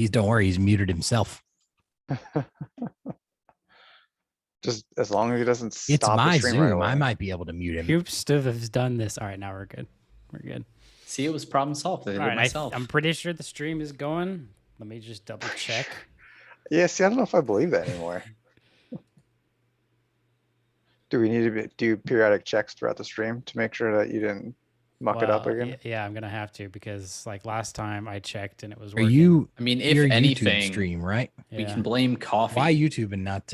Don't worry, he's muted himself. Just as long as he doesn't stop It's my the stream right Zoom. away. I might be able to mute him. Hoops has done this. All right, now we're good. We're good. See, it was problem solved. I did it myself. I'm pretty sure the stream is going. Let me just double check. Yeah, see, I don't know if I believe that anymore. Do we need to do periodic checks throughout the stream to make sure that you didn't muck it up again? Yeah, I'm gonna have to, because like last time I checked and it was Are working. you? I mean, Your if YouTube anything, stream, right? we can blame coffee. Why YouTube and not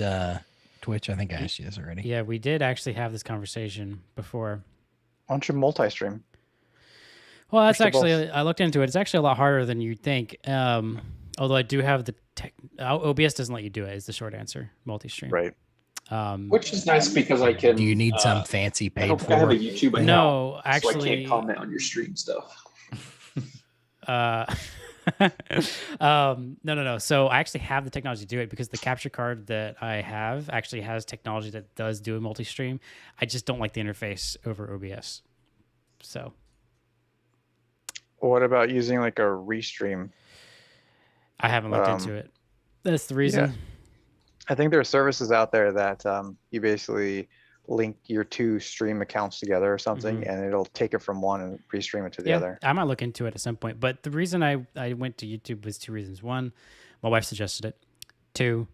Twitch? I think I asked you this already. Yeah, we did actually have this conversation before. Why don't you multi-stream? Well, that's actually, I looked into it. It's actually a lot harder than you'd think. Although I do have the OBS doesn't let you do it, is the short answer. Multi-stream. Right. Which is nice because I can. Do you need some fancy I paid don't for? think I have a YouTube account. No, actually, so I can't comment on your stream stuff. No. So I actually have the technology to do it, because the capture card that I have actually has technology that does do a multi-stream. I just don't like the interface over OBS. So. What about using like a restream? I haven't looked into it. That's the reason. Yeah. I think there are services out there that you basically link your two stream accounts together or something, and it'll take it from one and restream it to the other. I might look into it at some point. But the reason I went to YouTube was two reasons. One, my wife suggested it. Two,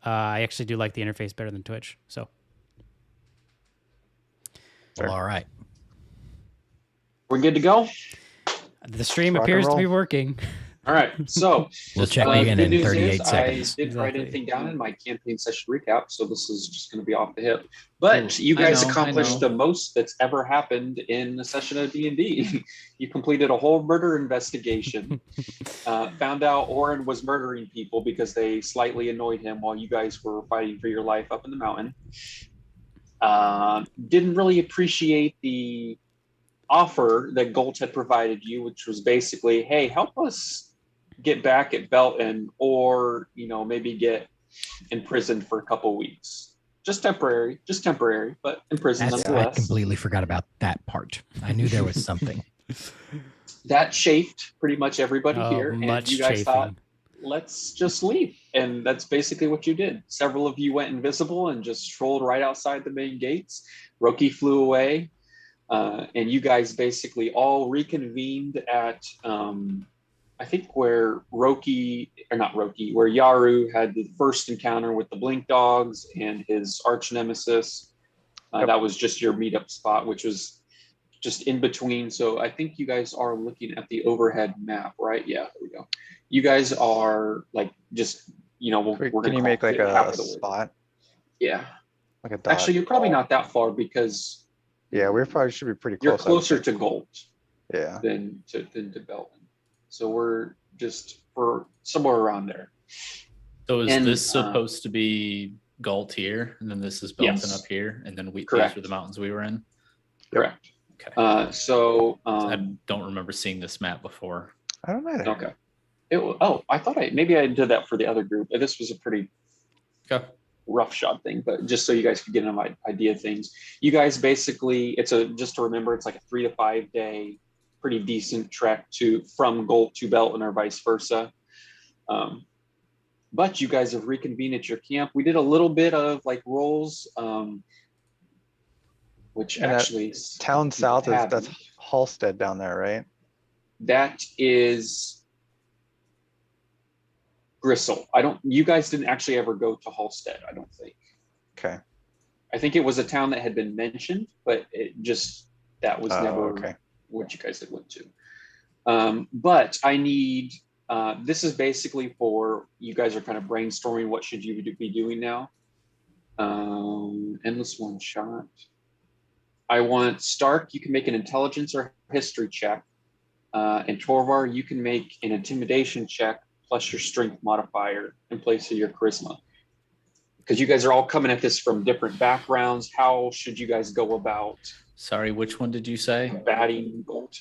I actually do like the interface better than Twitch. So. Well, all right. We're good to go? The stream Rock and appears to roll. be working. All right. So We'll check again good in news 38 is seconds. I didn't write Exactly. anything down in my campaign session recap, so this is just going to be off the hip. But you I guys know, accomplished the most that's ever happened in a session of D&D. You completed a whole murder investigation. Found out Orin was murdering people because they slightly annoyed him while you guys were fighting for your life up in the mountain. Didn't really appreciate the offer that Golt had provided you, which was basically, hey, help us get back at Belton, or maybe get imprisoned for a couple weeks. Just temporary, but imprisoned I nonetheless. completely forgot about that part. I knew there was something. That chafed pretty much everybody here, and Much you guys thought, chafing. let's just leave. And that's basically what you did. Several of you went invisible and just strolled right outside the main gates. Roki flew away. And you guys basically all reconvened at, I think where where Yaru had the first encounter with the Blink Dogs and his arch nemesis. That was just your meetup spot, which was just in between. So I think you guys are looking at the overhead map, right? Yeah, there we go. You guys are like just, we're Can you make like a spot? Yeah. Like a dot? Actually, you're probably not that far, because Yeah, we probably should be pretty close. you're closer to Gold Yeah. than to Belton. So we're just for somewhere around there. So is And, this supposed to be Galt here, and then this is Belton Yes. up here, and then these Correct. were the mountains we were in? Correct. Okay. I don't remember seeing this map before. I don't know. okay. I thought maybe I did that for the other group. This was a pretty Okay. rough shot thing, but just so you guys could get an idea of things. You guys basically, just to remember, it's like a 3 to 5 day, pretty decent trek from Gold to Belton or vice versa. But you guys have reconvened at your camp. We did a little bit of like rolls, which And that actually Town south haven't. that's Halstead down there, right? That is Gristle. You guys didn't actually ever go to Halstead, I don't think. Okay. I think it was a town that had been mentioned, but that was never okay. what you guys had went to. But I need, this is basically for, you guys are kind of brainstorming what should you be doing now. Endless one shot. I want Stark, you can make an intelligence or history check. And Torvar, you can make an intimidation check plus your strength modifier in place of your charisma. Because you guys are all coming at this from different backgrounds. How should you guys go about Sorry, which one did you say? batting Gold?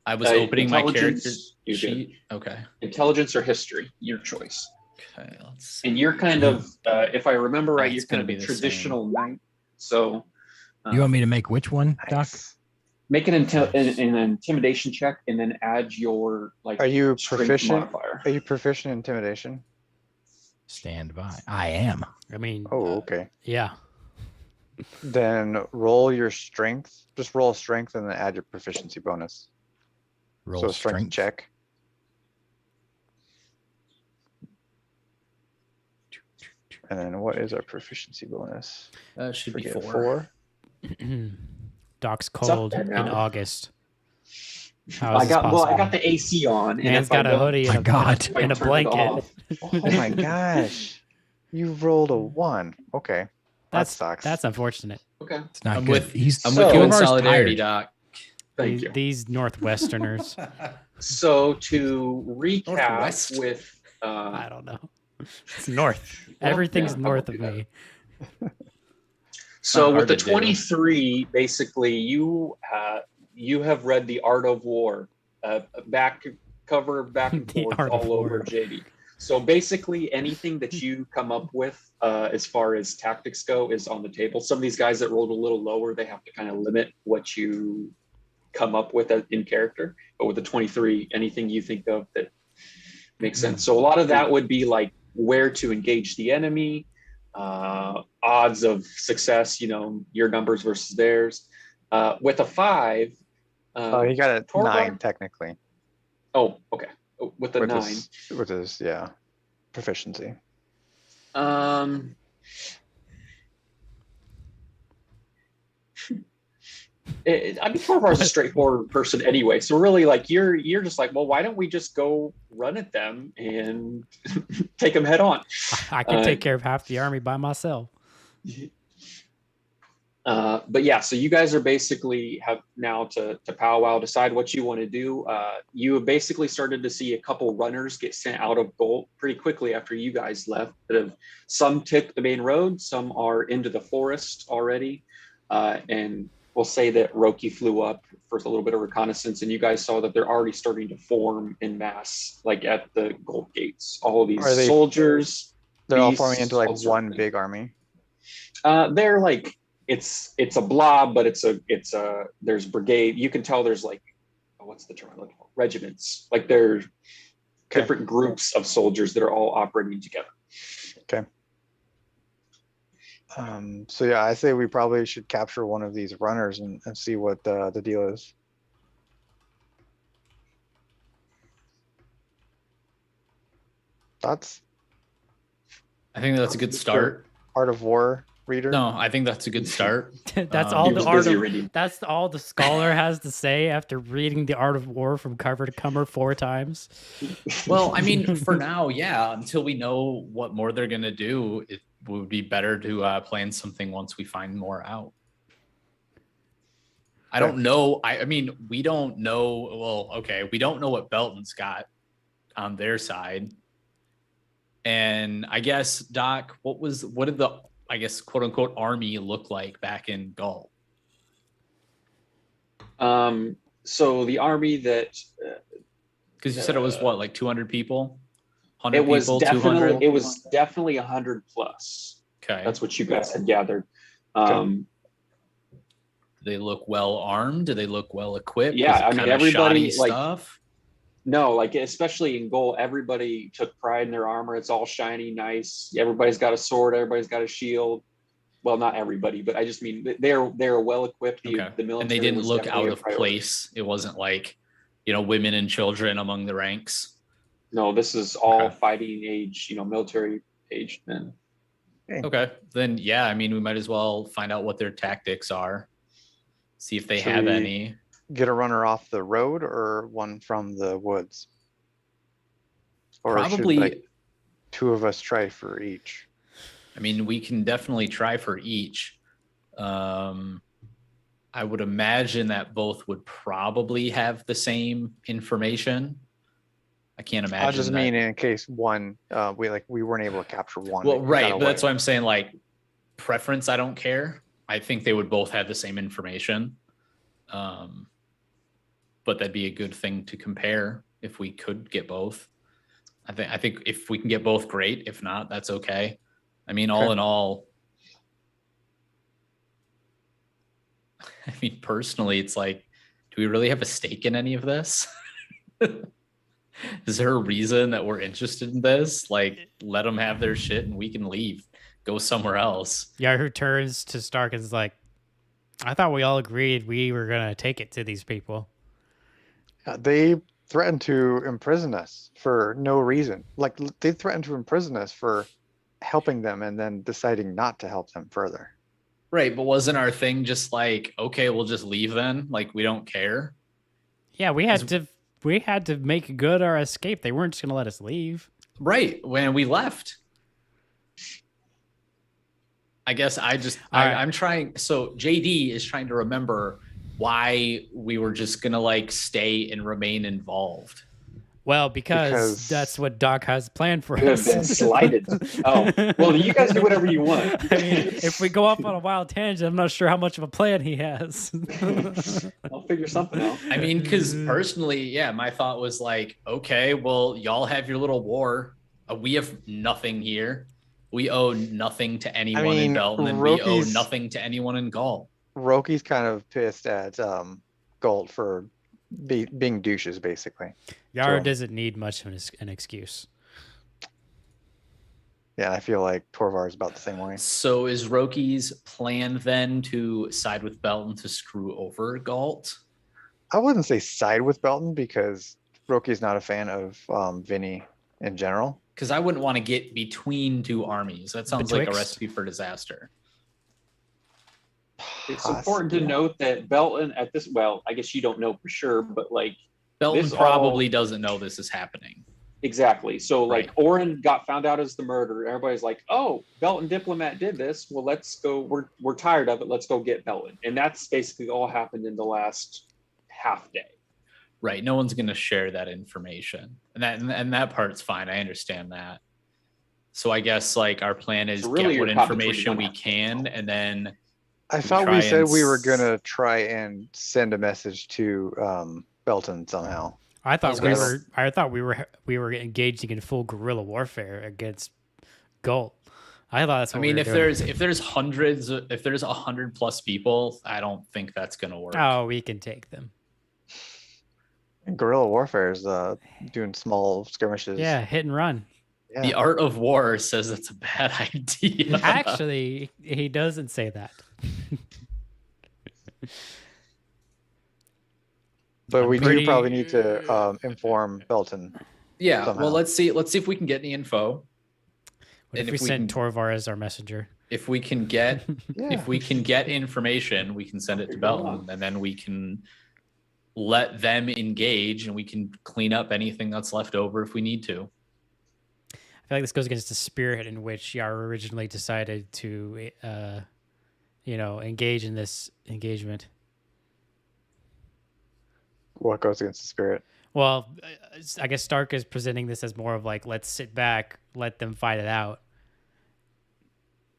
I was opening my character Intelligence, you did. sheet. Okay. Intelligence or history, your choice. Okay. Let's see. And you're kind of, if I remember right, It's you're kind gonna of be a the traditional knight. So You want me to make which one, Doc? Nice. Make an intimidation check and then add your like Are you strength proficient? modifier. Are you proficient in intimidation? Stand by. I am. I mean, Oh, okay. yeah. Then roll your strength. Just roll strength and then add your proficiency bonus. Roll So strength strength. check. And then what is our proficiency bonus? Should be Forget, 4. Doc's up cold there in now? August. How is I this got possible? the AC on. and Man's if I got a don't- hoodie My and God. if I and a turn it blanket. off- Oh my gosh. You rolled a 1. Okay. That sucks. That's unfortunate. Okay. It's not I'm good. with He's I'm So- with you in Kumar's solidarity, tired. Doc. Thank you. These Northwesterners. So to recap Northwest. with I don't know. It's north. Everything's yeah, I north won't of do that. me. So Not with the hard to do. 23, basically you have read The Art of War, back and The forth Art of all over War. JD. So basically anything that you come up with as far as tactics go is on the table. Some of these guys that rolled a little lower, they have to kind of limit what you come up with in character. But with the 23, anything you think of that makes sense. So a lot of that would be like where to engage the enemy, odds of success, your numbers versus theirs. With a 5, Oh, he got a Torvar? 9 technically. Oh, okay. With a With 9. his proficiency. Torvar's a straightforward person anyway. So really, like you're just like, well, why don't we just go run at them and take them head on? I can take care of half the army by myself. But yeah, so you guys are basically have now to powwow, decide what you want to do. You have basically started to see a couple runners get sent out of Gold pretty quickly after you guys left. Some took the main road, some are into the forest already, and we'll say that Roki flew up for a little bit of reconnaissance, and you guys saw that they're already starting to form in mass, like at the Gold Gates. All of these Are they- soldiers. They're all beasts, forming into like all sorts one of things. big army. They're like it's a blob, but there's brigade. You can tell there's like what's the term I'm looking for? Regiments. Like they're Okay. different groups of soldiers that are all operating together. So yeah, I say we probably should capture one of these runners and see what the deal is. That's I think that's a good start. Art of War reader. No, I think that's a good start. That's Um, all He the was art busy of, reading. that's all the scholar has to say after reading The Art of War from cover to cover 4 times. Well, I mean, for now, yeah, until we know what more they're going to do, it would be better to plan something once we find more out. I don't know. I mean, we don't know. Well, okay, we don't know what Belton's got on their side. And I guess, Doc, what did the, I guess, quote unquote, army look like back in Gaul? So the army that Because you said it was what, like 200 people? 100 it was people, definitely 200? it was definitely 100 plus. Okay. That's what you guys had gathered. Okay. Do they look well armed? Do they look well equipped? Yeah, Is it I mean, kinda everybody, shoddy like- stuff. No, like especially in Goal, everybody took pride in their armor. It's all shiny, nice. Everybody's got a sword. Everybody's got a shield. Well, not everybody, but I just mean they're well equipped. Okay. The military And they didn't was look definitely out a of priority. place. It wasn't like, women and children among the ranks. No, this is all Okay. fighting age, military aged men. Okay. Then, yeah, I mean, we might as well find out what their tactics are. See if they Should have we- any. Get a runner off the road or one from the woods? Or Probably, should like 2 of us try for each? I mean, we can definitely try for each. I would imagine that both would probably have the same information. I can't imagine. I just that. mean in case one, we weren't able to capture one. Well, it got right, but that's away. why I'm saying, like, preference, I don't care. I think they would both have the same information. But that'd be a good thing to compare if we could get both. I think if we can get both, great. If not, that's okay. I mean, all Okay. in all, I mean, personally, it's like we really have a stake in any of this? Is there a reason that we're interested in this? Like, let them have their shit and we can leave, go somewhere else. Yahoo turns to Stark and is like, I thought we all agreed we were going to take it to these people. They threatened to imprison us for no reason. Like they threatened to imprison us for helping them and then deciding not to help them further. Right, but wasn't our thing just like, okay, we'll just leave then? Like, we don't care? Yeah, we had to make good our escape. They weren't just going to let us leave. Right, when we left. I guess I'm trying. So JD is trying to remember why we were just going to like stay and remain involved. Well, because that's what Doc has planned for You have us. been slighted. Oh, well, you guys do whatever you want. I mean, if we go off on a wild tangent, I'm not sure how much of a plan he has. I'll figure something out. I mean, because personally, yeah, my thought was like, okay, well, y'all have your little war. We have nothing here. We owe nothing to anyone in Belton, and we owe nothing to anyone in Gaul. Roki's kind of pissed at Galt for being douches, basically. Yara So- doesn't need much of an excuse. Yeah, I feel like Torvar is about the same way. So is Roki's plan then to side with Belton to screw over Galt? I wouldn't say side with Belton because Roki's not a fan of Vinny in general. Because I wouldn't want to get between two armies. That sounds like a Betwixt? recipe for disaster. It's important to note that Belton at this, well, I guess you don't know for sure, but like, Belton This probably all- doesn't know this is happening. exactly. So like Right. Oren got found out as the murderer. Everybody's like, oh, Belton diplomat did this. Well, let's go. We're tired of it. Let's go get Belton. And that's basically all happened in the last half day. Right. No one's going to share that information. And that part's fine. I understand that. So I guess like our plan is So really get what your topic information we 21 can, and then I thought try we said and we were s- gonna try and send a message to Belton somehow. I thought gonna we were engaging in full guerrilla warfare against Galt. I thought that's what I mean, we if were doing. there's 100+ people, I don't think that's going to work. Oh, we can take them. Guerrilla warfare is doing small skirmishes. Yeah, hit and run. Yeah. The art of war says that's a bad idea. Actually, he doesn't say that. But I'm we pretty- do probably need to inform Belton. Yeah. somehow. Well, let's see if we can get any info. What And if we if we send can- Torvar as our messenger? If we can get Yeah. if we can get information, we can send it to Belton, and then we can let them engage, and we can clean up anything that's left over if we need to. I feel like this goes against the spirit in which Yara originally decided to, engage in this engagement. What goes against the spirit? Well, I guess Stark is presenting this as more of like, let's sit back, let them fight it out.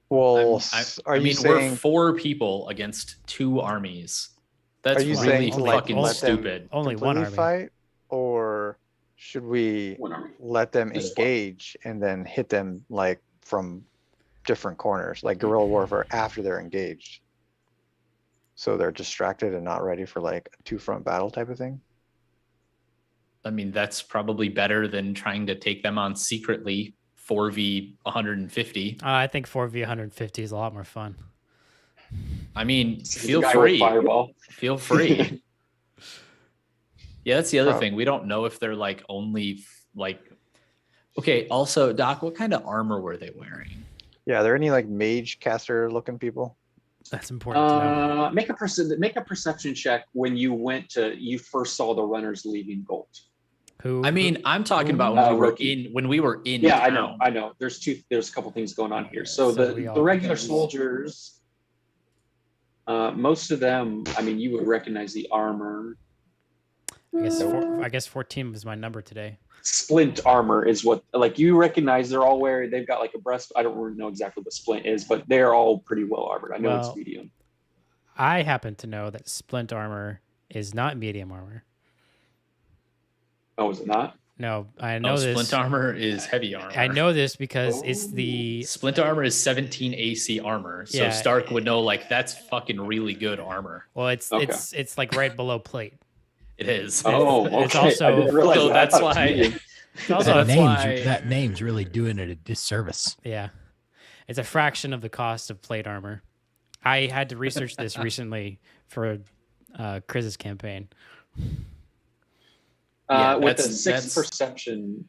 Well, I mean, we're 4 people against 2 armies. That's Are you really saying to, fucking let them- stupid. Only one completely army. fight, or should we One army. let them Just one. engage and then hit them like from different corners, like guerrilla warfare after they're engaged? So they're distracted and not ready for like a 2-front battle type of thing. I mean, that's probably better than trying to take them on secretly 4v 150. I think 4v150 is a lot more fun. I mean, He's the feel guy with free. Fireball. Feel free. Yeah, that's the other Prob- thing. We don't know if they're like only like. Okay. Also, Doc, what kind of armor were they wearing? Yeah, are there any like mage caster looking people? That's important to know. Make a perception check when you first saw the runners leaving Gold. Who? I mean, I'm talking about Rookie. when we were in. Yeah, town. I know. There's a couple things going on here. So So we all- the regular soldiers, most of them, I mean, you would recognize the armor. I guess 14 was my number today. Splint armor is what, like, you recognize they're all wearing. They've got like a breast. I don't really know exactly what splint is, but they're all pretty well armored. I know Well, it's medium. I happen to know that splint armor is not medium armor. Oh, is it not? No, I know No, this. splint armor is heavy armor. I know this because it's the Splint armor is 17 AC armor. So Yeah. Stark would know like that's fucking really good armor. well, it's Okay. it's like right below plate. It is. Oh, okay. It's also- I didn't realize So that. that's I thought it was why- medium. It's also That that's name's, why- that name's really doing it a disservice. Yeah. It's a fraction of the cost of plate armor. I had to research this recently for Chris's campaign. Yeah, With the that's- sixth that's- perception,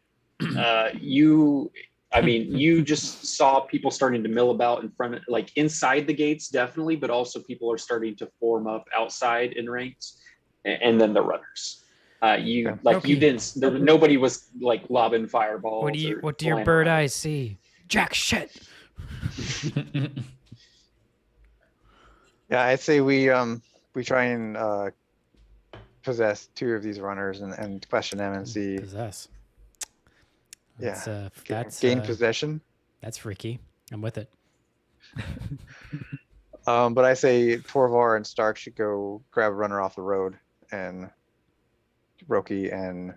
you just saw people starting to mill about in front of, like inside the gates, definitely, but also people are starting to form up outside in ranks, and then the runners. You Okay. like you Okay. didn't. Nobody was like lobbing fireballs. What do or your flying bird around. eyes see? Jack shit. Yeah, I'd say we try and possess 2 of these runners and question them and see Possess. Yeah. That's gain possession. that's freaky. I'm with it. But I say Torvar and Stark should go grab a runner off the road, and Roki and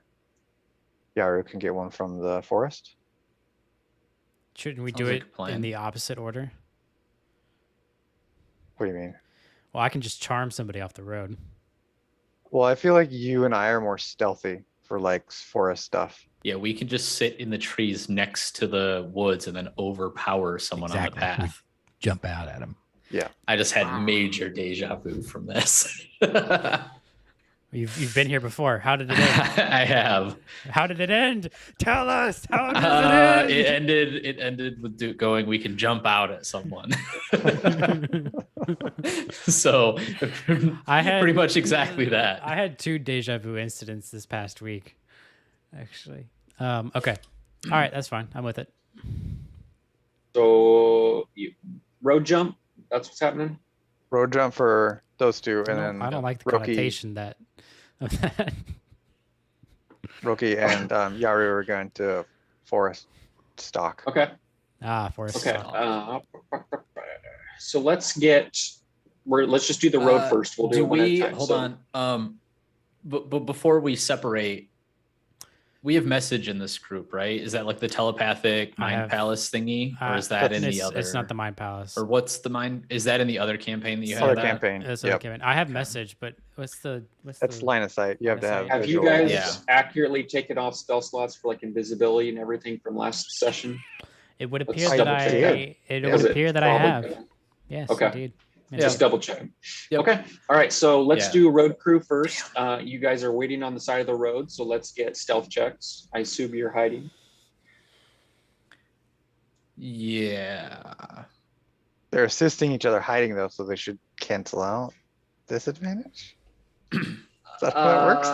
Yaru can get one from the forest. Shouldn't we Sounds do like it a plan. in the opposite order? What do you mean? Well, I can just charm somebody off the road. Well, I feel like you and I are more stealthy for like forest stuff. Yeah, we can just sit in the trees next to the woods and then overpower someone Exactly. on the path. Jump out at him. I just had major deja vu from this. You've been here before. How did it end? I have. How did it end? Tell us. How did It it end? ended with going. We can jump out at someone. So I had- pretty much exactly that. I had 2 deja vu incidents this past week, actually. Okay. All right, that's fine. I'm with it. So road jump. That's what's happening. Road jump for those 2, and I then don't like the Roki, connotation that of that. Roki and Yaru are going to forest stock. Okay. Forest. Okay. Stock. So let's just do the road first. We'll do it one at a time. hold So- on? But before we separate, we have message in this group, right? Is that like the telepathic I mind have- palace thingy, or is that in it's, the other? it's not the Mind Palace. Or what's the mind? Is that in the other campaign that you Other have? that? campaign. That's what I Yep. came in. I have message, but what's the That's line of sight. You have to Line have. of sight. Have you visual. guys Yeah. accurately taken off spell slots for like invisibility and everything from last session? It would Let's appear that double I. check. It Yeah. would Is it appear that I probably- have. Yes, Okay. indeed. Just double checking. Yep. Okay. All right. So let's Yeah. do road crew first. You guys are waiting on the side of the road, so let's get stealth checks. I assume you're hiding. Yeah. They're assisting each other hiding though, so they should cancel out disadvantage. Is that how it works?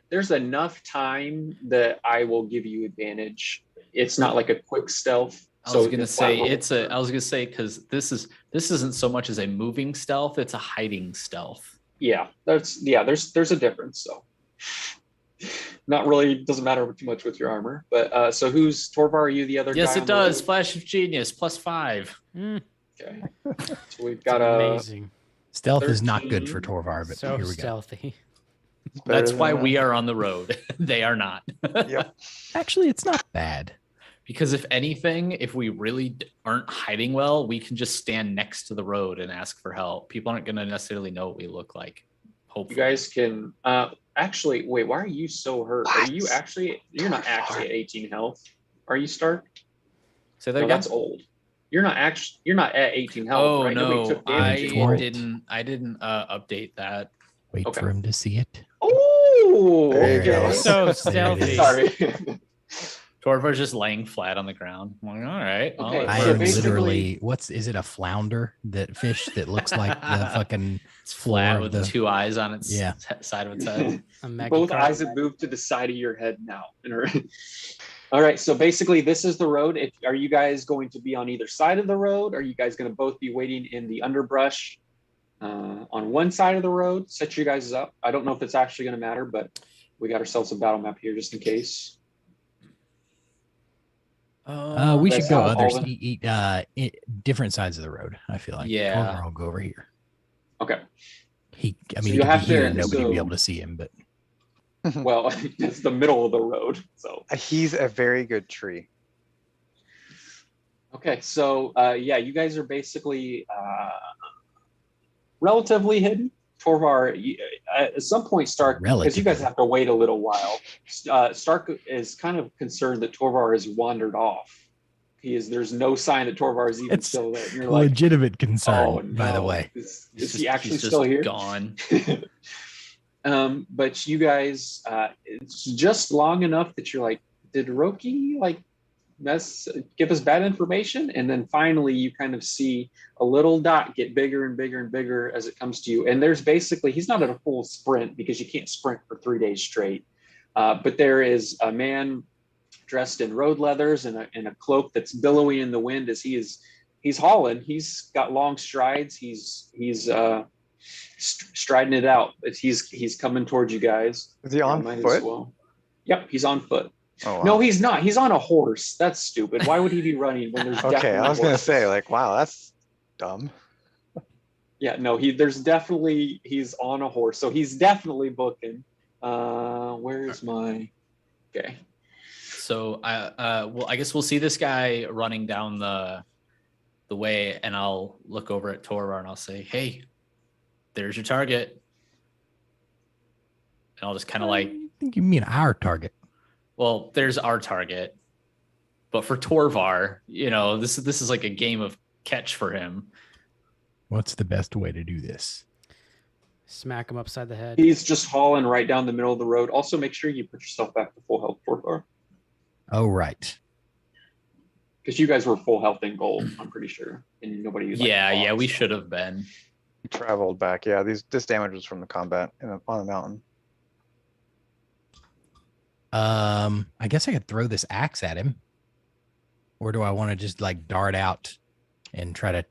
There's enough time that I will give you advantage. It's not like a quick stealth. I was so gonna it's say flat roll. because this isn't so much as a moving stealth, it's a hiding stealth. Yeah, there's a difference. So not really doesn't matter too much with your armor. But so who's Torvar? Are you the other guy? Yes, on it the does. road? Flash of genius +5. Mm, Okay. So we've it's got a amazing. Stealth is not good for 13. Torvar, but So here we go. stealthy. It's better That's than why that. we are on the road. They are not. Yep. Actually, it's not bad. Because if anything, if we really aren't hiding well, we can just stand next to the road and ask for help. People aren't going to necessarily know what we look like. You Hopefully. guys can actually wait. Why are you so hurt? Are you What? actually? You're not actually at 18 health. Are you, Stark? Say that No, again. that's old. You're not actually. You're not at 18 health. Oh right? Nobody no, took damage I anymore. didn't. didn't update that. Wait Okay. for him to see it. Oh, There you okay. go. So There stealthy. it is. Sorry. Torvar's just laying flat on the ground. I'm like, all right. well, Okay, I so am basically- literally. Is it a flounder? That fish that looks like the fucking. it's flat floor with of the- two eyes on its Yeah. side of its head. A mega Both carp. eyes have moved to the side of your head now. All right. So basically, this is the road. Are you guys going to be on either side of the road? Are you guys going to both be waiting in the underbrush on one side of the road? Set you guys up. I don't know if it's actually going to matter, but we got ourselves a battle map here just in case. We should That's go how others. Alden- Different sides of the road. I feel like. Yeah. Torvar will go over here. Okay. I So mean, you he could have be here to- and nobody would be so- able to see him, but Well, it's the middle of the road. So He's a very good tree. okay. So yeah, you guys are basically relatively hidden. Torvar, at some point, Stark, because you guys Relatively. have to wait a little while. Stark is kind of concerned that Torvar has wandered off. There's no sign that Torvar is even It's still there. And you're like, Legitimate concern, oh, by the no. way. Is he actually still here? Gone. But you guys, it's just long enough that you're like, did Roki like give us bad information? And then finally you kind of see a little dot get bigger and bigger and bigger as it comes to you. And there's basically, he's not at a full sprint because you can't sprint for 3 days straight. But there is a man dressed in road leathers and a cloak that's billowy in the wind as he's hauling. He's got long strides. He's striding it out. He's coming towards you guys. Is he on Might as foot? well. Yep, he's on foot. Oh, wow. No, he's not. He's on a horse. That's stupid. Why would he be running when there's Okay, definitely I was gonna horses? say, like, wow, that's dumb. Yeah, no, he's on a horse. So he's definitely booking. Where's my okay. So well, I guess we'll see this guy running down the way, and I'll look over at Torvar and I'll say, "Hey, there's your target." And I'll just kind of like, I think you mean our target. well, there's our target, but for Torvar, this is like a game of catch for him. What's the best way to do this? Smack him upside the head. He's just hauling right down the middle of the road. Also, make sure you put yourself back to full health, Torvar, Oh, right. because you guys were full health in gold. I'm pretty sure, and nobody. Yeah, we lost. should have been. He traveled back. Yeah, this damage was from the combat on the mountain. I guess I could throw this axe at him. Or do I want to just like dart out and try to,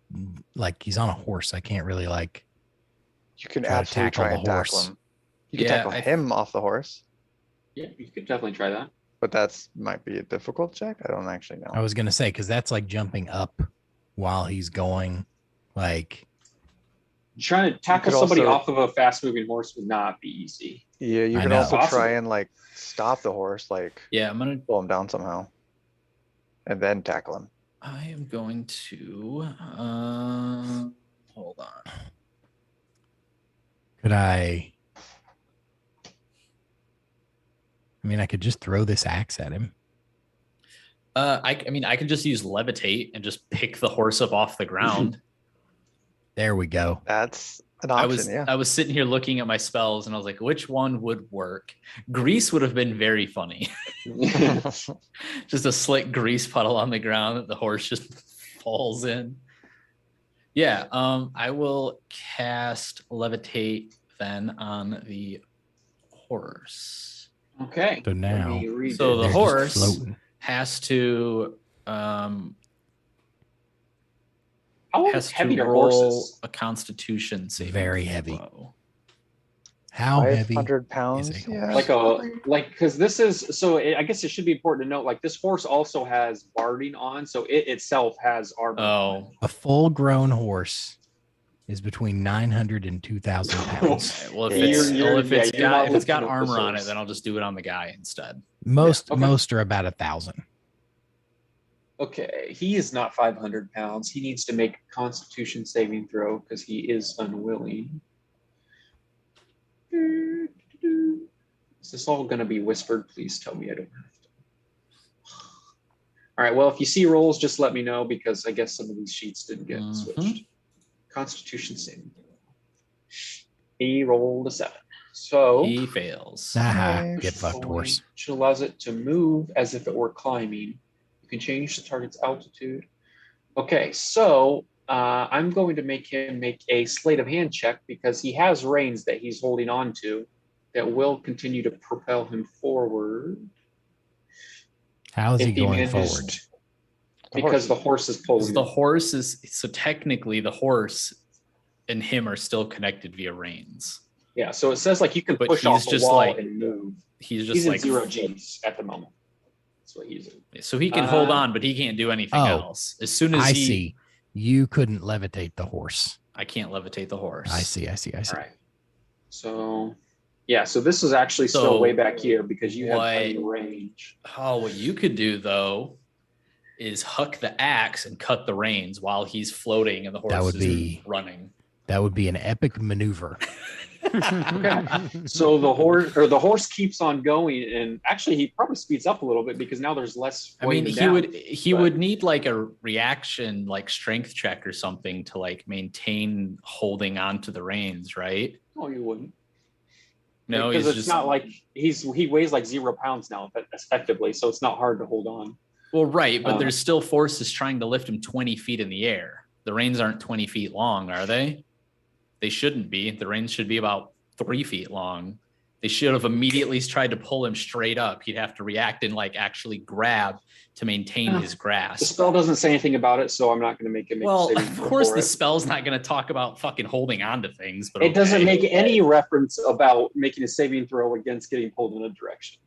like, he's on a horse. I can't really like You can Try to absolutely tackle try the and tackle horse. him. You can Yeah, tackle I- him off the horse, Yeah, you could definitely try that. but that's might be a difficult check. I don't actually know. I was gonna say, because that's like jumping up while he's going. Like, Trying to tackle could somebody also- off of a fast-moving horse would not be easy. Yeah, you I can know. also Possible. try and like stop the horse, like Yeah, I'm gonna. pull him down somehow, and then tackle him. I am going to. Hold on. could I mean, I could just throw this axe at him. I mean, I could just use levitate and just pick the horse up off the ground. There we go. That's an I option. was Yeah. I was sitting here looking at my spells and I was like, which one would work? Grease would have been very funny. Just a slick grease puddle on the ground that the horse just falls in. Yeah, I will cast levitate then on the horse. Okay. So let now me read So it. the they're just horse- floating. Has to How has heavy to are roll horses? a Constitution saving Very heavy. throw. How heavy? 500 pounds. is a Yeah. horse? Because this is so. I guess it should be important to note. Like this horse also has barding on, so it itself has armor. Oh, A full-grown horse is between 900 and 2,000 pounds. okay. Well, if Yeah. it's, You're- well, if yeah, it's you're not got looking at the armor on it, source. then I'll just do it on the guy instead. Most okay. most are about 1,000. Okay, he is not 500 pounds. He needs to make a Constitution saving throw because he is unwilling. Is this all going to be whispered? Please tell me I don't have to. All right. Well, if you see rolls, just let me know because I guess some of these sheets didn't get Mhm. switched. Constitution saving throw. He rolled a 7. So He fails. Aha, Nice. get fucked, horse. which allows it to move as if it were climbing. You can change the target's altitude. Okay, so I'm going to make him make a sleight of hand check because he has reins that he's holding on to that will continue to propel him forward. How is he If he going manages- forward? Because the horse is pulling. The him. horse is so technically the horse and him are still connected via reins. Yeah, so it says like you can But push he's off the just wall like- and move. He's just He's like in 0 Gs at the moment. That's what he's in. so he can hold Uh, on, but he can't do anything Oh, else. As soon as I he, see. You couldn't levitate the horse. I can't levitate the horse. I see. All right. So yeah, so this is actually still So way back here because you have what- plenty of range. Oh, what you could do though is huck the axe and cut the reins while he's floating and the horse That would is be- running. That would be an epic maneuver. So the horse keeps on going, and actually he probably speeds up a little bit because now there's less. I mean, weighing he down, would but- need like a reaction, like strength check or something to like maintain holding on to the reins, right? No, you wouldn't. No, because he's it's just not like he weighs like 0 pounds now, effectively. So it's not hard to hold on. well, right, but Uh, there's still forces trying to lift him 20 feet in the air. The reins aren't 20 feet long, are they? They shouldn't be. The reins should be about 3 feet long. They should have immediately tried to pull him straight up. He'd have to react and like actually grab to maintain his The grasp. spell doesn't say anything about it, so I'm not going to make it. Well, saving of throw course, for the it. spell's not going to talk about fucking holding on to things, but It doesn't okay. make any reference about making a saving throw against getting pulled in a direction.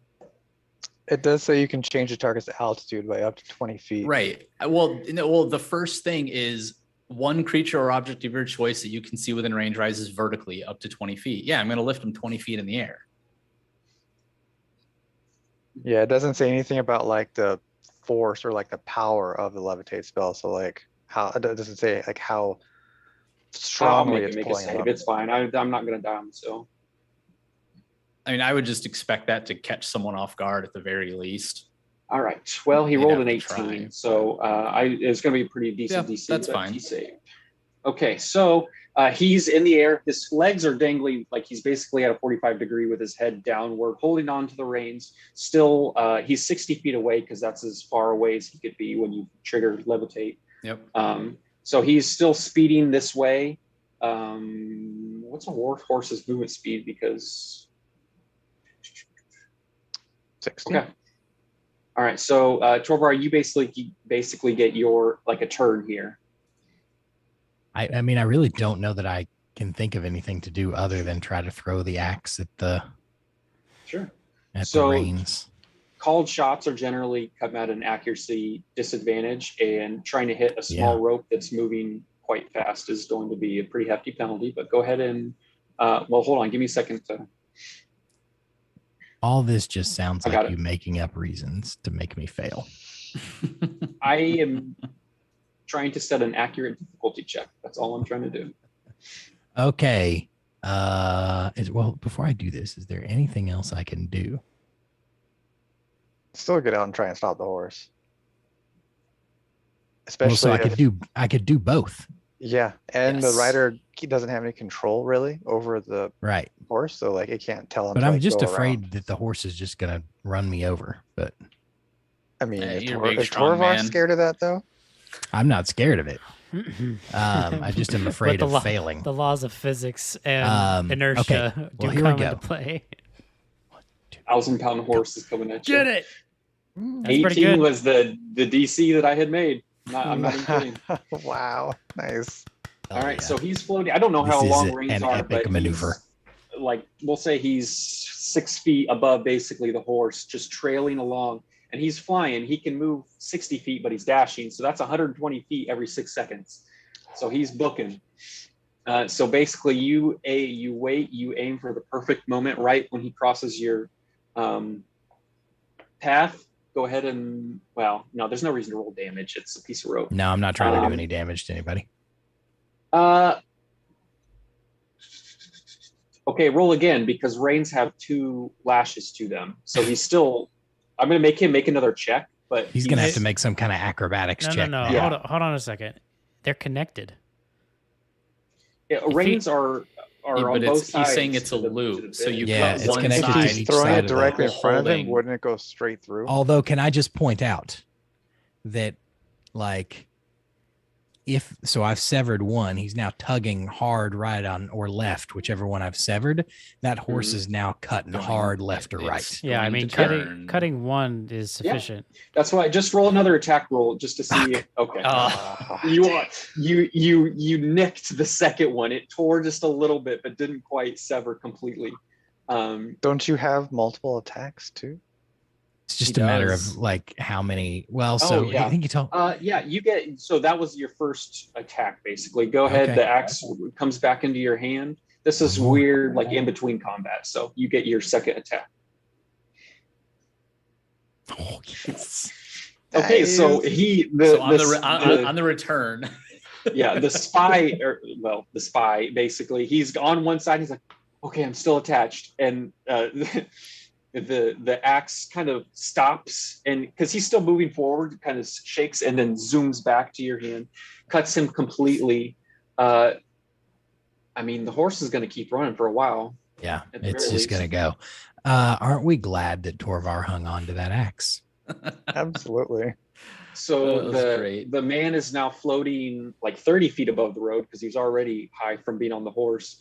It does say you can change the target's altitude by up to 20 feet. Right. Well, no, well, the first thing is one creature or object of your choice that you can see within range rises vertically up to 20 feet. Yeah, I'm going to lift him 20 feet in the air. Yeah, it doesn't say anything about like the force or like the power of the levitate spell. So like how it doesn't say like how I'll strongly make it's it make a pulling him save. up. It's fine. I'm not going to die on the still. I mean, I would just expect that to catch someone off guard at the very least. All right. Well, he You'd rolled have an to try. 18, so it's going to be a pretty decent Yeah, DC. that's but fine. He saved. Okay, so he's in the air. His legs are dangling, like he's basically at a 45-degree with his head downward, holding on to the reins. Still, he's 60 feet away because that's as far away as he could be when you trigger levitate. Yep. So he's still speeding this way. What's a horse's movement speed? Because 60. okay. All right. So Torvar, you basically get your like a turn here. I mean, I really don't know that I can think of anything to do other than try to throw the axe at the Sure. the So- reins. Called shots are generally come at an accuracy disadvantage, and trying to hit a small Yeah. rope that's moving quite fast is going to be a pretty hefty penalty. But go ahead and well, hold on. Give me a second to. All this just sounds I got like it. you making up reasons to make me fail. I am trying to set an accurate difficulty check. That's all I'm trying to do. Okay. Well, before I do this, is there anything else I can do? Still get out and try and stop the horse. Well, Especially so if, I could do both. yeah, and Yes. the rider he doesn't have any control really over the Right. horse, so like it can't tell him. But to, I'm like, just go afraid around. that the horse is just gonna run me over. But I mean, Yeah, is, you're a big, is strong Torvar man. scared of that though? I'm not scared of it. I just am afraid the of law- failing. The laws of physics and Okay. inertia Well, do here we come go. into play. 1,000-pound horse is coming at you. Get it? Mm. That's pretty 18 good. was the DC that I had made. I'm not even kidding. Wow, nice. All right, Oh, yeah. so he's floating. I don't know This how is long an reins are, epic but he's, maneuver. like we'll say he's 6 feet above basically the horse, just trailing along, and he's flying. He can move 60 feet, but he's dashing, so that's 120 feet every 6 seconds. So he's booking. So basically, you wait, you aim for the perfect moment, right when he crosses your path. Go ahead and no, there's no reason to roll damage. It's a piece of rope. No, I'm not trying to do Um, any damage to anybody. Okay, roll again because reins have 2 lashes to them. So he's still. I'm going to make him make another check, but He's gonna have to make some kind of acrobatics No, check. no. now. Yeah. Hold on a second. They're connected. Yeah, reins are Yeah, on but both he's sides. saying it's a to the loop, so bit. you Yeah, cut it's one connected If to side. he's each throwing side it of the directly in front of him, holding. wouldn't it go straight through? Although, can I just point out that, like, I've severed one. He's now tugging hard right on or left, whichever one I've severed. That horse Mhm. is now cutting Going- hard left or it's right. Yeah, I going mean to cutting turn. cutting one is sufficient. That's why just roll another attack roll just to see. Okay. Ah, You nicked the second one. It tore just a little bit, but didn't quite sever completely. don't you have multiple attacks too? It's just He a matter does. of like how many. Well, Oh, so yeah. I think you told. Yeah, you get. So that was your first attack, basically. Go ahead. Okay. The axe comes back into your hand. This is Mhm. weird, like in between combat. So you get your second attack. Oh, yes. Okay, so Nice. So on the return, yeah, the spy basically, he's on one side. He's like, okay, I'm still attached. And the axe kind of stops, and because he's still moving forward, kind of shakes and then zooms back to your hand, cuts him completely. I mean, the horse is going to keep running for a while. Yeah, At the it's very just least. gonna go. Aren't we glad that Torvar hung on to that axe? Absolutely. So That was great. the man is now floating like 30 feet above the road because he's already high from being on the horse.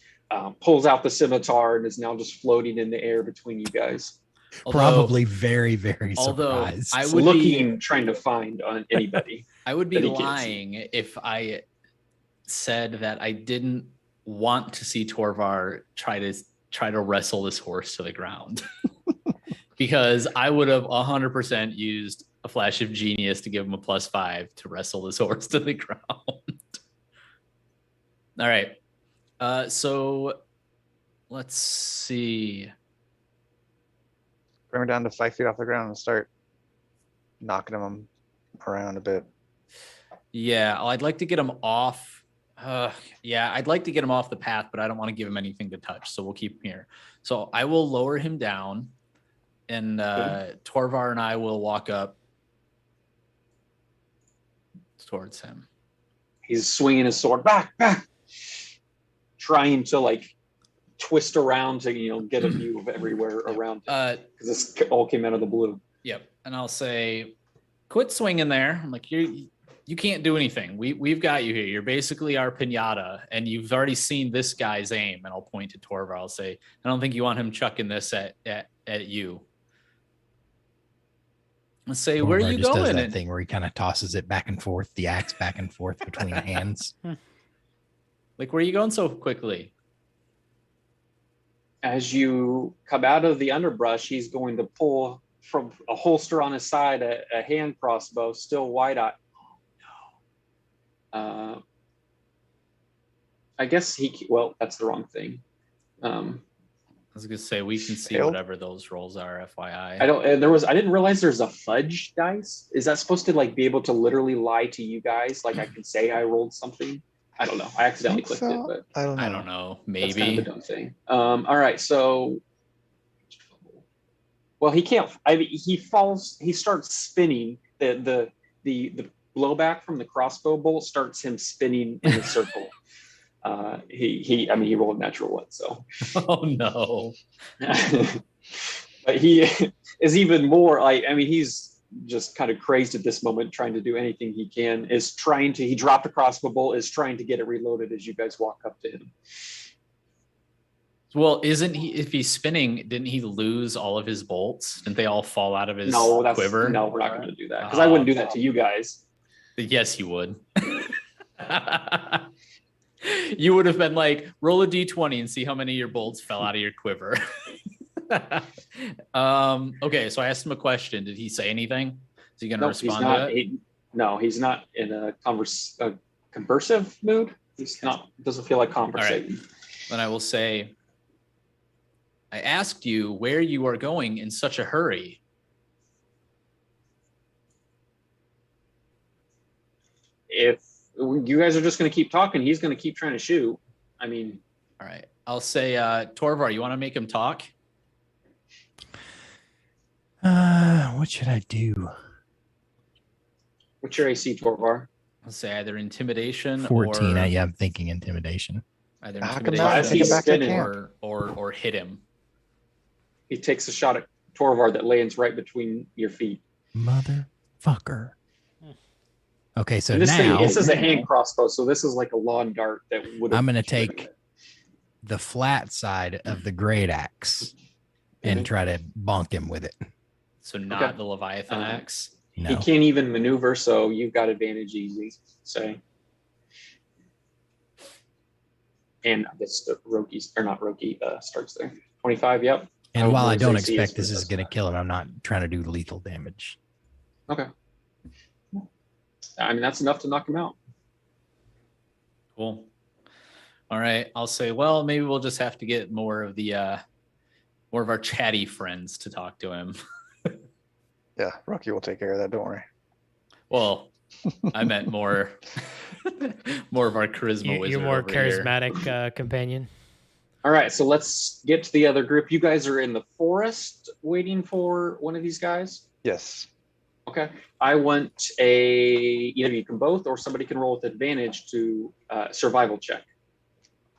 Pulls out the scimitar and is now just floating in the air between you guys, Although- Probably very, very Although surprised. I would looking, trying to find on anybody. I would be that he can't lying if I said that I didn't want to see Torvar try to wrestle this horse to the ground. Because I would have 100% used a flash of genius to give him a +5 to wrestle this horse to the ground. All right. So let's see. Bring him down to 5 feet off the ground and start knocking him around a bit. Yeah, I'd like to get him off. Yeah, I'd like to get him off the path, but I don't want to give him anything to touch. So we'll keep him here. So I will lower him down, and Torvar and I will walk up towards him. He's swinging his sword back, trying to like twist around to get a view of everywhere around him, because this all came out of the blue. Yep. And I'll say, quit swinging there. I'm like, you can't do anything. We've got you here. You're basically our pinata, and you've already seen this guy's aim. And I'll point to Torvar. I'll say, I don't think you want him chucking this at you. Let's say, where are Torvar you just does going? that And- thing where he kind of tosses it back and forth, the axe back and forth between hands. Like, where are you going so quickly? As you come out of the underbrush, he's going to pull from a holster on his side a hand crossbow, still wide-eyed. I guess well, that's the wrong thing. I was gonna say we can see Failed? whatever those rolls are. FYI. I didn't realize there's a fudge dice. Is that supposed to like be able to literally lie to you guys? Like I can say I rolled something. I don't know. I accidentally Think clicked it, so? but I don't know. I don't know. that's kind Maybe. of a dumb thing. All right, so well, he can't. I mean, he falls. He starts spinning. The blowback from the crossbow bolt starts him spinning in a circle. I mean, he rolled a natural one, so. Oh no. But he is even more like, I mean, he's just kind of crazed at this moment, trying to do anything he can. He dropped a crossbow bolt, is trying to get it reloaded as you guys walk up to him. Well, isn't he? If he's spinning, didn't he lose all of his bolts? Didn't they all fall out of his quiver? No, we're not going to do that because I wouldn't do that to you guys. Yes, you would. You would have been like, roll a d20 and see how many of your bolts fell out of your quiver. Okay, so I asked him a question. Did he say anything? Is he going to Nope, he's respond not. to it? He's not in a conversive mood. He's not. Doesn't feel like conversating. Then I will say, I asked you where you are going in such a hurry. If you guys are just going to keep talking, he's going to keep trying to shoot. I mean, All right. I'll say, Torvar, you want to make him talk? What should I do? what's your AC, Torvar? I'll say either intimidation 14. or Yeah, I'm thinking intimidation. either Knock him out, intimidation take him back to camp. or hit him. He takes a shot at Torvar that lands right between your feet. Motherfucker. Okay, so And now this is a hand crossbow, so this is like a lawn dart that would. I'm going to take the flat side of the great axe and try to bonk him with it. So not Okay. the Leviathan axe. He No. can't even maneuver, so you've got advantage easy. Say. And I guess the Roki or not Roki starts there. 25. Yep. And while I would don't say CS expect this is does going to that. kill him, I'm not trying to do lethal damage. Okay. I mean, that's enough to knock him out. Cool. All right. I'll say, well, maybe we'll just have to get more of our chatty friends to talk to him. Yeah, Rocky will take care of that. Don't worry. Well, I meant more of our charisma wizard. You're more over here. charismatic companion. All right, so let's get to the other group. You guys are in the forest waiting for one of these guys. Yes. Okay. I want either you can both, or somebody can roll with advantage to survival check.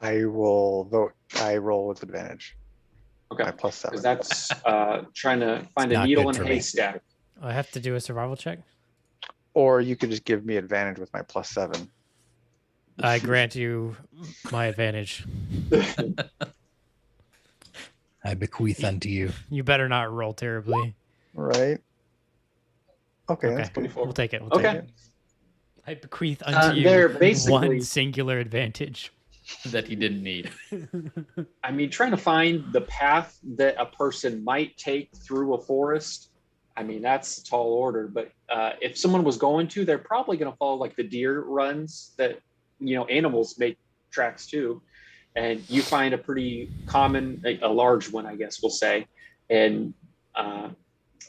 I will vote. I roll with advantage. Okay. My plus 7. Because that's trying to find It's a not needle good in a for me. haystack. I have to do a survival check. Or you could just give me advantage with my plus 7. I grant you my advantage. I bequeath unto you. You better not roll terribly. Right. Okay, Okay, that's good. we'll take it. We'll take Okay. it. I bequeath unto They're you basically- one singular advantage. that he didn't need. I mean, trying to find the path that a person might take through a forest. I mean, that's a tall order, but if someone was going to, they're probably going to follow like the deer runs that, animals make tracks too. And you find a pretty common, a large one, I guess we'll say. And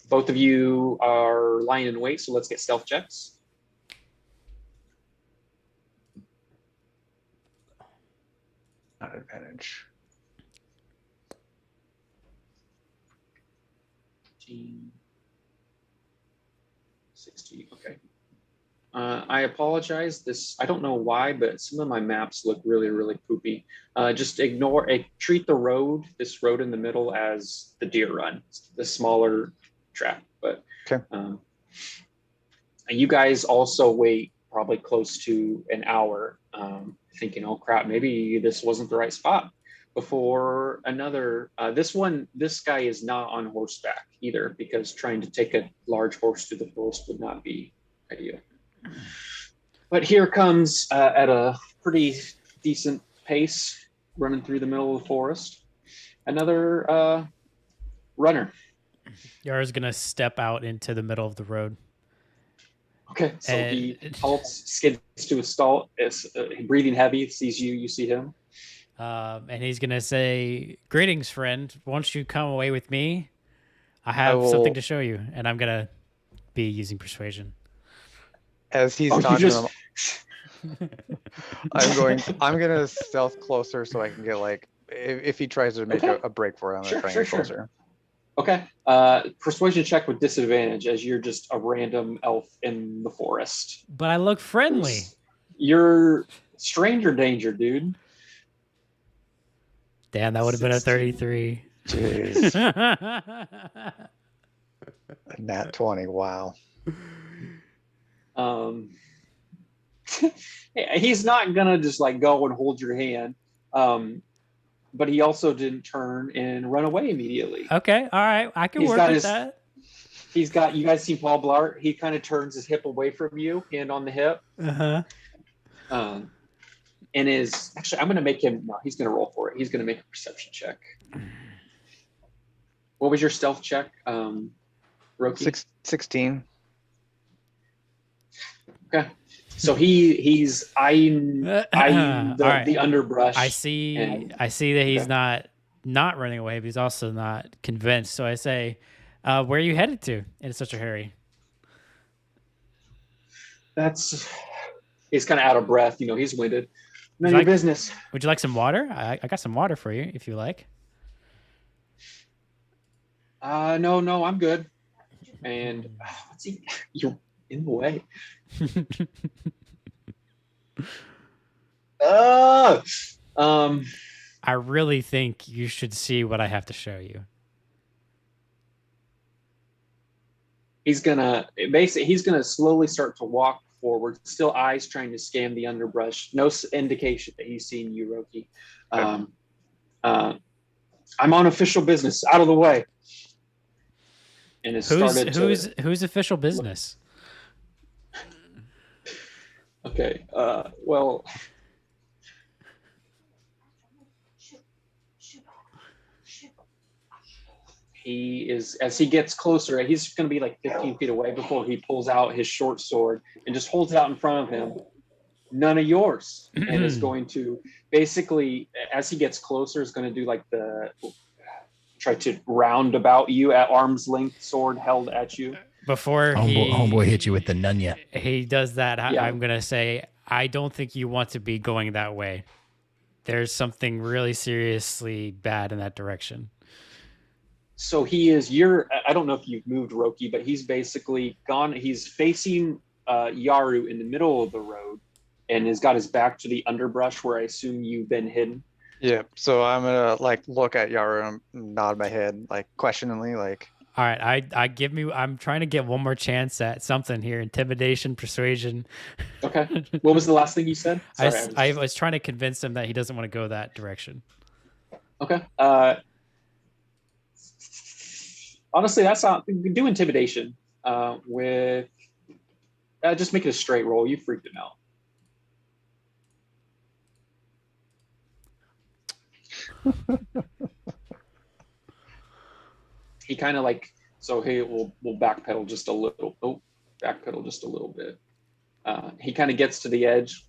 both of you are lying in wait. So let's get stealth checks. Not advantage. 15, 16, okay. I apologize. I don't know why, but some of my maps look really, really poopy. Just treat this road in the middle as the deer run, the smaller track. But Okay. And you guys also wait probably close to an hour, thinking, oh crap, maybe this wasn't the right spot. Before another, this guy is not on horseback either, because trying to take a large horse to the forest would not be ideal. But here comes at a pretty decent pace, running through the middle of the forest, another runner. Yara's gonna step out into the middle of the road. Okay, so he And- halts, skids to a stall, is breathing heavy, sees you, you see him. And he's gonna say, "Greetings, friend. Won't you come away with me? I have will- something to show you." And I'm gonna be using persuasion. As he's Oh, you talking to just- him, I'm gonna stealth closer so I can get like, if he tries to make Okay. a break for it, I'm Sure, gonna try and sure, get sure. closer. Okay, persuasion check with disadvantage, as you're just a random elf in the forest. But I look friendly. You're stranger danger, dude. Damn, that would have been a 16. 33. Jeez, nat 20. Wow. He's not gonna just like go and hold your hand, but he also didn't turn and run away immediately. Okay, all right, I can He's work got with his- that. He's got, you guys seen Paul Blart? He kind of turns his hip away from you, hand on the hip, Uh-huh. and is actually, I'm gonna make him. No, he's gonna roll for it. He's gonna make a perception check. What was your stealth check, Roki? 16. Okay. So he's eyeing All right. the underbrush. I see. and- I see that he's Okay. not running away, but he's also not convinced. So I say, "Where are you headed to in such a hurry?" He's kind of out of breath. He's winded. None of Like- your business. Would you like some water? I got some water for you if you like. No, I'm good. And what's he? You're in the way. I really think you should see what I have to show you. He's gonna slowly start to walk forward, still eyes trying to scan the underbrush. No indication that he's seen you, Roki. I'm on official business. Out of the way. And it started to. Who's official business? Okay. Well. He is, as he gets closer, he's going to be like 15 feet away before he pulls out his short sword and just holds it out in front of him. None of yours. And is going to basically, as he gets closer, is going to do like try to round about you at arm's length, sword held at you. Before Homeboy hit you with the nunya. he does that, Yeah. I'm gonna say, I don't think you want to be going that way. there's something really seriously bad in that direction. So he is I don't know if you've moved Roki, but he's basically gone. He's facing Yaru in the middle of the road and has got his back to the underbrush where I assume you've been hidden. Yeah, so I'm gonna like look at Yaru and nod my head like questioningly, like All right, I'm trying to get one more chance at something here. Intimidation, persuasion. Okay. What was the last thing you said? I was trying to convince him that he doesn't want to go that direction. Okay. Honestly, that's not. You can do intimidation with. Just make it a straight roll. You freaked him out. He kind of like, so hey, we'll backpedal just a little. Oh, backpedal just a little bit. He kind of gets to the edge.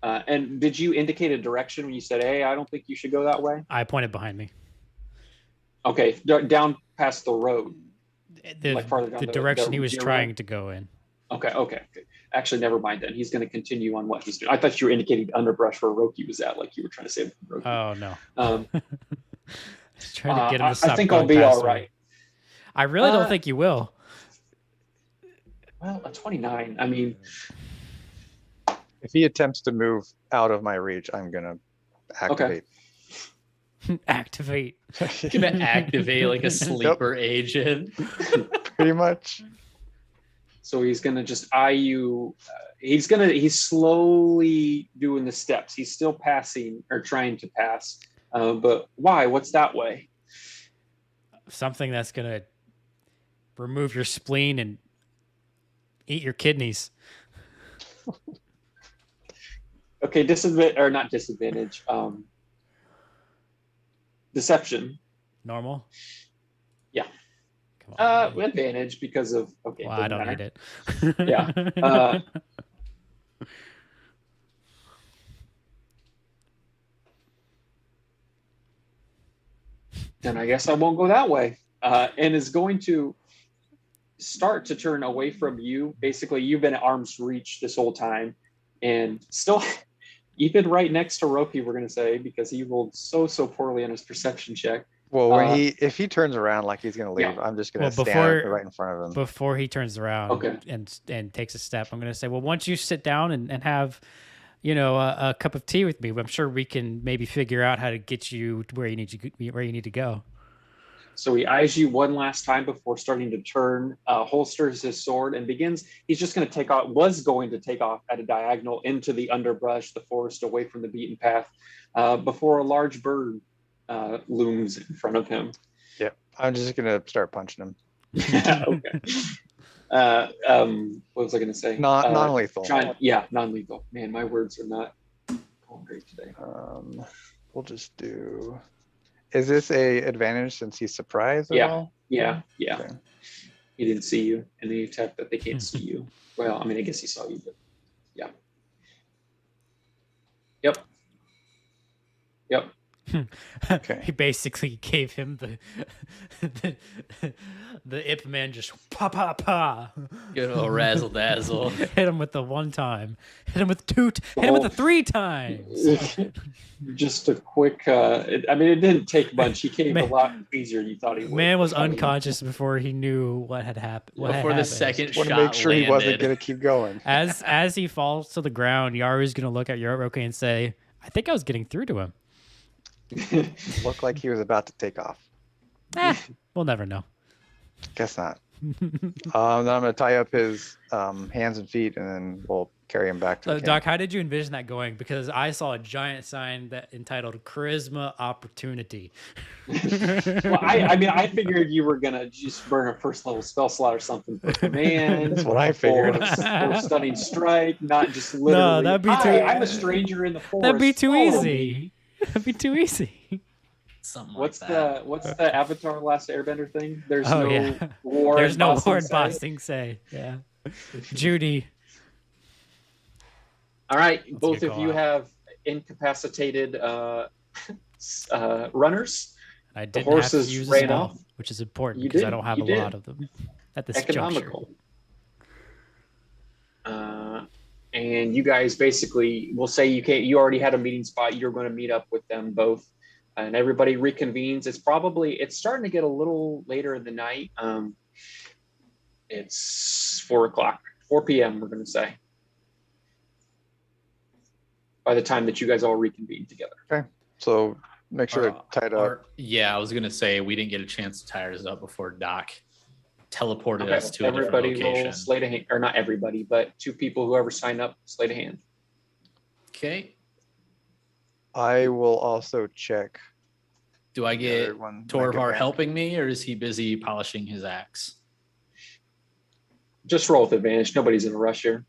And did you indicate a direction when you said, hey, I don't think you should go that way? I pointed behind me. Okay, down past the road. Like farther down The direction he was trying to go in. Okay. Actually, never mind then. He's going to continue on what he's doing. I thought you were indicating underbrush where Roki was at, like you were trying to save Roki. Oh, no. Just trying to get him to I stop think I'll going be past all me. right. I really don't think you will. Well, a 29. I mean, if he attempts to move out of my reach, I'm gonna activate. Activate. Gonna activate like a sleeper agent. Pretty much. so he's going to just eye you. He's slowly doing the steps. He's still passing or trying to pass. But why? What's that way? Something that's going to remove your spleen and eat your kidneys. Okay, disadvantage or not disadvantage. Deception. Normal? Yeah. Come on. Advantage because of okay. Well, I doesn't don't matter. need it. Yeah. Then I guess I won't go that way. And is going to start to turn away from you. Basically, you've been at arm's reach this whole time, and still, you've been right next to Roki. We're going to say because he rolled so poorly on his perception check. Well, when if he turns around like he's gonna leave, Yeah. I'm just gonna Well, stand right in front of him. Before he turns around Okay. and takes a step, I'm going to say, well, once you sit down and have, a cup of tea with me, I'm sure we can maybe figure out how to get you to where you need to go. So he eyes you one last time before starting to turn, holsters his sword, and begins. He's just going to was going to take off at a diagonal into the underbrush, the forest, away from the beaten path, before a large bird looms in front of him. Yeah, I'm just gonna start punching him. Okay. What was I going to say? Non-lethal. Non-lethal. Man, my words are not going great today. We'll just do. Is this a advantage since he's surprised at Yeah. all? Yeah. Okay. He didn't see you, and then you attack that they can't see you. Well, I mean, I guess he saw you, but yeah. Yep. Okay. He basically gave him the Ip Man just pa. Good old razzle dazzle. Hit him with the one time. Hit him with two. Hit him with the 3 times. Just a quick. It didn't take much. He came a lot easier than you thought he would. Man was unconscious before he knew what had happened. Before the second Want shot to make sure he wasn't landed. gonna keep going. As he falls to the ground, Yaru's gonna look at Yoroki and say, "I think I was getting through to him." Looked like he was about to take off. We'll never know. Guess not. Then I'm gonna tie up his hands and feet, and then we'll carry him back to the camp. Doc, how did you envision that going? Because I saw a giant sign that entitled "Charisma Opportunity." Well, I figured you were gonna just burn a first level spell slot or something for command. That's what I figured. Or stunning strike, not just literally. that'd be too- I'm a stranger in the forest. That'd be too Follow easy. me." That'd be too easy. Something What's like that. what's the Avatar Last Airbender thing? There's Oh, no yeah. war. There's in no Ba war in Sing Ba Se. Sing Se. Yeah. Judy. All right, That's a both good of you call. have incapacitated runners. I didn't have to horses use a ran spell, off. which is important You because I did, don't have you a lot did. of them at this juncture. Economical. and you guys basically will say you already had a meeting spot. You're going to meet up with them both, and everybody reconvenes. It's starting to get a little later in the night. It's 4 p.m. We're going to say, by the time that you guys all reconvene together. So make sure they're tied up. Yeah, I was gonna say we didn't get a chance to tie ours up before Doc teleported us to everybody a different will location. slate a hand, or not everybody, but 2 people, whoever sign up, slate a hand. Okay. I will also check. Do I the get other one, like Torvar a- helping me, or is he busy polishing his axe? Just roll with advantage. Nobody's in a rush here.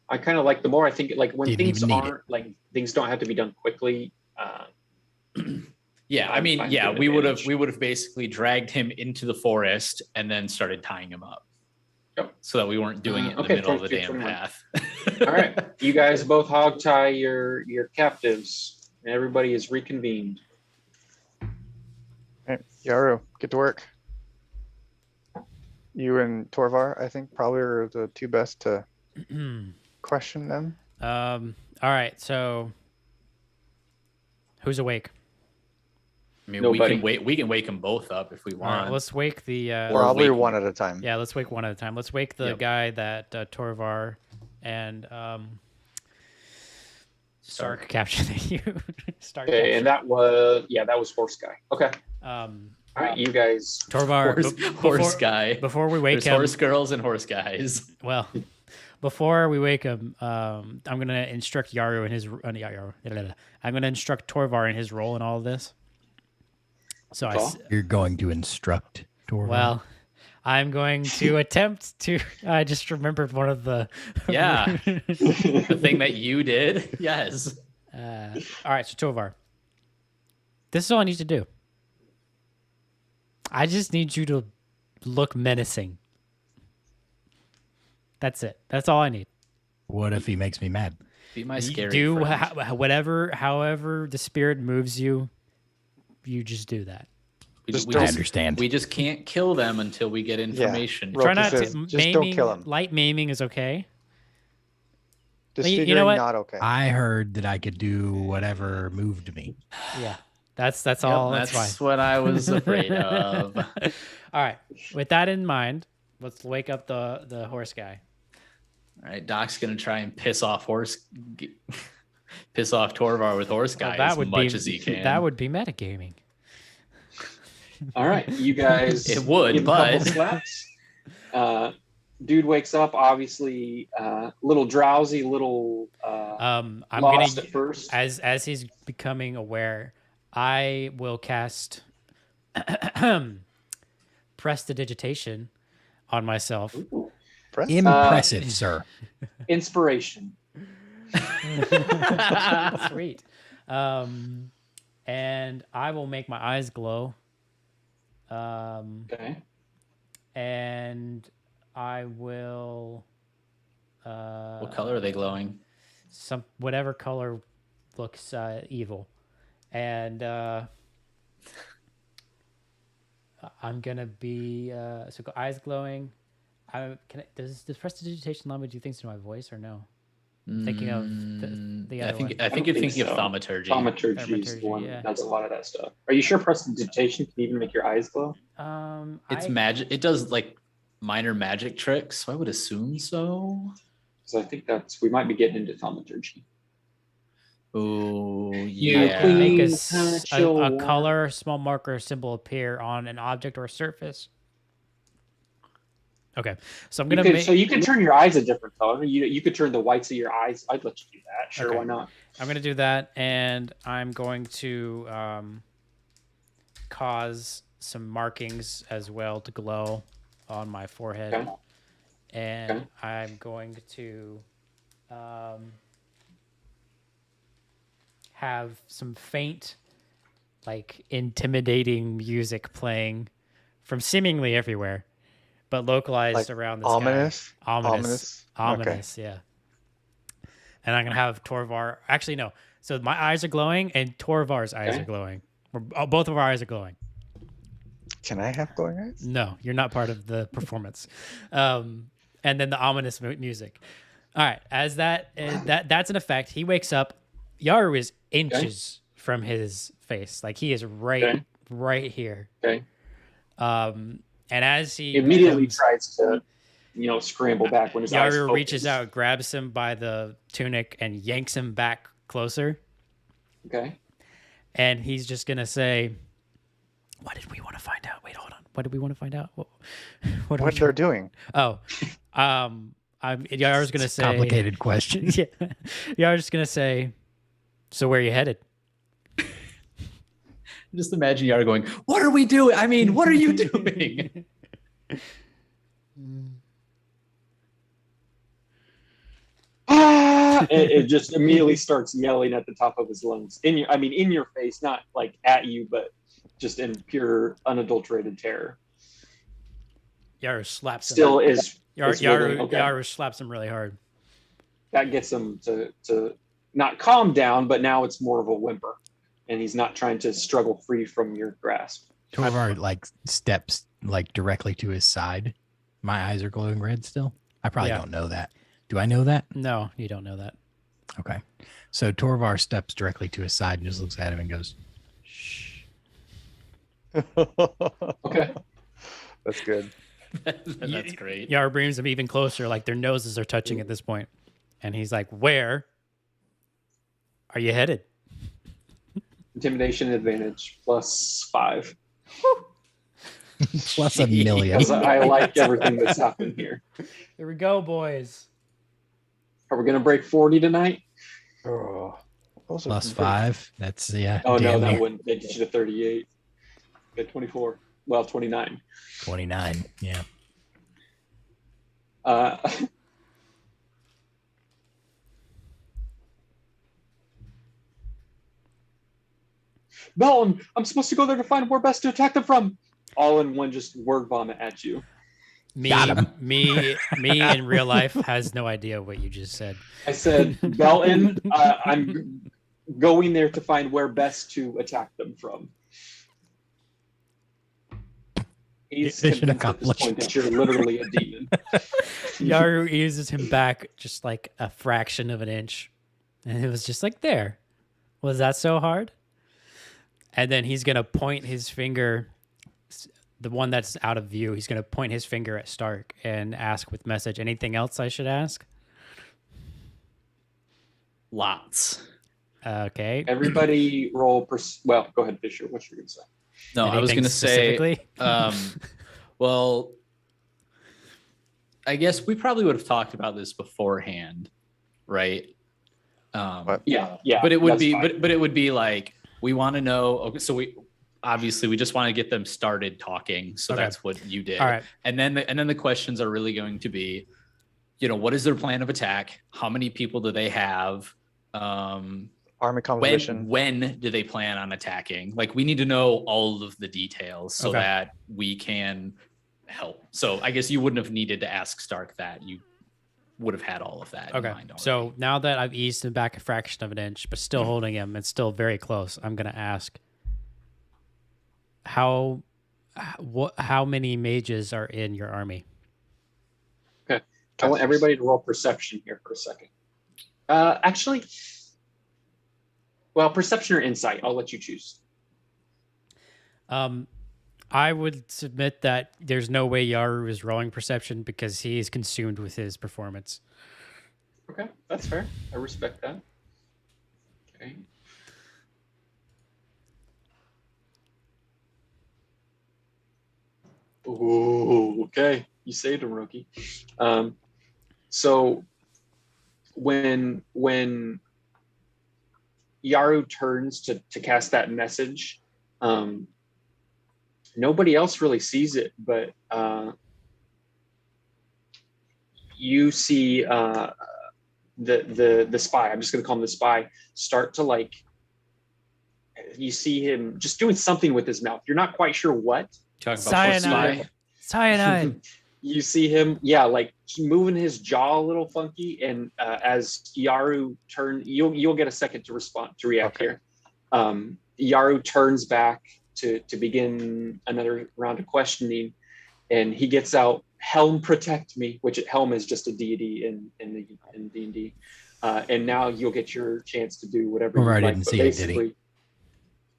I kind of like, the more I think, like when Didn't things even need it. aren't like, things don't have to be done quickly. Yeah, I I'm mean, fine yeah, with we would have advantage. basically dragged him into the forest and then started tying him up. Yep. So that we weren't doing it in the Okay, middle of the 22, damn 21. path. All right, you guys both hog tie your captives, and everybody is reconvened. Okay, Yaru, get to work. You and Torvar, I think, probably are the 2 best to question them. All right. So, who's awake? I mean, Nobody. we can wake them both up if we All want. right, let's wake the. Or Probably wake- one at a time. Yeah, let's wake one at a time. Let's wake the Yep. guy that Torvar and Stark captured you. Stark. Okay, and that was Horse Guy. Okay, All all right, you guys. Torvar. horse guy. Before we wake There's him, horse girls and horse guys. well, before we wake him, I'm gonna instruct Yaru in his. I'm gonna instruct Torvar in his role in all of this. So You're going to instruct Torvar. well, I'm going to attempt to. I just remembered one of the. Yeah. The thing that you did. Yes. All right, so Torvar. This is all I need to do. I just need you to look menacing. That's it. That's all I need. What if he makes me mad? Be my scary Do friend. however the spirit moves you. You just do that. Just I don't- understand. We just can't kill them until we get information. Roki Try not says, to. just don't Maiming, kill him. light maiming is okay. Disfiguring, you know what? not okay. I heard that I could do whatever moved me. Yeah, that's Yep, all. That's that's fine. what I was afraid of. All right. With that in mind, let's wake up the horse guy. All right, Doc's gonna try and piss off Torvar with horse guy as much as he can. That would be metagaming. All right, you guys. It would, give a couple but- slaps. Dude wakes up, obviously a little drowsy, little I'm lost gonna at first. as he's becoming aware, I will cast prestidigitation on myself. Ooh, Press? Impressive, sir. inspiration. Sweet. And I will make my eyes glow. Okay. And I will. What color are they glowing? Whatever color looks evil, and I'm gonna be eyes glowing. Does prestidigitation allow me to do things to my voice or no? Thinking of the I other think one. I think I you're don't think thinking of so. thaumaturgy. Thaumaturgy is the one yeah. that does a lot of that stuff. Are you sure prestidigitation can even make your eyes glow? It's magic. It does like minor magic tricks. So I would assume so. So I think we might be getting into thaumaturgy. Oh You yeah. clean- Make Potential a one. color, small marker, or symbol appear on an object or surface. Okay, so I'm gonna make. So you can turn your eyes a different color. You could turn the whites of your eyes. I'd let you do that. Sure, Okay. why not? I'm gonna do that, and I'm going to cause some markings as well to glow on my forehead, Okay. and Okay. I'm going to have some faint, like intimidating music playing from seemingly everywhere, but localized Like around this Ominous? guy. Ominous. Ominous, yeah. And I'm gonna have Torvar. Actually, no. So my eyes are glowing, and Torvar's eyes Okay. are glowing. Both of our eyes are glowing. Can I have glowing eyes? No, you're not part of the performance. and then the ominous music. All right, as that's an effect. He wakes up. Yaru is inches from his face, like he is right here. Okay. And as he Immediately tries to, scramble back when his eyes Yaru focus. reaches out, grabs him by the tunic, and yanks him back closer. Okay. And he's just gonna say, "What did we want to find out? Wait, hold on. What did we want to find out? What What they're doing. Oh, Yaru's gonna say Complicated question. Yeah, Yaru's just gonna say, "So where are you headed?" Just imagine Yara going, "What are we doing? I mean, what are you doing?" It just immediately starts yelling at the top of his lungs in your face, not like at you, but just in pure unadulterated terror. Yaru slaps him. Still is Yaru slaps him really hard. that gets him to not calm down, but now it's more of a whimper, and he's not trying to struggle free from your grasp. Torvar like steps like directly to his side. My eyes are glowing red still. I probably Yeah. don't know that. Do I know that? No, you don't know that. Okay. So Torvar steps directly to his side and just looks at him and goes, "Shh." Okay. That's good. That's great. Yaru brings him even closer, like their noses are touching at this point. And he's like, "Where are you headed?" Intimidation advantage +5. Plus a million. Because I like everything that's happened here. Here we go, boys. Are we going to break 40 tonight? Oh, those are Plus pretty- 5. That's Oh, no, damn that near wouldn't. They get you to 38. Get 24. Well, 29. 29. Yeah. Uh, Belton, I'm supposed to go there to find where best to attack them from. All in one, just word vomit at you. Me Got me in real life has no idea what you just said. I said, Belton, I'm going there to find where best to attack them from. He's Mission convinced at this point accomplished. that you're literally a demon. Yaru eases him back just like a fraction of an inch. And it was just like, there. Was that so hard? And then he's going to point his finger, the one that's out of view, he's going to point his finger at Stark and ask with message, anything else I should ask? Lots. Okay. Everybody roll. Well, go ahead, Fisher. What you going to say? No, I was Anything going to say, specifically? well, I guess we probably would have talked about this beforehand, right? What? Yeah. But it would that's be, fine. but it would be like, we want to know. Okay, so we just want to get them started talking. So Okay. that's what you did. All right. And then the questions are really going to be, what is their plan of attack? How many people do they have? Army composition. When do they plan on attacking? Like, we need to know all of the details so Okay. that we can help. So I guess you wouldn't have needed to ask Stark that. You would have had all of that in Okay. mind already. So now that I've eased him back a fraction of an inch, but still holding him and still very close, I'm going to ask how many mages are in your army? I want everybody to roll perception here for a second. Actually, well, perception or insight. I'll let you choose. I would submit that there's no way Yaru is rolling perception because he is consumed with his performance. Okay, that's fair. I respect that. Okay. Ooh, okay. You saved him, rookie. So when Yaru turns to cast that message, nobody else really sees it, but you see the spy, I'm just going to call him the spy, start to you see him just doing something with his mouth. You're not quite sure what. talking Cyanide. Cyanide. You see him, moving his jaw a little funky, and as Yaru you'll get a second to react Okay. here. Yaru turns back to begin another round of questioning, and he gets out Helm Protect Me, which Helm is just a deity in D&D. And now you'll get your chance to do whatever you Torvar like. didn't But see it, did he? basically,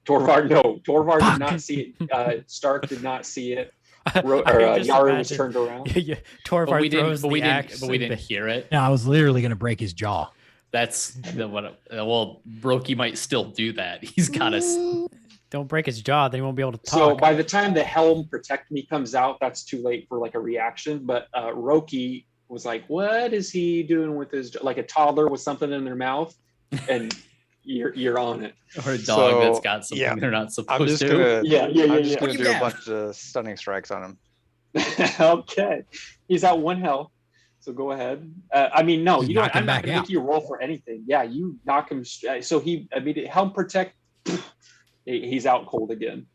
Torvar Fuck. did not see it. Stark did not see it. I just Yaru was imagine- turned around. Yeah, Torvar But we throws didn't. the axe. But we and didn't hear it. No, I was literally going to break his jaw. That's the what. Well, Brokey might still do that. He's got us. don't break his jaw, then he won't be able to So talk. by the time the Helm Protect Me comes out, that's too late for like a reaction. But Roki was like, "What is he doing with his like a toddler with something in their mouth?" And you're on it. Or a dog that's So, got something yeah. they're not I'm supposed just to. gonna Yeah. I'm just gonna you do a got? bunch of stunning strikes on him. Okay, he's at 1 health. So go ahead. I mean, no, Just you don't. knock him I'm not back going to out. make you roll for anything. Yeah, you knock him. So he, I mean, Helm Protect. He's out cold again.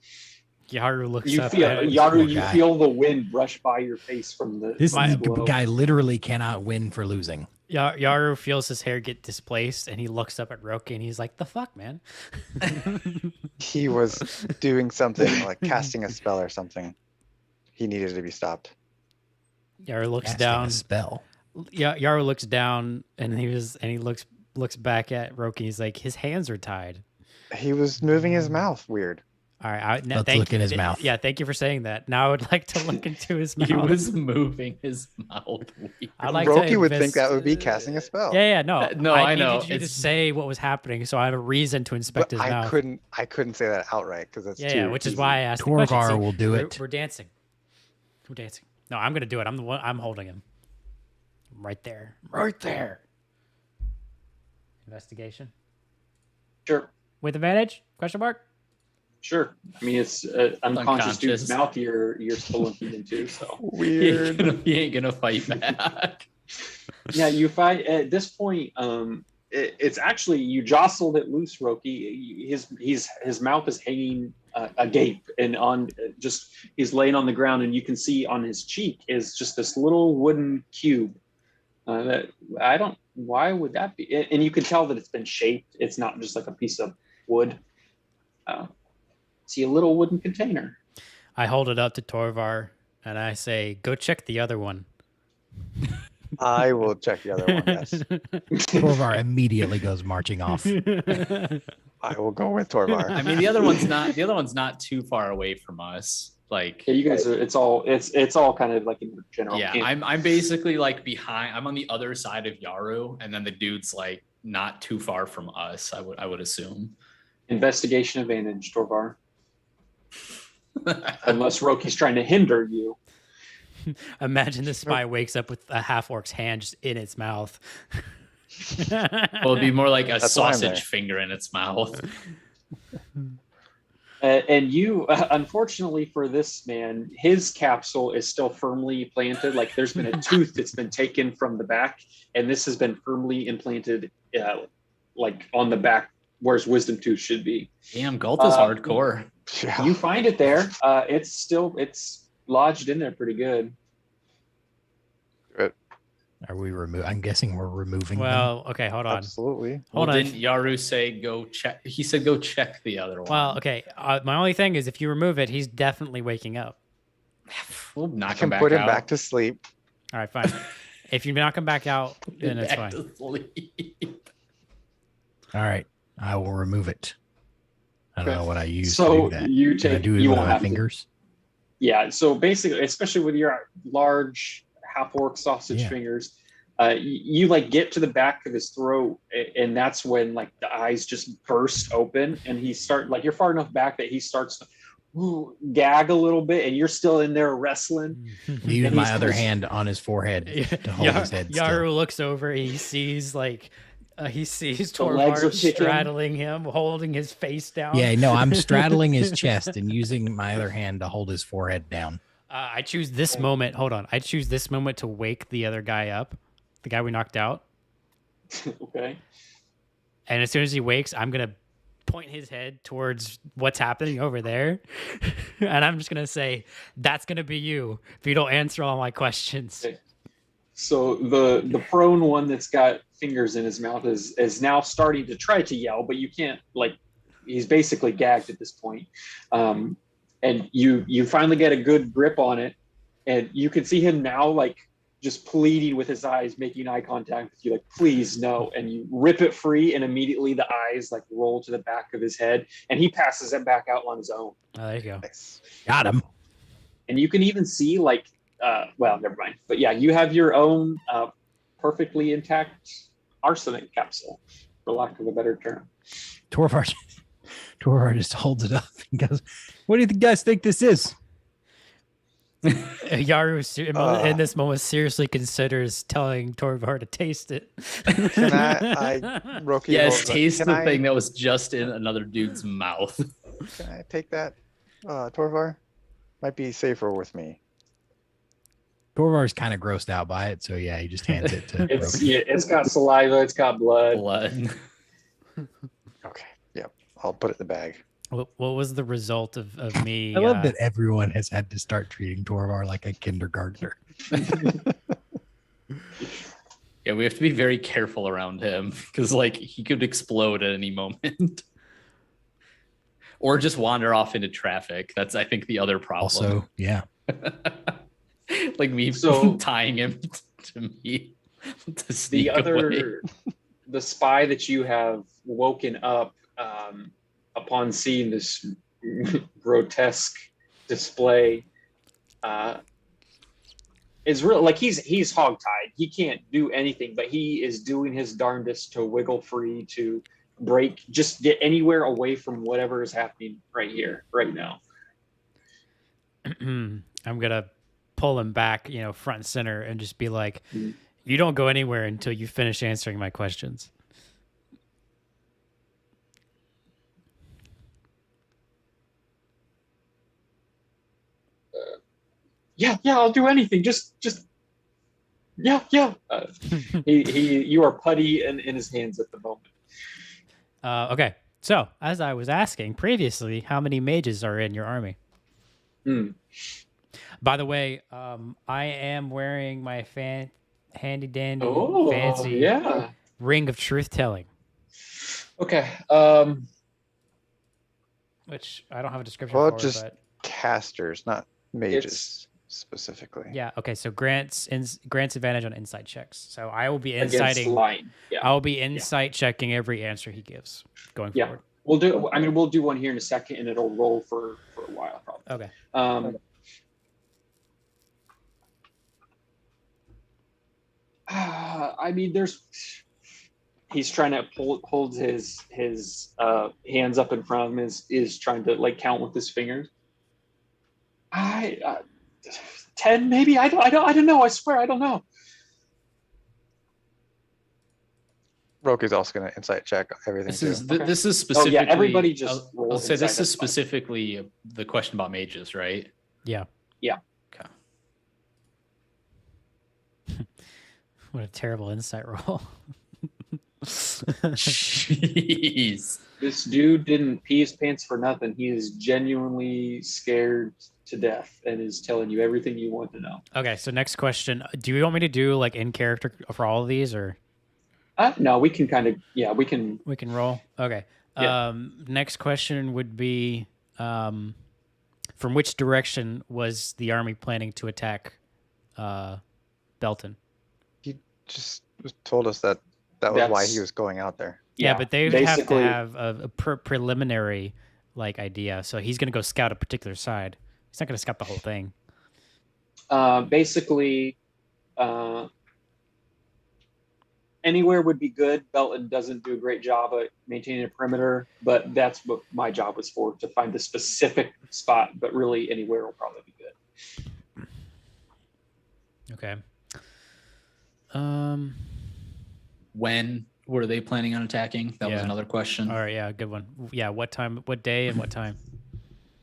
Yaru looks You up feel at Yaru. Poor You guy. feel the wind brush by your face from the This from the blow. guy literally cannot win for losing. Yaru feels his hair get displaced, and he looks up at Roki, and he's like, "The fuck, man!" He was doing something like casting a spell or something. He needed to be stopped. Yaru looks Casting down. a spell. Yaru looks down, and he looks back at Roki. He's like, his hands are tied. He was moving his mouth weird. All right, now, Let's look in his mouth. Yeah, thank you for saying that. Now I would like to look into his mouth. He was moving his mouth. weird. I'd like to Roki would think invest- that would be casting a spell. Yeah, no, No, I needed know. you to It's- say what was happening, so I have a reason to inspect But his I mouth. couldn't say that outright because that's Yeah, too which is easy. why I asked. the question. Torvar See, will do we're- it. We're dancing. We're dancing. No, I'm gonna do it. I'm the one. I'm holding him. Right there. Right there. Investigation Sure, with advantage? Question mark. sure. I mean, it's unconscious dude's Unconscious. mouth you're still looking into. So weird. He ain't gonna fight back. yeah, you find at this point, it's actually you jostled it loose, Roki. His mouth is hanging agape, and on just he's laying on the ground, and you can see on his cheek is just this little wooden cube. That I don't. Why would that be? And you can tell that it's been shaped. It's not just like a piece of wood. See a little wooden container. I hold it up to Torvar and I say, "Go check the other one." I will check the other one. Yes, Torvar immediately goes marching off. I will go with Torvar. I mean, the other one's not too far away from us. Like, Yeah, you guys are. It's all kind of like in the general. yeah, camp. I'm basically like behind. I'm on the other side of Yaru, and then the dude's like not too far from us. I would assume. Investigation advantage, Torvar. Unless Roki's trying to hinder you. Imagine the spy wakes up with a half orc's hand just in its mouth. Well, it'd be more like a That's why I'm sausage there. finger in its mouth. And you, unfortunately for this man, his capsule is still firmly planted. Like there's been a tooth that's been taken from the back, and this has been firmly implanted, like on the back where his wisdom tooth should be. Damn, Galt is hardcore. Yeah. You find it there. It's lodged in there pretty good. Are we I'm guessing we're removing them. Well, okay, hold on. Absolutely. Hold Well, on. didn't Yaru say go check? He said go check the other one. Well, okay. My only thing is, if you remove it, he's definitely waking up. we'll knock I him can back put him out. back to sleep. All right, fine. If you knock him back out, then it's Back fine. to sleep. All right, I will remove it. I don't Okay. know what I use So to do that. you Can I take. do it You with won't my have to. fingers? Yeah. So basically, especially with your large half orc sausage Yeah. fingers, you like get to the back of his throat, and that's when like the eyes just burst open, and he start like you're far enough back that he starts to gag a little bit, and you're still in there wrestling. Use And my he's other close. hand on his forehead to hold his head still. Yaru looks over. He sees like he sees The legs are Torvar kicking. straddling him, holding his face down. Yeah, no, I'm straddling his chest and using my other hand to hold his forehead down. I choose this moment. Hold on. I choose this moment to wake the other guy up, the guy we knocked out. Okay. And as soon as he wakes, I'm gonna point his head towards what's happening over there, and I'm just gonna say, "That's gonna be you if you don't answer all my questions." Okay. So the prone one that's got fingers in his mouth is now starting to try to yell, but you can't like he's basically gagged at this point. And you finally get a good grip on it, And you can see him now, like, just pleading with his eyes, making eye contact with you, like, please no. And you rip it free, and immediately the eyes like roll to the back of his head, and he passes it back out on his own. Oh, there you go. Nice. Got him. And you can even see, like, well, never mind. But yeah, you have your own perfectly intact arsenic capsule, for lack of a better term. Torvar just holds it up and goes, "What do you guys think this is?" Yaru in this moment seriously considers telling Torvar to taste it. Can I Roki, Yes, hold on. taste Can the I- thing that was just in another dude's mouth. Can I take that, Torvar? Might be safer with me. Torvar's kind of grossed out by it, so yeah, he just hands it to It's Roki. yeah, it's got saliva, it's got blood. Blood. Okay. Yep. I'll put it in the bag. What was the result of me? I love that everyone has had to start treating Torvar like a kindergartner. Yeah, we have to be very careful around him because, like, he could explode at any moment, or just wander off into traffic. That's, I think, the other problem. Also, yeah, like me So- tying him to me to sneak The away. other, the spy that you have woken up upon seeing this grotesque display is real. Like, he's hogtied. He can't do anything, but he is doing his darndest to wiggle free, to break, just get anywhere away from whatever is happening right here, right now. I'm gonna pull him back, front and center, and just be like, Mhm. "You don't go anywhere until you finish answering my questions." Yeah, I'll do anything. Just, yeah. You are putty in his hands at the moment. Okay, so as I was asking previously, how many mages are in your army? Hmm. By the way, I am wearing my handy dandy Oh, fancy yeah. ring of truth telling, Okay. which I don't have a description Well, for, just- but Casters, not mages specifically. yeah. Okay, so grants advantage on insight checks. So I will be Against inciting. line. Yeah. I'll be insight checking every answer he gives going Yeah. forward. We'll do one here in a second, and it'll roll for a while probably. Okay. I mean, he's trying to hold his hands up in front of him, is trying to, like, count with his fingers. 10 maybe. I don't know. I swear I don't know. Roki's also gonna insight check everything This too. is Okay. this is Oh specifically. yeah, everybody just roll. I'll say this inside, is that's fine. specifically the question about mages, right? Yeah. Yeah. Okay. What a terrible insight roll. Jeez. This dude didn't pee his pants for nothing. He is genuinely scared to death and is telling you everything you want to know. Okay, so next question. Do you want me to do like in character for all of these, or No, we can kind of, we can. we can roll? Okay. Yeah. Next question would be, from which direction was the army planning to attack Belton? Just told us that was why he That's- was going out there. Yeah, but they have to basically- have a preliminary like idea. So he's going to go scout a particular side. He's not going to scout the whole thing. Basically, anywhere would be good. Belton doesn't do a great job at maintaining a perimeter, but that's what my job was for, to find the specific spot. But really, anywhere will probably be good. Okay. When were they planning on attacking? That was Yeah. another question. All right. Yeah. Good one. Yeah. What time? What day? And what time?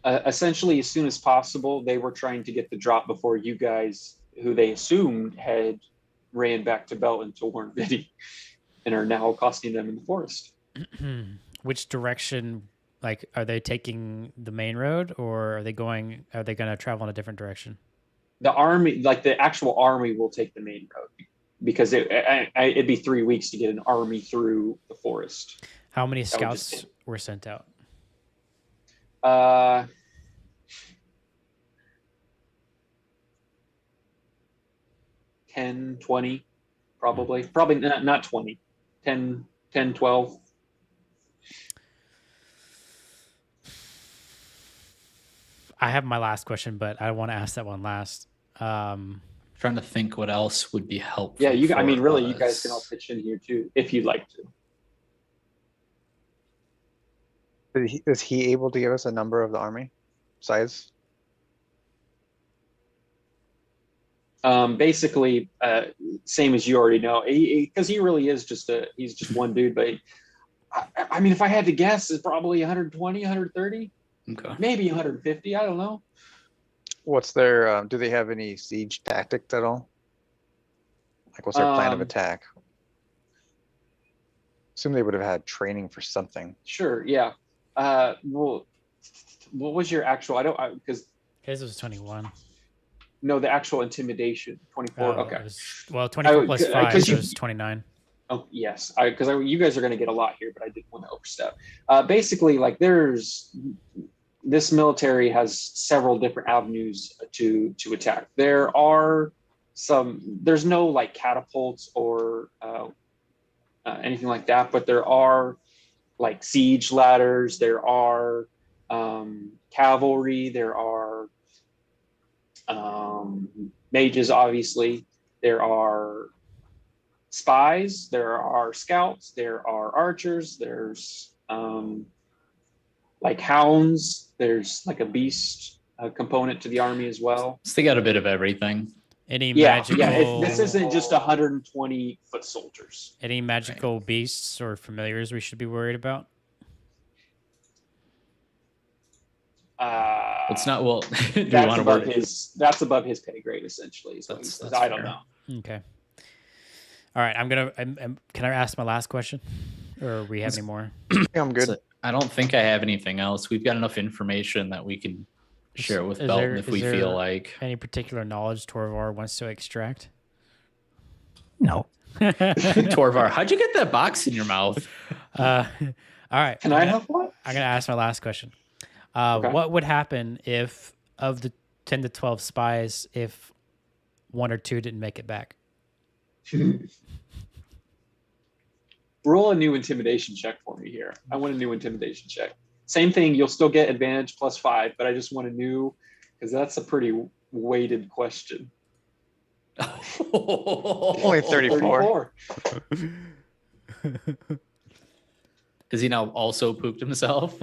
Essentially, as soon as possible. They were trying to get the drop before you guys, who they assumed had ran back to Belton to warn Vinny, and are now accosting them in the forest. Which direction? Like, are they taking the main road, or are they going to travel in a different direction? The army, like the actual army, will take the main road, because it'd be 3 weeks to get an army through the forest. How many That would just scouts were sent out? 10, 20, probably not 20, 10, 10, 12. I have my last question, but I want to ask that one last. Trying to think what else would be helpful. Yeah, I mean, for really, you guys can all us. pitch in here too, if you'd like to. Is he able to give us a number of the army size? Basically, same as you already know, because he really is he's just one dude. But I mean, if I had to guess, it's probably 120, 130, Okay. maybe 150. I don't know. What's their, do they have any siege tactics at all? Like what's their plan of Um, attack? Assume they would have had training for something. Sure, yeah. Well, what was your actual? Because His was 21. no, the actual intimidation 24. Oh, Okay. it was- well, 24 plus 5, 'cause so you- it was 29. Oh yes, because you guys are going to get a lot here, but I didn't want to overstep. Basically, like this military has several different avenues to attack. There's no like catapults or anything like that, but there are like siege ladders. There are cavalry. There are mages, obviously. There are spies, there are scouts, there are archers, there's like hounds, there's like a beast component to the army as well. So they got a bit of everything. Any Yeah, magical this isn't just 120 foot soldiers. any magical beasts or familiars we should be worried about? It's not well. Do we That's want to above work? that's above his pay grade, essentially. Is what he That's- says. that's I don't fair. know. Okay. All right, can I ask my last question? Or we have any more? Yeah, I'm good. So I don't think I have anything else. We've got enough information that we can share with Is Belton there- if is we there- feel like. Any particular knowledge Torvar wants to extract? No. Torvar, how'd you get that box in your mouth? All right. Can I have one? I'm going to ask my last question. What would happen if, of the 10 to 12 spies, if one or two didn't make it back? Roll a new intimidation check for me here. I want a new intimidation check. Same thing, you'll still get advantage +5, but I just want a new, because that's a pretty weighted question. Only 34. Has he now also pooped himself?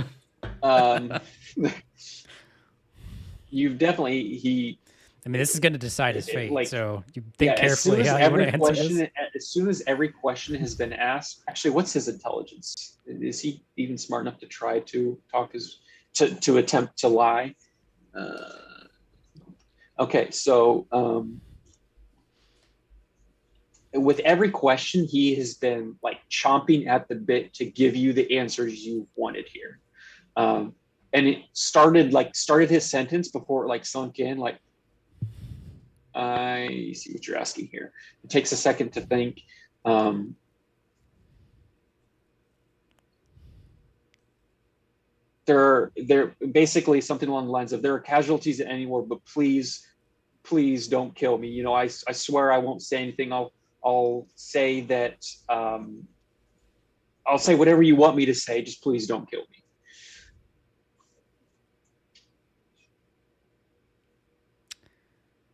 You've definitely I mean, this is going to decide his fate. Like, so you think carefully as soon as how you want to every answer question, this. as soon as every question has been asked, actually, what's his intelligence? Is he even smart enough to try to talk to attempt to lie? Okay, so with every question, he has been like chomping at the bit to give you the answers you wanted here. And it started his sentence before it like sunk in, like, I see what you're asking here. It takes a second to think. They're basically something along the lines of, there are casualties at any war, but please don't kill me. You know, I swear I won't say anything. I'll say that I'll say whatever you want me to say. Just please don't kill me.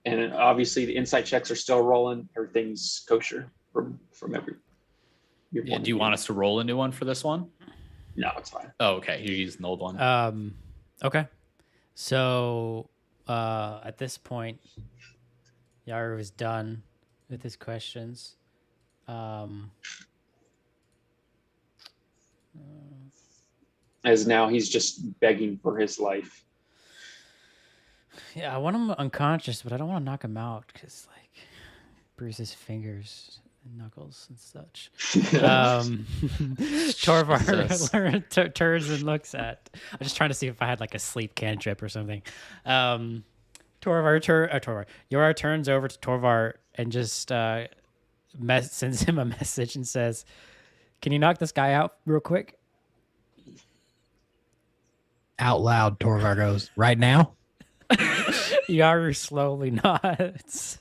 And obviously the insight checks are still rolling. Everything's kosher from every. Yeah, do you want us to roll a new one for this one? No, it's fine. Oh, okay. You're using the old one. Okay. So at this point, Yaru is done with his questions. As now he's just begging for his life. Yeah, I want him unconscious, but I don't want to knock him out because, like, bruise his fingers and knuckles and such. Torvar turns and looks at. I'm just trying to see if I had like a sleep cantrip or something. Yorar turns over to Torvar and just sends him a message and says, "Can you knock this guy out real quick?" Out loud, Torvar goes, right now? Yaru slowly nods.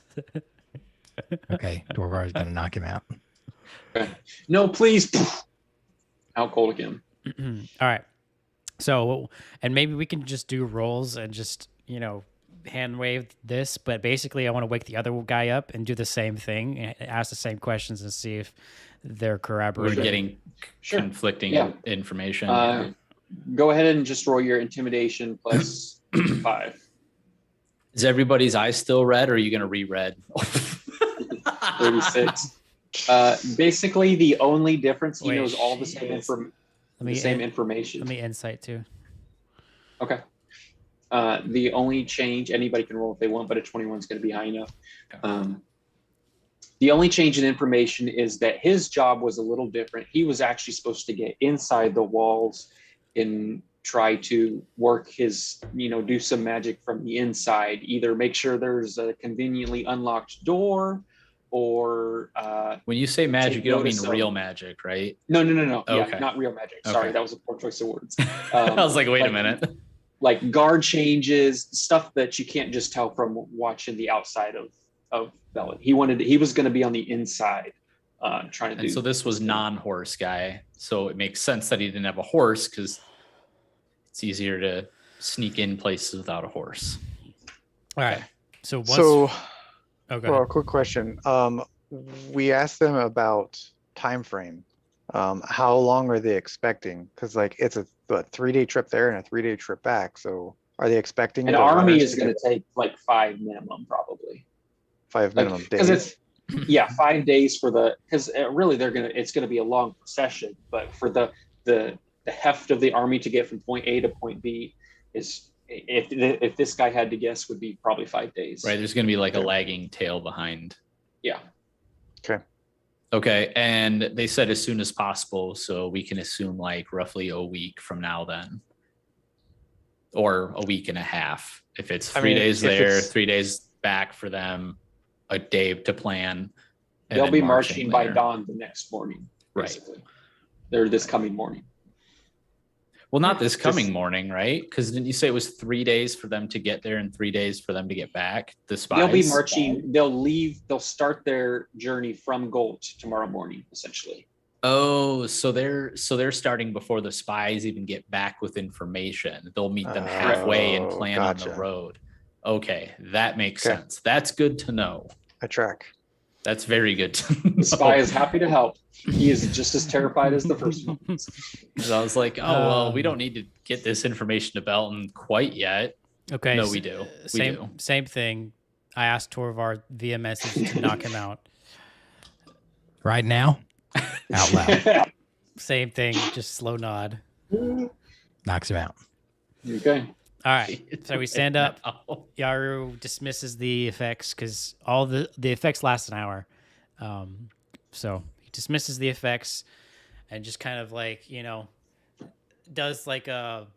Okay, Torvar is gonna knock him out. No, please. Out cold again. All right. So, and maybe we can just do rolls and just, hand wave this, but basically I want to wake the other guy up and do the same thing and ask the same questions and see if they're We're corroborating. getting Sure. conflicting Yeah. information. Go ahead and just roll your intimidation plus 5. Is everybody's eyes still red, or are you going to re-read? 36. Basically, the only difference, he Wait, knows all the same, information. Let me insight too. Okay. The only change, anybody can roll if they want, but a 21 is going to be high enough. The only change in information is that his job was a little different. He was actually supposed to get inside the walls and try to work his, do some magic from the inside, either make sure there's a conveniently unlocked door or When you say magic, take you don't mean notice of- real magic, right? no. Okay. Yeah, not real magic. Sorry, Okay. that was a poor choice of words. I was like, wait a minute. Like guard changes, stuff that you can't just tell from watching the outside of Bellin. He was going to be on the inside, trying to do. And so this was non-horse guy. So it makes sense that he didn't have a horse because it's easier to sneak in places without a horse. All right. So once. So, Okay. well, a quick question. We asked them about time frame. How long are they expecting? Because it's a 3-day trip there and a 3-day trip back. So are they expecting An the army runners is going to take like 5 minimum, probably. 5 minimum Because days? it's 5 days for because really it's going to be a long procession, but for the heft of the army to get from point A to point B is, if this guy had to guess, would be probably 5 days. Right. There's going to be like a lagging tail behind. Yeah. Okay. And they said as soon as possible. So we can assume like roughly a week from now then. Or a week and a half. If it's 3 days if there, it's- 3 days back for them, a day to plan. and They'll then be marching by later. dawn the next morning, Right. basically. They're this coming morning. Well, not this Just- coming morning, right? Because didn't you say it was 3 days for them to get there and 3 days for them to get back? The spies. They'll be marching. They'll start their journey from Gold tomorrow morning, essentially. Oh, so they're starting before the spies even get back with information. They'll meet them halfway and Oh, plan on gotcha. the road. Okay, that makes Okay. sense. That's good to know. I track. That's very good to know. The spy is happy to help. He is just as terrified as the first one. 'Cause I was like, oh well, we Um, don't need to get this information to Belton quite yet. Okay. No, s- we do. We Same do. same thing. I asked Torvar via message to knock him out. Right now, out loud, Same thing. Just slow nod. knocks him out. Okay. All right. So we stand up. Oh, Yaru dismisses the effects because all the effects last an hour. So he dismisses the effects and just kind of does like a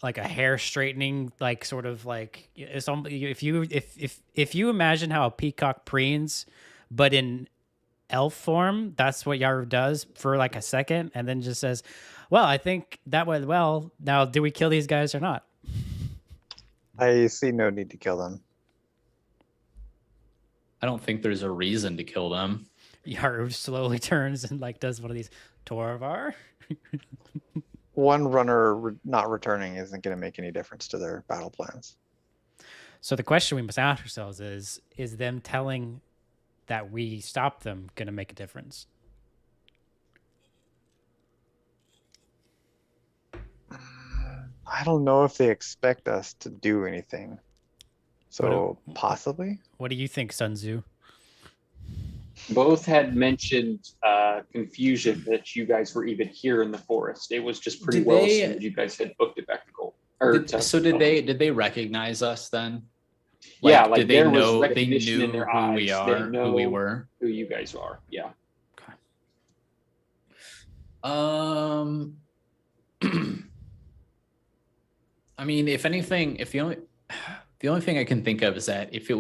hair straightening, like sort of like it's if you imagine how a peacock preens, but in elf form, that's what Yaru does for like a second, and then just says, "Well, I think that went well. Now, do we kill these guys or not?" I see no need to kill them. I don't think there's a reason to kill them. Yaru slowly turns and does one of these Torvar. One runner not returning isn't going to make any difference to their battle plans. So the question we must ask ourselves is them telling that we stopped them going to make a difference? I don't know if they expect us to do anything. So possibly. What do you think, Sun Tzu? Both had mentioned confusion that you guys were even here in the forest. It was just pretty Did well they- assumed you guys had booked it back to Gold. Or to- So did they recognize us then? Yeah, like did they there was know they recognition knew in their who we eyes. They are, who we know were? who you guys are. Yeah. I mean, if anything, the only thing I can think of is that if it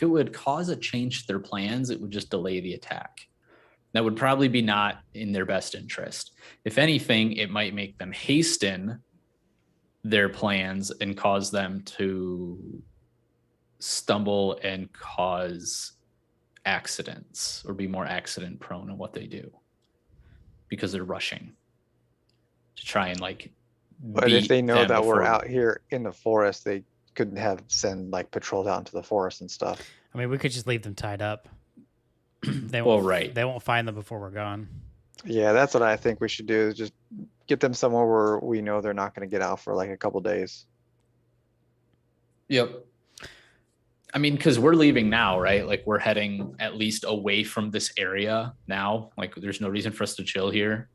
would cause a change to their plans, it would just delay the attack. That would probably be not in their best interest. If anything, it might make them hasten their plans and cause them to stumble and cause accidents or be more accident prone in what they do because they're rushing to try and like. But if beat they know them that we're before- out here in the forest, they could send like patrols out into the forest and stuff. I mean, we could just leave them tied up. They Well, won't, right. They won't find them before we're gone. Yeah, that's what I think we should do, is just get them somewhere where we know they're not going to get out for like a couple days. Yep. I mean, because we're leaving now, right? Like we're heading at least away from this area now. Like there's no reason for us to chill here.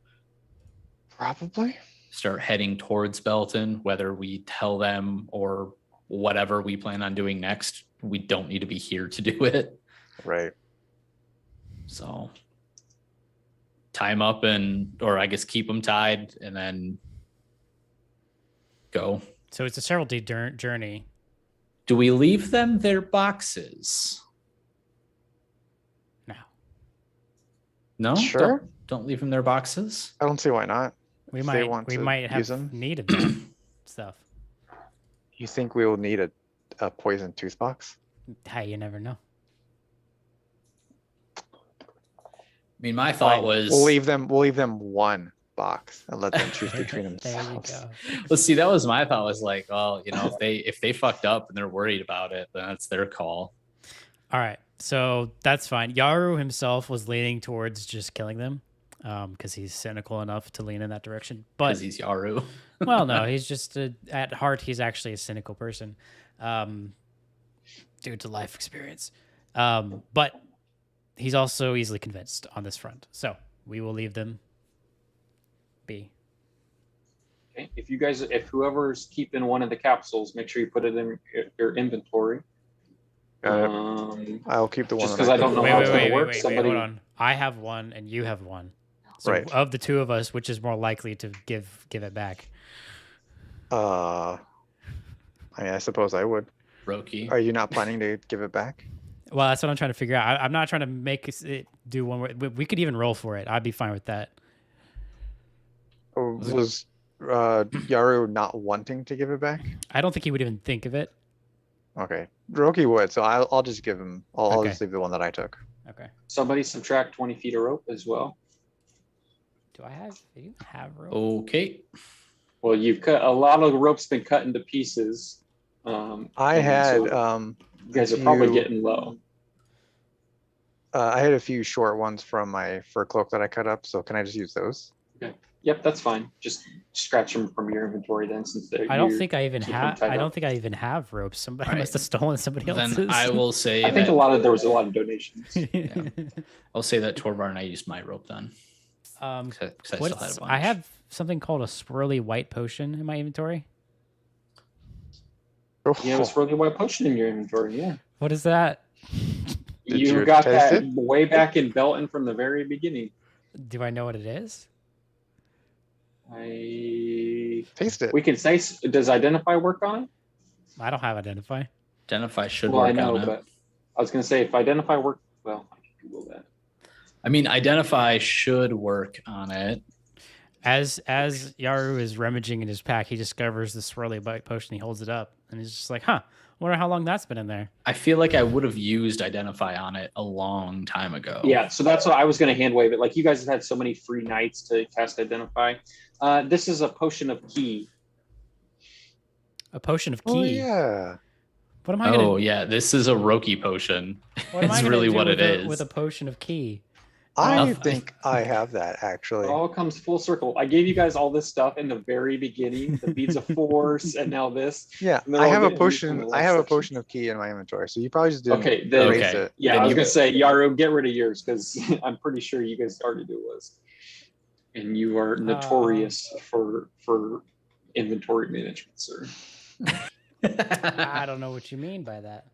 Probably. Start heading towards Belton, whether we tell them or whatever we plan on doing next. We don't need to be here to do it. Right. So tie them up or I guess keep them tied and then go. So it's a several day journey. Do we leave them their boxes? No, No? Sure. Don't leave them their boxes? I don't see why not. we If they might want we to might use have them. needed that stuff. You think we will need a poison tooth box? Hey, you never know. I mean, my thought Fine. was We'll leave them one box and let them choose between There you themselves. go. Well, see, that was my thought was like, well, you know, if they fucked up and they're worried about it, then that's their call. All right, so that's fine. Yaru himself was leaning towards just killing them, because he's cynical enough to lean in that direction. But Because he's Yaru. well, no, he's just at heart he's actually a cynical person, due to life experience. But he's also easily convinced on this front. So we will leave them be. Okay. If whoever's keeping one of the capsules, make sure you put it in your inventory. Got it. I'll keep the one. Just that 'cause I don't know Wait, how wait, it's wait, gonna wait, work. wait, Somebody- hold on. I have one and you have one. So Right. of the two of us, which is more likely to give it back? I mean, I suppose I would. Roki. Are you not planning to give it back? Well, that's what I'm trying to figure out. I'm not trying to make it do one. We could even roll for it. I'd be fine with that. Or was Yaru not wanting to give it back? I don't think he would even think of it. Okay, Roki would, so I'll just give him. I'll Okay. just leave the one that I took. Okay. Somebody subtract 20 feet of rope as well. Do you have rope? Okay. Well, you've cut a lot of the rope's been cut into pieces. I and had so you guys are probably few- getting low. I had a few short ones from my fur cloak that I cut up. So can I just use those? Yep, that's fine. Just scratch them from your inventory then, since they're. I don't think I even keep them have. tied I don't up. think I even have ropes. Somebody Alright. must have stolen somebody else's. Then I will say I think that there was a lot of donations. I'll say that Torvar and I used my rope then. um, 'Cause I still had a what's, bunch. I have something called a swirly white potion in my inventory. You have a swirly white potion in your inventory, yeah. What is that? Did you you got taste that it? way back in Belton from the very beginning. Do I know what it is? Taste it. We can say, does identify work on it? I don't have identify. Identify should Well, I work know, on it. but I was gonna say if identify work, well, I can Google that. I mean, identify should work on it. As Yaru is rummaging in his pack, he discovers the swirly white potion. He holds it up and he's just like, "Huh, wonder how long that's been in there." I feel like I would have used identify on it a long time ago. Yeah, so that's what I was gonna hand wave it. Like you guys have had so many free nights to cast identify. This is a potion of key. A potion of key. Oh yeah. What am I gonna? Oh yeah, this is a Roki potion. What am I It's gonna really do what with it is. with a potion of key? I Nothing. think I have that actually. It all comes full circle. I gave you guys all this stuff in the very beginning, the beads of force, and now this. Yeah, And they're I all have a getting used in potion. the I last have a section. potion of key in my inventory. So you probably just didn't Okay, then erase Okay. it. yeah, Then I was you- gonna say, Yaru, get rid of yours because I'm pretty sure you guys already knew it was. And you are notorious for inventory management, sir. I don't know what you mean by that.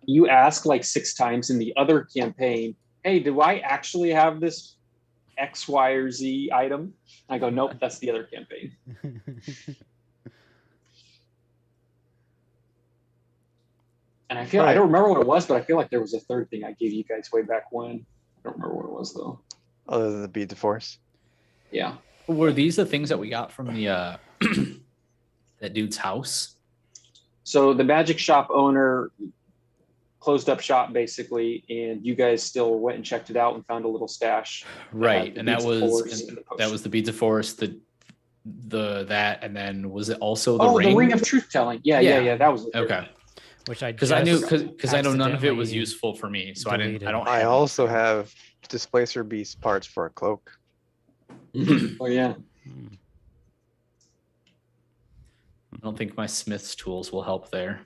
You ask like 6 times in the other campaign, hey, do I actually have this X, Y, or Z item? I go, nope, that's the other campaign. And I Right. don't remember what it was, but I feel like there was a third thing I gave you guys way back when. I don't remember what it was though. Other than the beads of force. Yeah. Were these the things that we got from the that dude's house? So the magic shop owner closed up shop basically, and you guys still went and checked it out and found a little stash. Right, the and that Beads of was Force and the that potion. was the beads of force, the that, and then was it also the Oh, ring? the ring of truth telling. Yeah, yeah, Yeah. yeah. That was the third Okay, one. Which I because I knew just because I know none of it was accidentally useful for me, so I deleted. don't. I have also anything. have displacer beast parts for a cloak. Oh yeah. Hmm. I don't think my smith's tools will help there.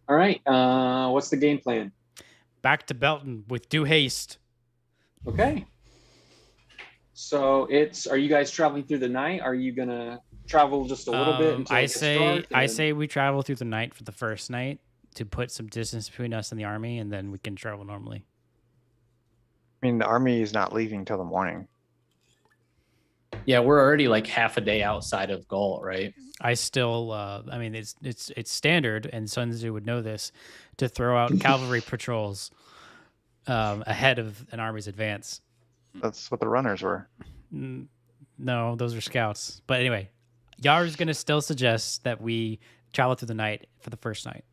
All right. What's the game plan? Back to Belton with due haste. Okay. So are you guys traveling through the night? Are you gonna travel just a little bit until I it gets say dark? I and then- say we travel through the night for the first night to put some distance between us and the army, and then we can travel normally. I mean, the army is not leaving till the morning. Yeah, we're already like half a day outside of Gault, right? I still, I mean, it's standard, and Sun Tzu would know this, to throw out cavalry patrols ahead of an army's advance. That's what the runners were. No, those are scouts. But anyway, Yar's gonna still suggest that we travel through the night for the first night.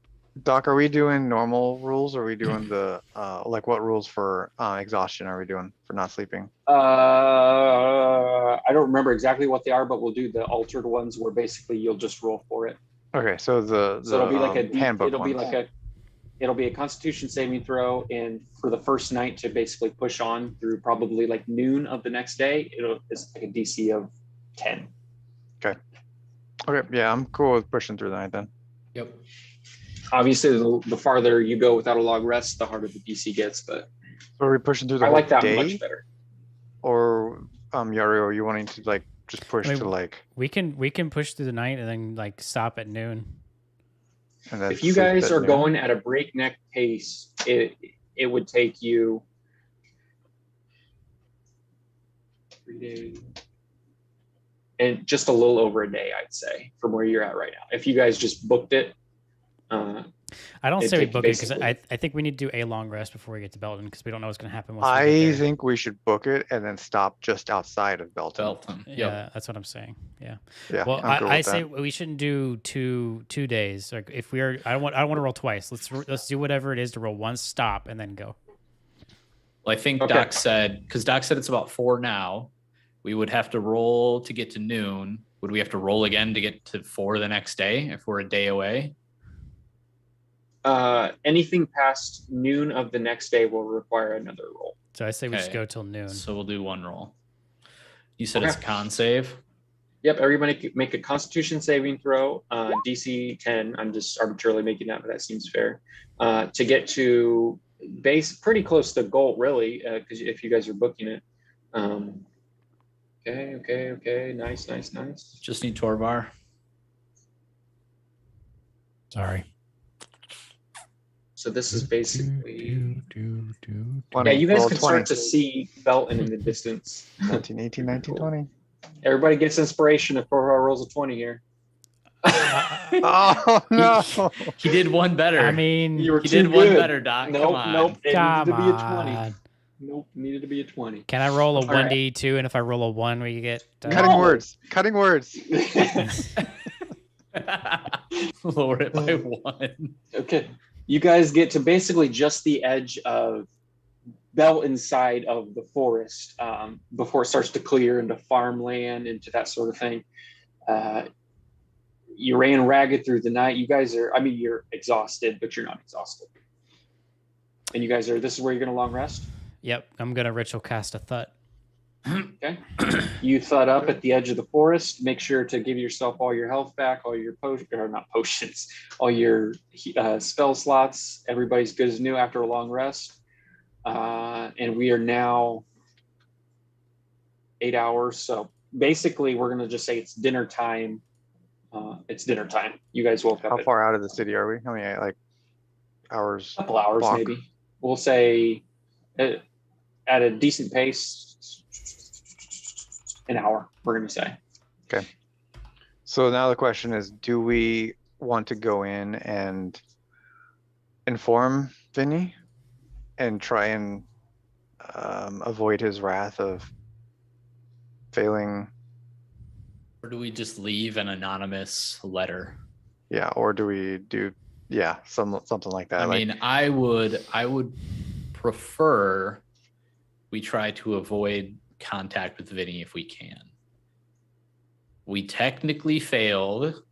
Doc, are we doing normal rules? Or are we doing the like what rules for exhaustion are we doing for not sleeping? I don't remember exactly what they are, but we'll do the altered ones where basically you'll just roll for it. Okay, so the So it'll be like a handbook it'll be ones. like it'll be a Constitution saving throw, and for the first night to basically push on through probably like noon of the next day, it's like a DC of 10. Okay, yeah, I'm cool with pushing through the night then. Yep. Obviously, the farther you go without a long rest, the harder the DC gets. But So are we pushing through the I whole like that day? much better. Or Yario, are you wanting to like just push I mean, to like We can push through the night and then like stop at noon. and then If you sleep guys at are noon? going at a breakneck pace, it would take you 3 days and just a little over a day, I'd say, from where you're at right now. If you guys just booked it, I don't It'd say we take book it because basically- I think we need to do a long rest before we get to Belton because we don't know what's gonna happen once we I get there. think we should book it and then stop just outside of Belton. Belton. Yep. Yeah, that's what I'm saying. Yeah. Yeah, Well, I'm cool I with say that. we shouldn't do two days. Like if we are, I don't want to roll twice. Let's do whatever it is to roll once, stop, and then go. Well, I think Okay. Doc said it's about 4 now. We would have to roll to get to noon. Would we have to roll again to get to 4 the next day if we're a day away? anything past noon of the next day will require another roll. So I say we just Okay. go till noon. So we'll do 1 roll. You said Okay. it's con save. Yep, everybody make a Constitution saving throw, DC 10. I'm just arbitrarily making that, but that seems fair. To get to base, pretty close to goal, really, because if you guys are booking it. Okay. Nice. Just need Torvar. Sorry. So this is basically. 20, Yeah, you guys roll can 20. start to see Belton in the distance. 19, 18, 19, 20. Everybody gets inspiration if Torvar rolls a 20 here. Oh no! He did one better. I mean, You were he too did one good. better, Doc. Come on. Nope. It needed come to be a 20. on. Nope, needed to be a 20. Can I roll a All right. 1d2? And if I roll a 1, we get. Cutting No. words. Cutting words. Lower it by 1. Okay. You guys get to basically just the edge of Belton side of the forest before it starts to clear into farmland, into that sort of thing. You ran ragged through the night. You guys are, you're exhausted, but you're not exhausted. And you guys this is where you're going to long rest? Yep, I'm gonna ritual cast a thut. Okay. You thud up at the edge of the forest. Make sure to give yourself all your health back, all your potions, all your spell slots. Everybody's good as new after a long rest. And we are now 8 hours. So basically, we're going to just say it's dinner time. It's dinner time. You guys woke up How at far out of the city are we? How many like hours? a couple hours, Block. maybe. We'll say at a decent pace, an hour, we're going to say. So now the question is, do we want to go in and inform Vinny and try and avoid his wrath of failing? Or do we just leave an anonymous letter? Yeah, or do we do Yeah, something like that. I like, mean, I would prefer we try to avoid contact with Vinny if we can. We technically failed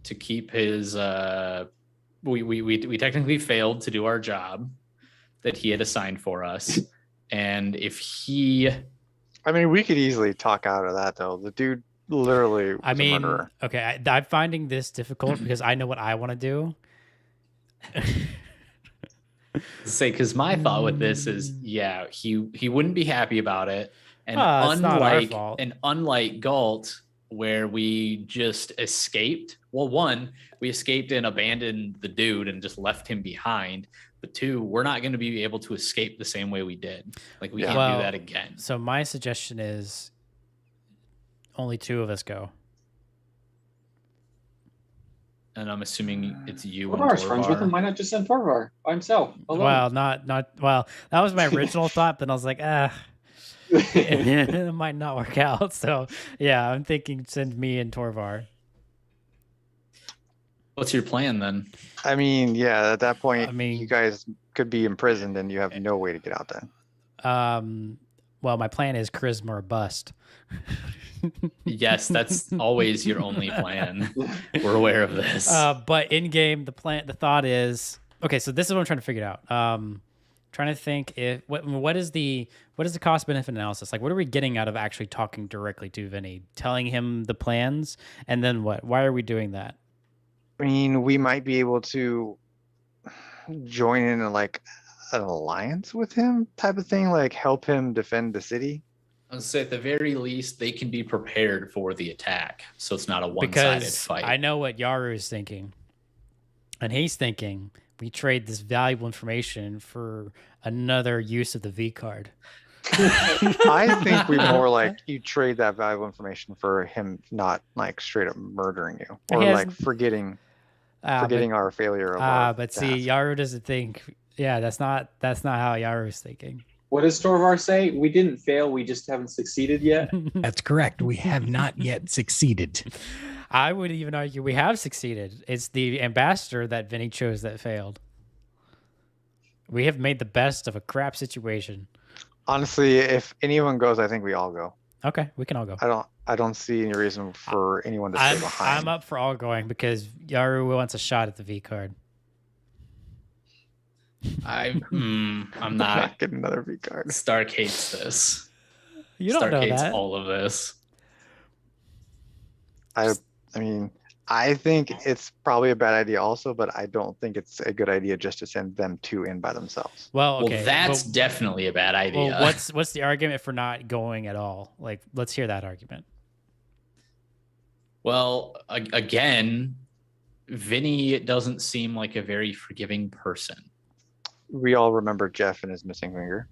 to keep his we technically failed to do our job that he had assigned for us. And if he I mean, we could easily talk out of that though. The dude literally was I a mean, murderer. okay, I'm finding this difficult because I know what I want to do. say, because my thought with this is, yeah, he wouldn't be happy about it. And It's not our fault. unlike Galt, where we just escaped. Well, one, we escaped and abandoned the dude and just left him behind. But two, we're not going to be able to escape the same way we did. Like we Yeah. can't Well, do that again. So my suggestion is only 2 of us go. And I'm assuming it's you and Torvar's friends with him. Torvar. Why not just send Torvar by himself? Alone? Well, not well. That was my original thought, but I was like, it might not work out. So yeah, I'm thinking send me and Torvar. What's your plan then? I mean, yeah, at that point, I mean- you guys could be imprisoned and you have no way to get out then. Well, my plan is charisma or bust. Yes, that's always your only plan. We're aware of this. But in game, the thought is okay. So this is what I'm trying to figure out. Trying to think if what is the cost benefit analysis? Like, what are we getting out of actually talking directly to Vinny, telling him the plans, and then what? Why are we doing that? I mean, we might be able to join in like an alliance with him type of thing, like help him defend the city. I'd say at the very least, they can be prepared for the attack, so it's not a one-sided Because fight. I know what Yaru is thinking, and he's thinking we trade this valuable information for another use of the V card. I think we more like you trade that valuable information for him not like straight up murdering you or He like hasn't- forgetting But our failure of our but see, task. Yaru doesn't think. Yeah, that's not how Yaru's thinking. What does Torvar say? We didn't fail. We just haven't succeeded yet. That's correct. We have not yet succeeded. I would even argue we have succeeded. It's the ambassador that Vinny chose that failed. We have made the best of a crap situation. Honestly, if anyone goes, I think we all go. Okay, we can all go. I don't see any reason for anyone to stay behind. I'm up for all going because Yaru wants a shot at the V card. I'm I'm not. not getting another V card. Stark hates this. You don't Stark know hates that. all of this. I mean, I think it's probably a bad idea also, but I don't think it's a good idea just to send them 2 in by themselves. Well, okay. Well, that's but- definitely a bad idea. well, what's the argument for not going at all? Like, let's hear that argument. Well, again, Vinny doesn't seem like a very forgiving person. We all remember Jeff and his missing finger.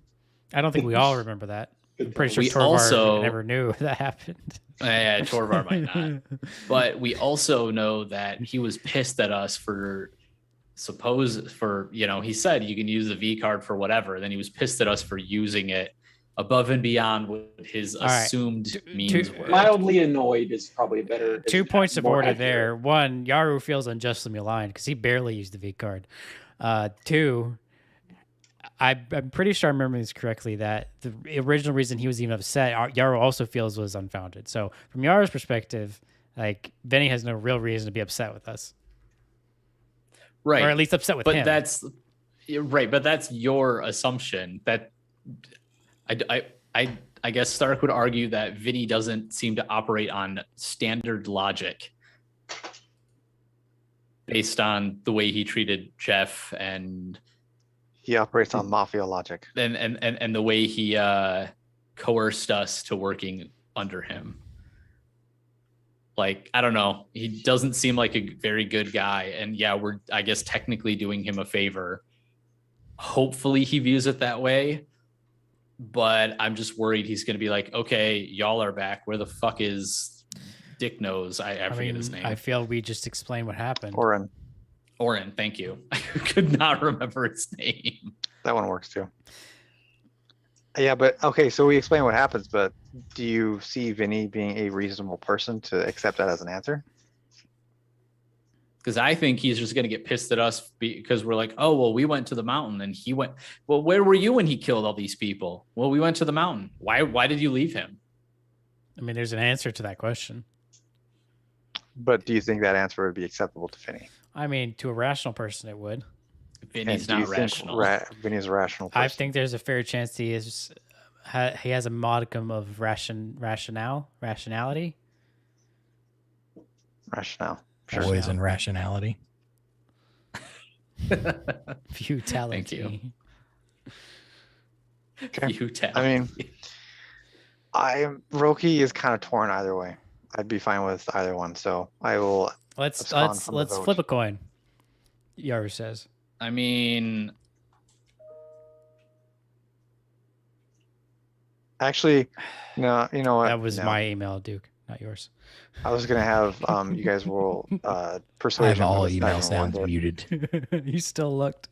I don't think we all remember that. I'm pretty sure We Torvar also- never knew that happened. Yeah, Torvar might not. But we also know that he was pissed at us for he said you can use the V card for whatever. Then he was pissed at us for using it above and beyond what his right. assumed means two- were. Mildly annoyed is probably a better. 2 points of more order accurate. there. 1, Yaru feels unjustly maligned because he barely used the V card. 2, I'm pretty sure I remember this correctly that the original reason he was even upset, Yaru also feels was unfounded. So from Yaru's perspective, like Benny has no real reason to be upset with us, Right. or at least upset with But him. you're right. But that's your assumption. That I guess Stark would argue that Vinny doesn't seem to operate on standard logic based on the way he treated Jeff and He operates on mafia logic. the way he coerced us to working under him. Like, I don't know. He doesn't seem like a very good guy. And yeah, we're, I guess, technically doing him a favor. Hopefully he views it that way. But I'm just worried he's going to be like, okay, y'all are back. Where the fuck is Dick Nose? I forget his name. I feel we just explained what happened. Oren, thank you. I could not remember his name. That one works too. Yeah, but okay, so we explain what happens, but do you see Vinny being a reasonable person to accept that as an answer? Because I think he's just going to get pissed at us because we're like, oh, well, we went to the mountain and he went. Well, where were you when he killed all these people? Well, we went to the mountain. Why did you leave him? I mean, there's an answer to that question. But do you think that answer would be acceptable to Vinny? I mean, to a rational person, it would. Vinny's And do not you think rational. Vinny's a rational person? I think there's a fair chance he has a modicum of rationality. Rationale. Sure. Poise and rationality. Futility. Thank you. Okay. You tell. I mean, Roki is kind of torn either way. I'd be fine with either one. So I will. Let's Abscond from the vote. flip a coin. Yaru says. I mean, Actually, no. You know what? That was No. my email, Duke, not yours. I was gonna have you guys roll I have persuasion. but all it's not email even sounds worth it. muted. You still looked.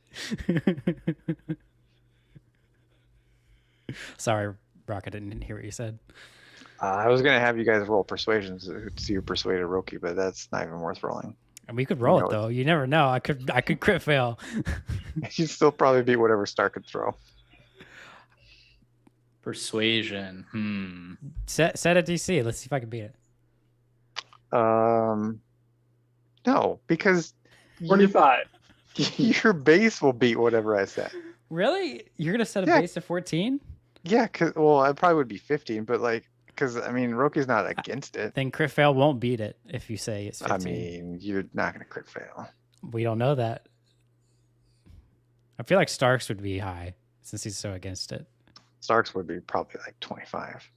Sorry, Rock, I didn't hear what you said. I was gonna have you guys roll persuasion to see who persuaded Roki, but that's not even worth rolling. And we could roll know it it. though. You never know. I could crit fail. You'd still probably beat whatever Stark could throw. persuasion. Set a DC. Let's see if I can beat it. No, because 25. your base will beat whatever I said. Really? You're gonna set a Yeah. base of 14? Yeah, well, it probably would be 15, but like, because I mean, Roki's not against it. Then crit fail won't beat it if you say it's 15. I mean, you're not gonna crit fail. We don't know that. I feel like Starks would be high since he's so against it. Starks would be probably like 25.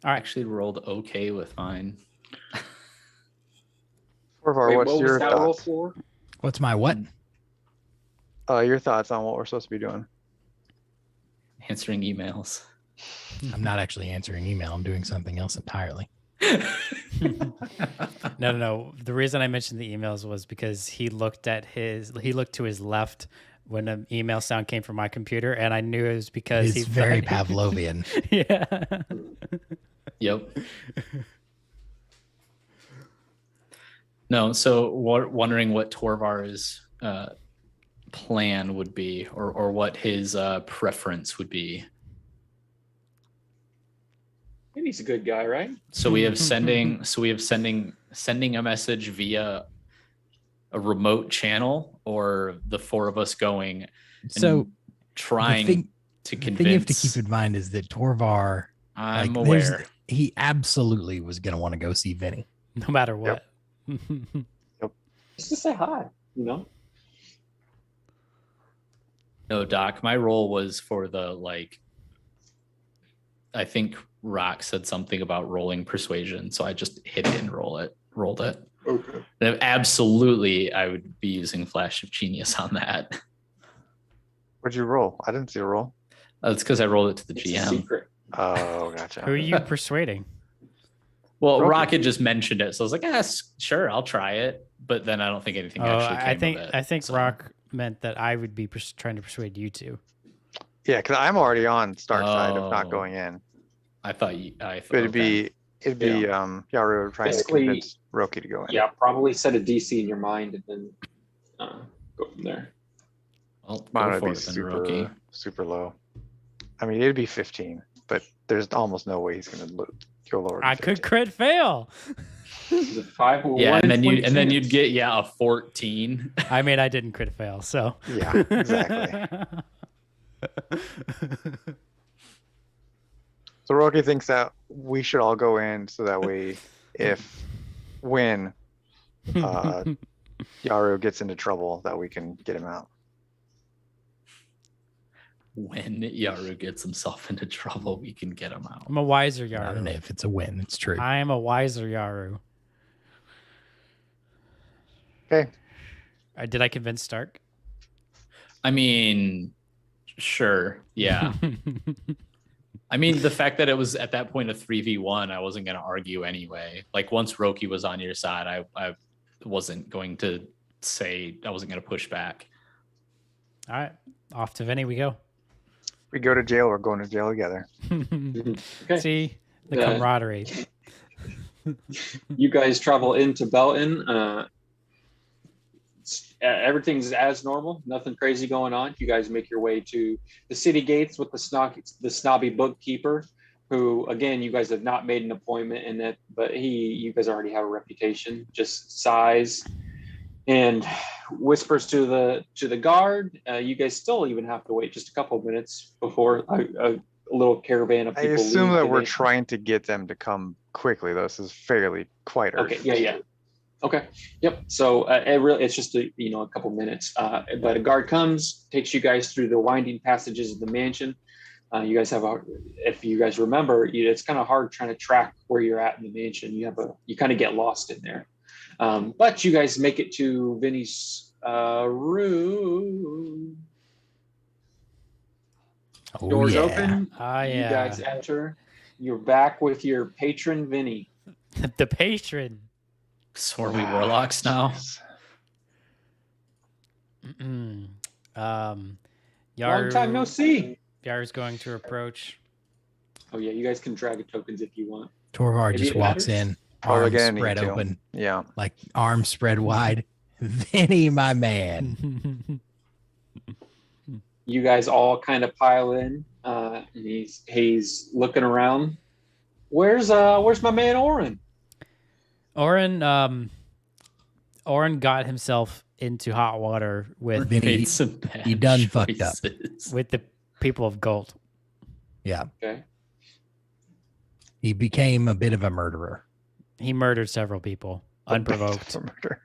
All I right. actually rolled okay with mine. Orvar, Wait, what's what was your that roll thoughts? for? What's my what? Your thoughts on what we're supposed to be doing? Answering emails. I'm not actually answering email. I'm doing something else entirely. No. The reason I mentioned the emails was because he looked to his left when an email sound came from my computer, and I knew it was because It's he's very Pavlovian. Yeah. Yep. No, so wondering what Torvar's plan would be, or what his preference would be. And he's a good guy, right? So we have sending a message via a remote channel, or the four of us going and So trying to the convince. thing you have to keep in mind is that Torvar, I'm like, there's- aware. he absolutely was going to want to go see Vinny. No matter what. Just to say hi, you know? No, Doc, my role was for the, like, I think Rock said something about rolling persuasion, so I just hit it and rolled it. Okay. And absolutely, I would be using Flash of Genius on that. What'd you roll? I didn't see a roll. That's because I rolled it to the It's a GM. secret. Oh, gotcha. Who are you persuading? Well, Rocky. Rocket just mentioned it, so I was like, "Yes, sure, I'll try it." But then I don't think anything actually came of it. I think so. Rock meant that I would be trying to persuade you two. Yeah, because I'm already on Stark's side of not Oh. going in. I thought But But it'd be Yaru trying Basically, to convince Roki to go in. Yeah, probably set a DC in your mind and then go from there. Well, Mine go would for be it then, Rookie. super low. I mean, it'd be 15, but there's almost no way he's gonna go lower. Than I could 15. crit fail. The 5 Yeah, one and then in 20 you'd get a 14. I mean, I didn't crit fail, so. Yeah, exactly. So Roki thinks that we should all go in so that way, when Yaru gets into trouble, that we can get him out. When Yaru gets himself into trouble, we can get him out. I'm a wiser Not an Yaru. if, it's a win. It's true. I am a wiser Yaru. Okay. Did I convince Stark? I mean, sure, yeah. I mean, the fact that it was at that point a 3v1, I wasn't going to argue anyway. Like, once Roki was on your side, I wasn't going to say, I wasn't going to push back. All right, off to Vinny we go. We go to jail, we're going to jail together. Okay. See the Yeah. camaraderie. You guys travel into Belton. Everything's as normal. Nothing crazy going on. You guys make your way to the city gates with the snobby bookkeeper, who, again, you guys have not made an appointment in it, but you guys already have a reputation. Just sighs and whispers to the guard. You guys still even have to wait just a couple of minutes before a little caravan of I people assume leave that the we're gate. trying to get them to come quickly, though. This is fairly quite Okay. urgent. Yeah. Okay. Yep. So it's just a couple minutes. But a guard comes, takes you guys through the winding passages of the mansion. You guys if you guys remember, it's kind of hard trying to track where you're at in the mansion. You kind of get lost in there. But you guys make it to Vinny's room. Oh, Doors yeah. open. Ah, You yeah. guys enter. You're back with your patron, Vinny. The patron. So are we warlocks now? Mm-mm. Long Yaru, time no see. Yaru's going to approach. Oh yeah, you guys can drag tokens if you want. Torvar Maybe just it walks matters. in, Oh, we're arms gonna need spread to. open, Yeah. like arms spread wide. Vinny, my man. You guys all kind of pile in. And he's looking around. Where's my man Oren? Oren got himself into hot water with Vinny, Made some bad he done fucked up. choices. with the people of gold. Yeah, Okay. he became a bit of a murderer. He murdered several people unprovoked. For murder.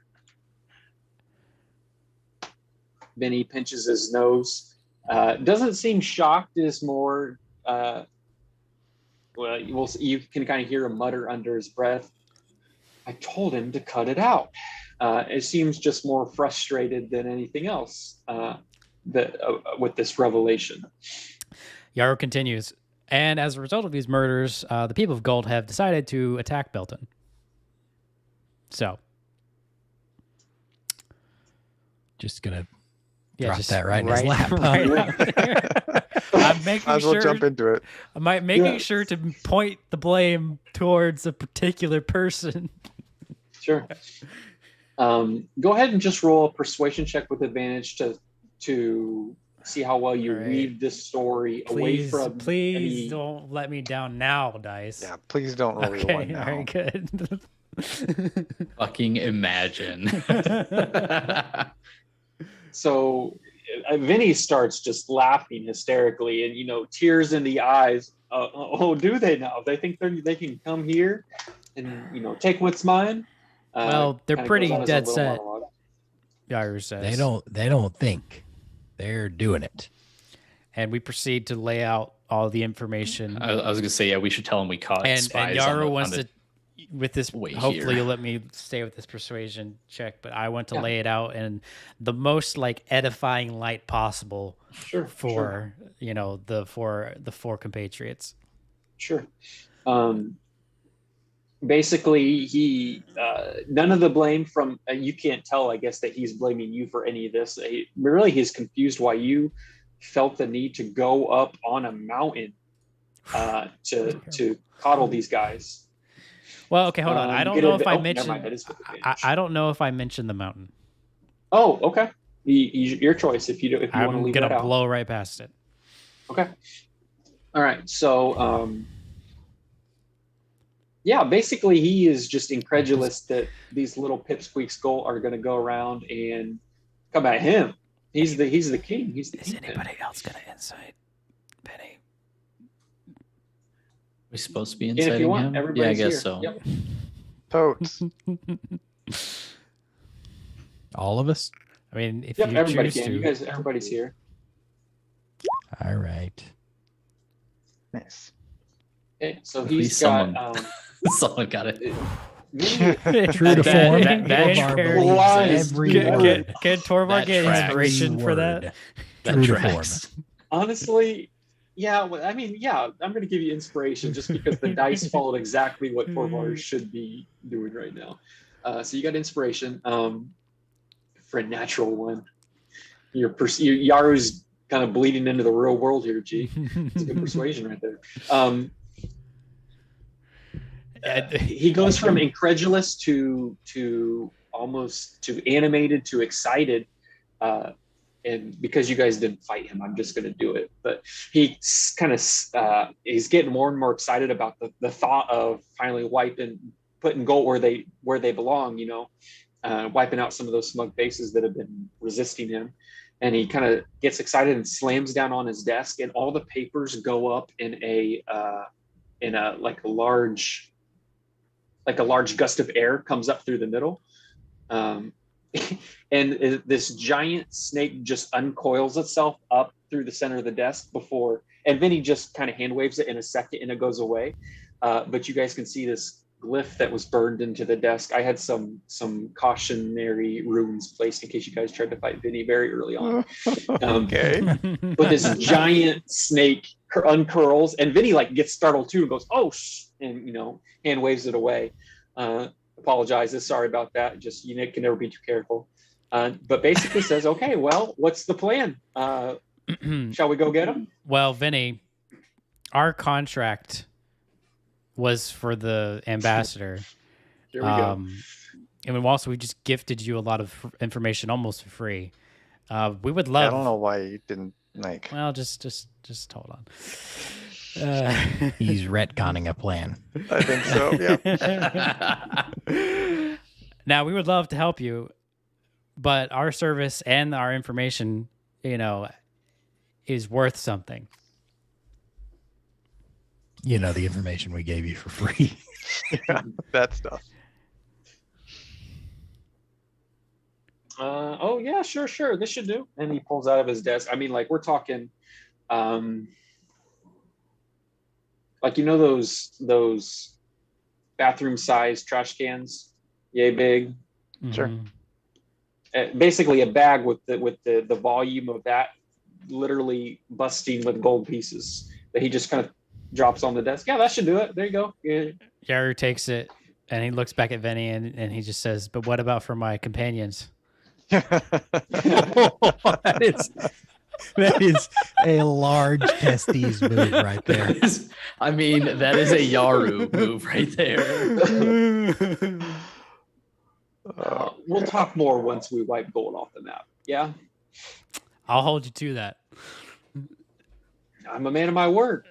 Vinny pinches his nose. Doesn't seem shocked. Is more. You can kind of hear him mutter under his breath. I told him to cut it out. It seems just more frustrated than anything else with this revelation. Yaru continues. And as a result of these murders, the people of gold have decided to attack Belton. So, Just gonna yeah, drop just that right in his lap. huh? right out there. I'm making Might as well sure. jump into it. I'm making Yeah. sure to point the blame towards a particular person. Sure. Go ahead and just roll a persuasion check with advantage to see how well you All right. weave this story away Please, from please any. don't let me down now, dice. Yeah, please don't roll your Okay, one all now. right, good. Fucking imagine. So Vinny starts just laughing hysterically, and tears in the eyes. Do they now? They think they can come here and take what's mine. Well, they're Kinda pretty goes on as a dead little set. monologue. Yaru says. They don't think. They're doing it. And we proceed to lay out all the information. I was gonna say, yeah, we should tell him we caught and spies. Yaru on wants the, to, with this, way hopefully here. you'll let me stay with this persuasion check, but I want to Yeah. lay it out in the most edifying light possible Sure. for, the four compatriots. Sure. Basically, he none of the blame from you can't tell, I guess, that he's blaming you for any of this. He's confused why you felt the need to go up on a mountain to coddle these guys. Well, okay, hold on. I don't get know adva- if I oh, never mentioned. mind, that is with I, advantage. I don't know if I mentioned the mountain. Oh, okay. Your choice if you want to I'm leave gonna that out. blow right past it. Okay. All right. So, yeah, basically, he is just incredulous that these little pipsqueaks are going to go around and come at him. He's the king. He's the Is kingpin. anybody else gonna insight, Penny? we supposed to be And if inciting you want, him. Yeah, I everybody's guess here. so. Yep. Totes. All of us. I mean, if Yep. you Everybody choose can. to. You guys, everybody's here. All right. Nice. Okay. So At he's least got. Someone got it. True to That- form. that- that Torvar carries believes lies. every Can, word. can Torvar That get tracks. inspiration Every for that? word. That True to tracks. Honestly, yeah. I mean, yeah. I'm going to give you inspiration just because the dice followed exactly what Torvar should be doing right now. So you got inspiration for a natural one. Yaru's kind of bleeding into the real world here, G. It's a good persuasion right there. He goes from incredulous to almost to animated to excited, and because you guys didn't fight him, I'm just going to do it. But he kind of he's getting more and more excited about the thought of finally putting gold where they belong. You know, wiping out some of those smug faces that have been resisting him. And he kind of gets excited and slams down on his desk, and all the papers go up in a large gust of air comes up through the middle. And this giant snake just uncoils itself up through the center of the desk and then he just kind of hand waves it in a second and it goes away. But you guys can see this glyph that was burned into the desk. I had some cautionary runes placed in case you guys tried to fight Vinny very early on. Okay. But this giant snake uncurls, and Vinny like gets startled too and goes, "Oh!" and hand waves it away. Apologizes, sorry about that. Just you can never be too careful. But basically says, "Okay, well, what's the plan? Shall we go get him?" Well, Vinny, our contract was for the ambassador. Here we go. And also, we just gifted you a lot of information almost for free. We would I love. don't know why you didn't like. Well, just hold on. He's retconning a plan. I think so. Yeah. Now, we would love to help you, but our service and our information, is worth something. The information we gave you for free. Yeah, that stuff. Oh yeah, sure. This should do. And he pulls out of his desk. I mean, like we're talking, like those bathroom size trash cans, yay big. Sure. Basically a bag with the volume of that, literally busting with gold pieces that he just kind of drops on the desk. Yeah, that should do it. There you go. Yeah. Yaru takes it and he looks back at Vinny and he just says, "But what about for my companions?" That is a large testes move right there. That is a Yaru move right there. We'll talk more once we wipe gold off the map. Yeah, I'll hold you to that. I'm a man of my word.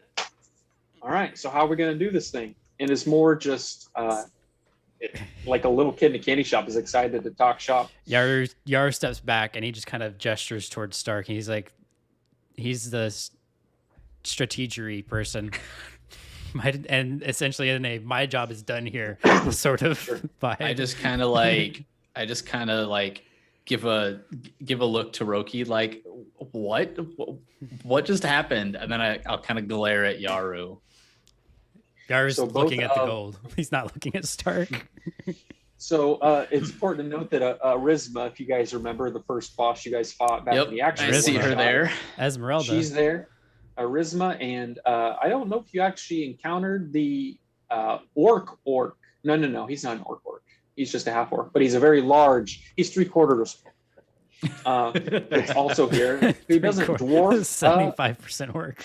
All right, so how are we going to do this thing? And it's more just like a little kid in a candy shop is excited to talk shop. Yaru steps back and he just kind of gestures towards Stark. He's like, he's the strategery person. And essentially in my job is done here sort of vibe. I just kind of like give a look to Roki like, what just happened? And then I'll kind of glare at Yaru. Yaru's looking at the gold. He's not looking at Stark. So it's important to note that Arisma, if you guys remember the first boss you guys fought back in the action. I see her there. Esmeralda. She's there. Arisma, and I don't know if you actually encountered the orc. No, he's not an orc. He's just a half orc, but he's a very large. He's 3/4. It's also here. He doesn't dwarf 75% orc.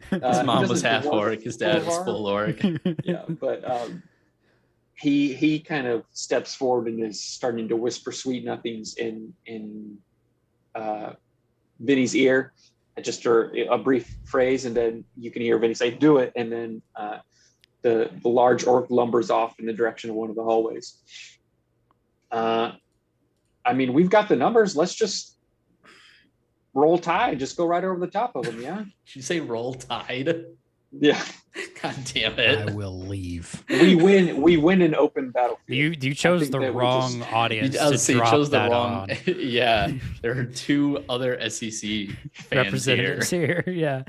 His mom was half orc. His dad was full orc. Yeah, but he kind of steps forward and is starting to whisper sweet nothings in Vinny's ear. Just a brief phrase, and then you can hear Vinny say, "Do it," and then the large orc lumbers off in the direction of one of the hallways. We've got the numbers. Let's just roll tide. Just go right over the top of them. Yeah. Did you say roll tide? Yeah. God damn it. I will leave. We win an open battlefield. You chose the wrong audience. You drop chose the that wrong. on. Yeah. There are 2 other SEC fans Representatives here. Yeah.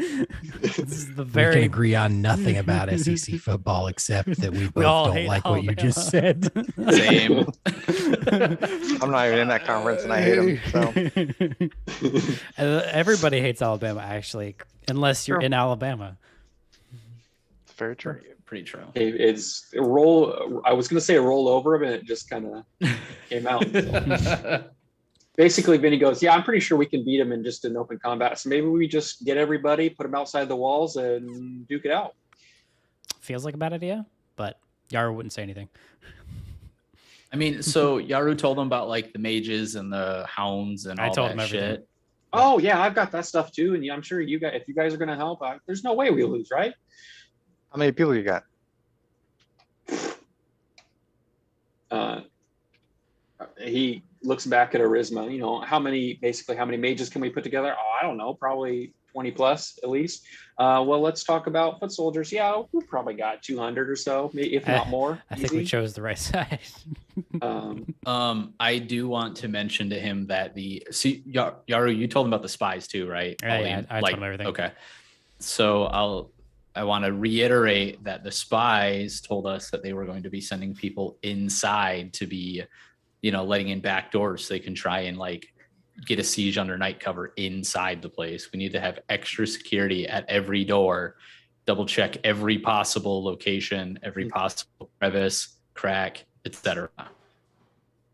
This is the We can very agree on nothing about SEC football except that we both all don't hate like what you Alabama. just said. Same. I'm not even in that conference, and I hate him. So Everybody hates Alabama, actually, unless you're True. in Alabama. it's very true. Pretty true. It's a roll. I was going to say a roll over, but it just kind of came out. Basically, Vinny goes, "Yeah, I'm pretty sure we can beat him in just an open combat. So maybe we just get everybody, put them outside the walls, and duke it out." Feels like a bad idea, but Yaru wouldn't say anything. I mean, so Yaru told them about like the mages and the hounds and I all told that him everything. shit. Oh yeah, I've got that stuff too, and I'm sure you guys, if you guys are gonna help, there's no way we lose, right? How many people you got? He looks back at Arisma. You know, how many mages can we put together? Oh, I don't know, probably 20 plus at least. Well, let's talk about foot soldiers. Yeah, we probably got 200 or so, if not more. I think we Easy. chose the right side. I do want to mention to him that Yaru, you told him about the spies too, right? Yeah, I told him everything. Okay. So I want to reiterate that the spies told us that they were going to be sending people inside to be, letting in back doors so they can try and like get a siege under night cover inside the place. We need to have extra security at every door, double check every possible location, every possible crevice, crack, etc.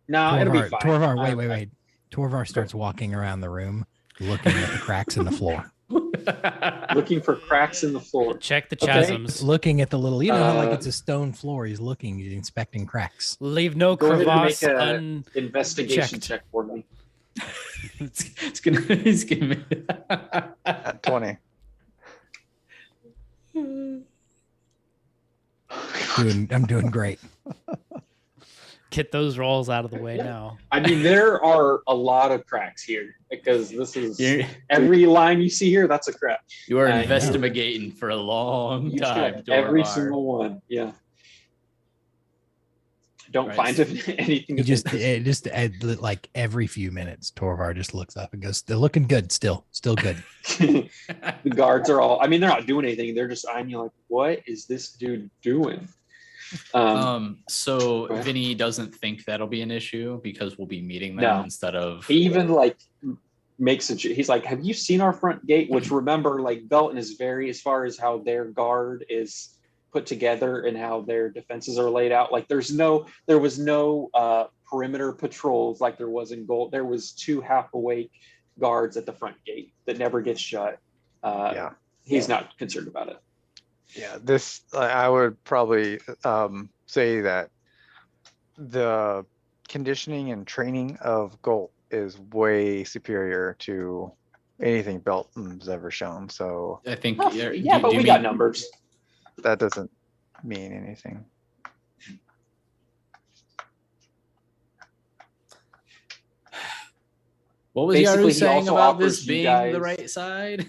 No, it'll be fine. Torvar, wait. Torvar starts walking around the room, looking at the cracks in the floor. Looking for cracks in the floor. Check the Okay. chasms. Looking at the little, how like it's a stone floor. He's looking, he's inspecting cracks. Leave no Go ahead and crevasse make a investigation unchecked. check for me. He's gonna At 20. I'm doing great. Get those rolls out of the way now. I mean, there are a lot of cracks here because this is You're- every line you see here. That's a crack. You are I know. investigating for a long You time. check every Dorvar. single one. Yeah. Don't Right. find anything. He just like every few minutes, Torvar just looks up and goes, "They're looking good, still good." The guards are all. I mean, they're not doing anything. They're just eyeing you like, "What is this dude doing?" So Go ahead. Vinny doesn't think that'll be an issue because we'll be meeting them No. instead of. He even like makes it. He's like, "Have you seen our front gate?" Which remember, like Belton is very as far as how their guard is put together and how their defenses are laid out. Like there was no perimeter patrols like there was in Gold. There was 2 half awake guards at the front gate that never gets shut. Yeah. He's not concerned about it. Yeah, this I would probably say that the conditioning and training of Gold is way superior to anything Belton's ever shown. So I think. Oh, yeah, but we got numbers. that doesn't mean anything. What was Basically, Yaru he saying also about offers this you being guys- the right side?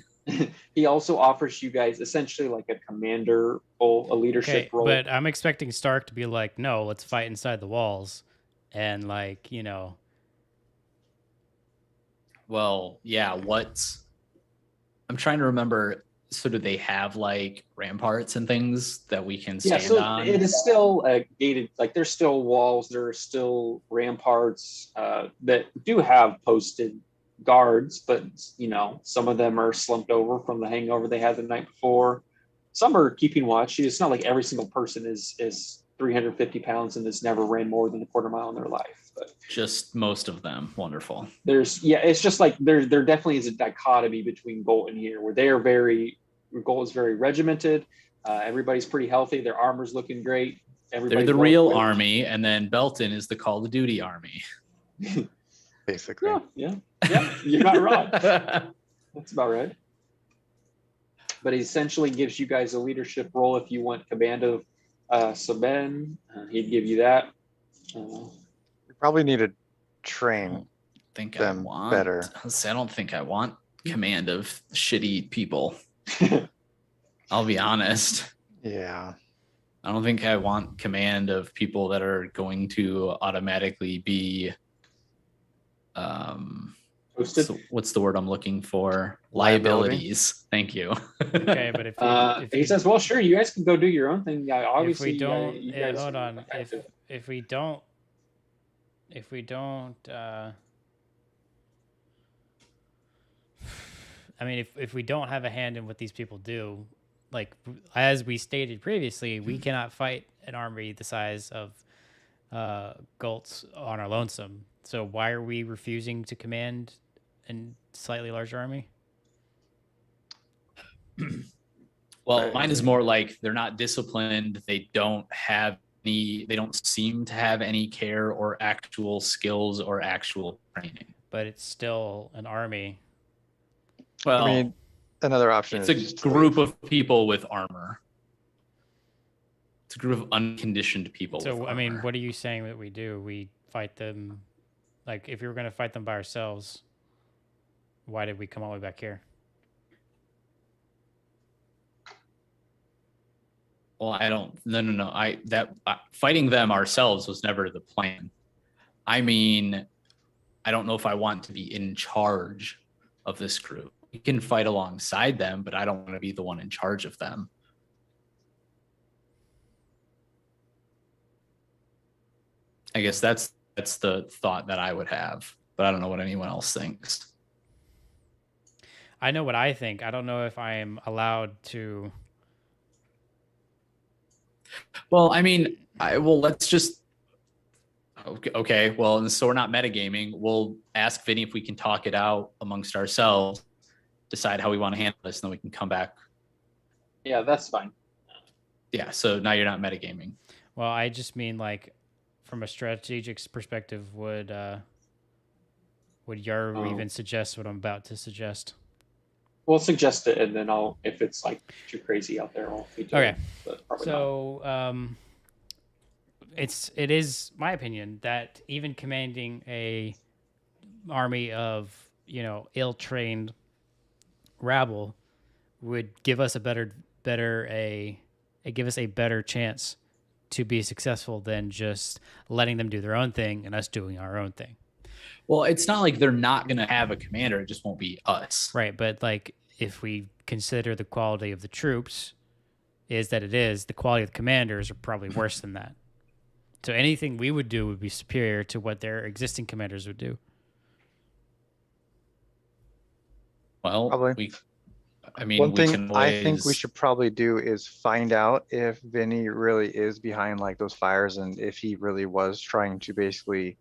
He also offers you guys essentially like a commander role, a leadership Okay, role. but I'm expecting Stark to be like, "No, let's fight inside the walls," and like, Well, yeah. I'm trying to remember. So do they have like ramparts and things that we can Yeah, stand so on? it is still gated. Like there's still walls, there are still ramparts that do have posted guards, but some of them are slumped over from the hangover they had the night before. Some are keeping watch. It's not like every single person is 350 pounds and has never ran more than a quarter mile in their life. But Just most of them. Wonderful. it's just like there definitely is a dichotomy between Gold and here, where Gold is very regimented. Everybody's pretty healthy. Their armor's looking great. They're Everybody's the well real equipped. army, and then Belton is the Call of Duty army. Basically. Yeah, you're not wrong. That's about right. But he essentially gives you guys a leadership role if you want command of Saben. He'd give you that. We probably need to train. think Them I want better. I don't think I want command of shitty people. I'll be honest. Yeah. I don't think I want command of people that are going to automatically be Posted. so what's the word I'm looking for? Liability? Liabilities. Thank you. okay, but if He says, "Well, sure, you guys can go do your own thing." Yeah, if obviously. we don't, you yeah, guys hold are on. effective. If we don't, I mean, if we don't have a hand in what these people do, like as we stated previously, we cannot fight an army the size of Goltz on our lonesome. So why are we refusing to command a slightly larger army? Well, mine is more like they're not disciplined. They don't seem to have any care or actual skills or actual training. But it's still an army. Well, I mean, another option it's is a just to group leave. of people with armor. It's a group of unconditioned people. So, with I mean, armor. what are you saying that we do? We fight them, like, if we were going to fight them by ourselves, why did we come all the way back here? Well, I don't. No. Fighting them ourselves was never the plan. I mean, I don't know if I want to be in charge of this group. We can fight alongside them, but I don't want to be the one in charge of them. I guess that's the thought that I would have, but I don't know what anyone else thinks. I know what I think. I don't know if I am allowed to. Well, I mean, let's just. Okay. Well, so we're not metagaming. We'll ask Vinny if we can talk it out amongst ourselves, decide how we want to handle this, and then we can come back. Yeah, that's fine. Yeah. So now you're not metagaming. Well, I just mean, like, from a strategic perspective, would Yaru even suggest what I'm about to suggest? We'll suggest it, and then if it's like too crazy out there, I'll feed Okay. it, but probably not. So, it is my opinion that even commanding a army of, ill-trained rabble would give us a better chance to be successful than just letting them do their own thing and us doing our own thing. Well, it's not like they're not going to have a commander. It just won't be us. Right. But, like, if we consider the quality of the troops the quality of the commanders are probably worse than that. So anything we would do would be superior to what their existing commanders would do. Well, Probably. we One thing can I think we always- should probably do is find out if Vinny really is behind like those fires and if he really was trying to basically,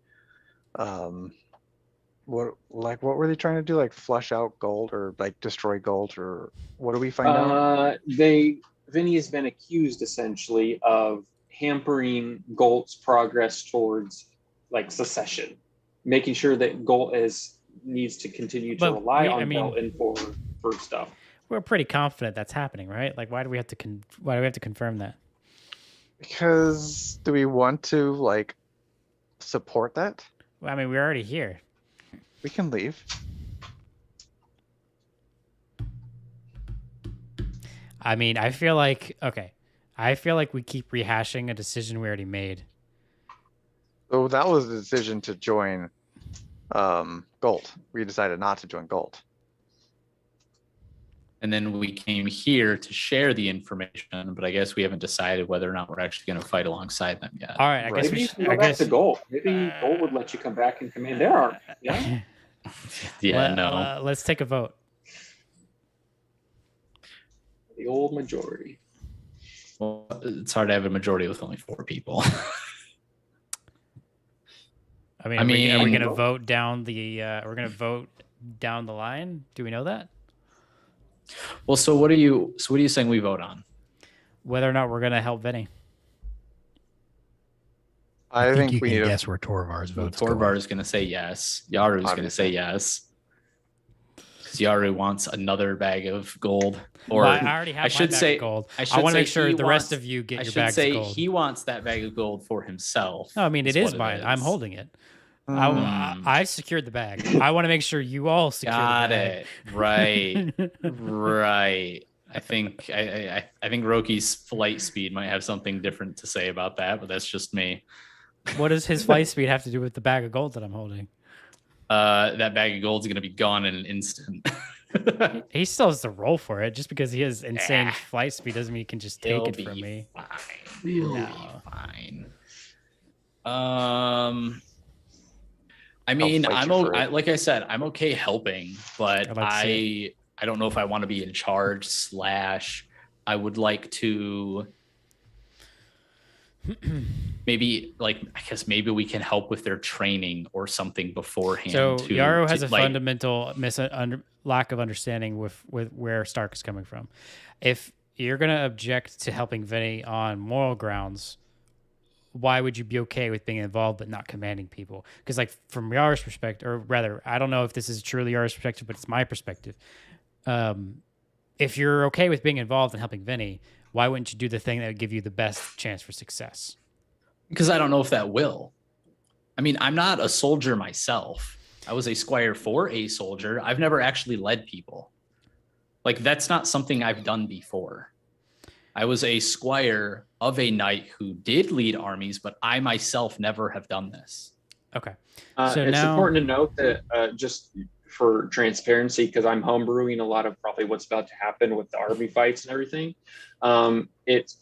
what were they trying to do? Like flush out gold or like destroy gold, or what do we find out? Vinny has been accused essentially of hampering Golt's progress towards like secession, making sure that Golt needs to continue to But rely I on mean- Belton for stuff. We're pretty confident that's happening, right? Like, why do we have to confirm that? Because do we want to like support that? Well, I mean, we're already here. We can leave. I mean, I feel like we keep rehashing a decision we already made. So that was the decision to join Gold. We decided not to join Gold. And then we came here to share the information, but I guess we haven't decided whether or not we're actually going to fight alongside them yet. All right, I Right. guess Maybe we you should, can go I back guess to Golt. Maybe Golt would let you come back and command their army. Yeah. No. Let's take a vote. The old majority. Well, it's hard to have a majority with only 4 people. I mean, I are we mean- going to vote down the? We're going to vote down the line. Do we know that? Well, so what are you saying we vote on? Whether or not we're going to help Vinny. I think you we can need to guess where Torvar's Well, vote's Torvar going. is going to say yes. Yaru's going to say Obviously. yes. Because Yaru wants another bag of gold. Or Well, I already have I should my bag say- of gold. I I should want to say make sure he the rest wants- of you get I your should bags say of gold. he wants that bag of gold for himself. No, I mean, it is is what mine. I'm holding it. Mm, I secured the bag. I want to make sure you all secure Got the bag. it. Right. Right. I think Roki's flight speed might have something different to say about that, but that's just me. What does his flight speed have to do with the bag of gold that I'm holding? That bag of gold's gonna be gone in an instant. He still has to roll for it. Just because he has insane Ah. flight speed doesn't mean he can just take He'll it be from me. fine. He'll No. be fine. I mean, fight you for it. like I said, I'm okay helping, but I'd like to see I don't know if I want to be in charge / I would like to maybe like I guess maybe we can help with their training or something beforehand. So to, Yarrow has to, a like, fundamental lack of understanding with where Stark is coming from. If you're gonna object to helping Vinny on moral grounds, why would you be okay with being involved but not commanding people? Because like from Yarrow's perspective, or rather, I don't know if this is truly Yarrow's perspective, but it's my perspective. If you're okay with being involved and helping Vinny, why wouldn't you do the thing that would give you the best chance for success? because I don't know if that will. I mean, I'm not a soldier myself. I was a squire for a soldier. I've never actually led people. Like, that's not something I've done before. I was a squire of a knight who did lead armies, but I myself never have done this. Okay. So it's important to note that just for transparency, because I'm homebrewing a lot of probably what's about to happen with the army fights and everything. It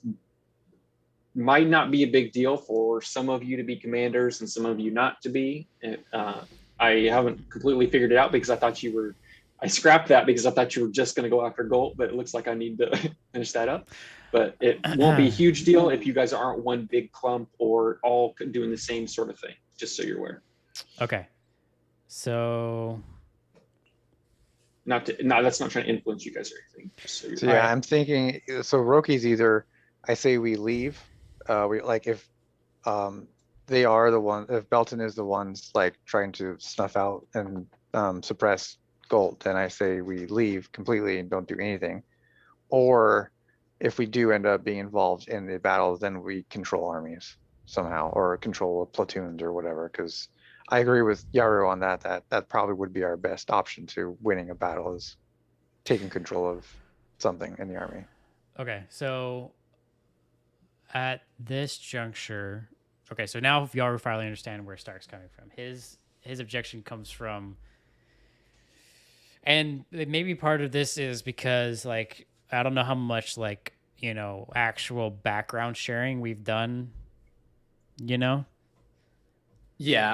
might not be a big deal for some of you to be commanders and some of you not to be. I haven't completely figured it out because I scrapped that because I thought you were just going to go after Gold, but it looks like I need to finish that up. But it won't be a huge deal if you guys aren't one big clump or all doing the same sort of thing, just so you're aware. Okay. So that's not trying to influence you guys or anything. Just so you're So yeah, I'm thinking, so Roki's either, I say we leave, we like if they are the one, if Belton is the ones like trying to snuff out and suppress Gold, then I say we leave completely and don't do anything. Or if we do end up being involved in the battle, then we control armies somehow or control platoons or whatever. Because I agree with Yarrow on that probably would be our best option to winning a battle, is taking control of something in the army. Okay, so at this juncture, okay, so now Yarrow finally understand where Stark's coming from. His objection comes from, and maybe part of this is because like I don't know how much like actual background sharing we've done, Yeah,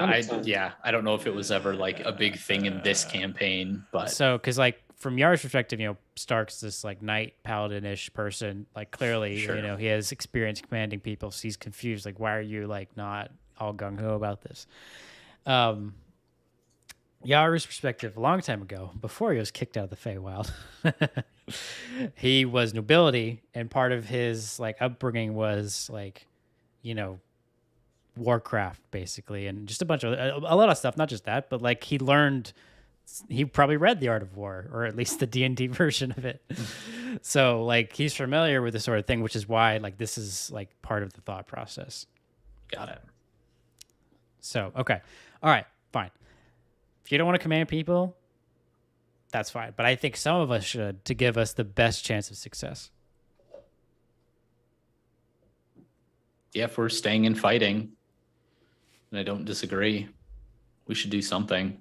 I don't know if it was ever like a big thing in this campaign, but So, because like from Yar's perspective, Stark's this like knight paladin-ish person. Like clearly, Sure. he has experience commanding people, so he's confused. Like, why are you like not all gung ho about this? Yar's perspective, a long time ago, before he was kicked out of the Feywild, he was nobility, and part of his like upbringing was like, Warcraft basically, and just a bunch of a lot of stuff. Not just that, but like he probably read The Art of War, or at least the D&D version of it. So like he's familiar with this sort of thing, which is why like this is like part of the thought process. got it. So okay, all right, fine. If you don't want to command people, that's fine. But I think some of us should, to give us the best chance of success. Yeah, if we're staying and fighting, and I don't disagree, we should do something.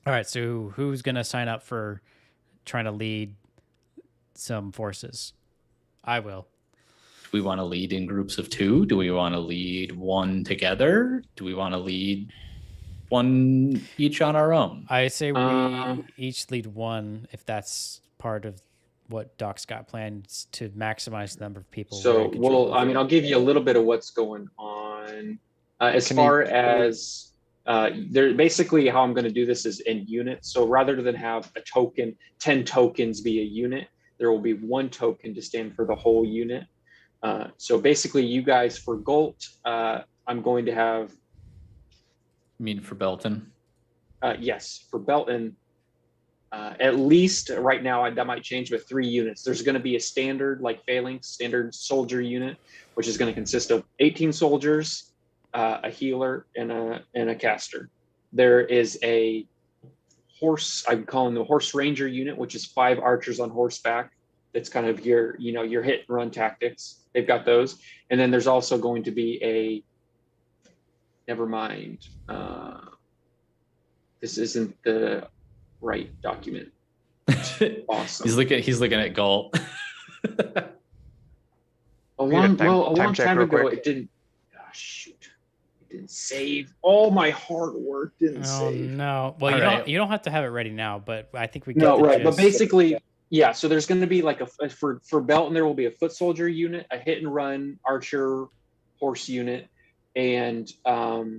All right, so who's going to sign up for trying to lead some forces? I will. Do we want to lead in groups of 2? Do we want to lead one together? Do we want to lead one each on our own? I say we each lead one, if that's part of what Doc's got plans to maximize the number of people. So, I'll give you a little bit of what's going on. There basically how I'm going to do this is in units. So rather than have a token, 10 tokens be a unit, there will be 1 token to stand for the whole unit. So basically, you guys for Gold, I'm going to have. You mean for Belton? Yes, for Belton. At least right now, that might change with 3 units. There's going to be a standard, like Phalanx, standard soldier unit, which is going to consist of 18 soldiers, a healer, and a caster. There is a horse, I'm calling the horse ranger unit, which is 5 archers on horseback. That's kind of your hit and run tactics. They've got those. And then there's also going to be never mind. This isn't the right document. Awesome. He's looking at Galt. A long time ago, it didn't. Oh, shoot! It didn't save. All my hard work didn't save. No. Well, you don't have to have it ready now, but I think we get No, the right. gist. But basically, Yeah, so there's going to be like for Belton, there will be a foot soldier unit, a hit and run archer horse unit, and I'll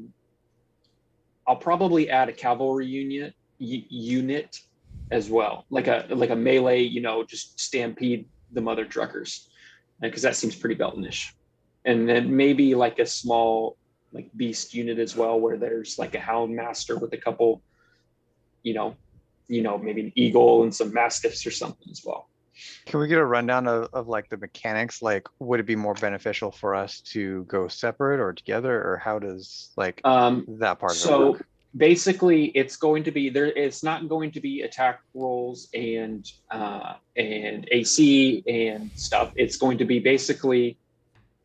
probably add a cavalry unit as well, like a melee, just stampede the mother truckers, because that seems pretty Beltonish. And then maybe like a small like beast unit as well, where there's like a hound master with a couple, maybe an eagle and some mastiffs or something as well. Can we get a rundown of like the mechanics? Like, would it be more beneficial for us to go separate or together, or how does like that part of it So work? basically, it's going to be there. It's not going to be attack rolls and AC and stuff. It's going to be basically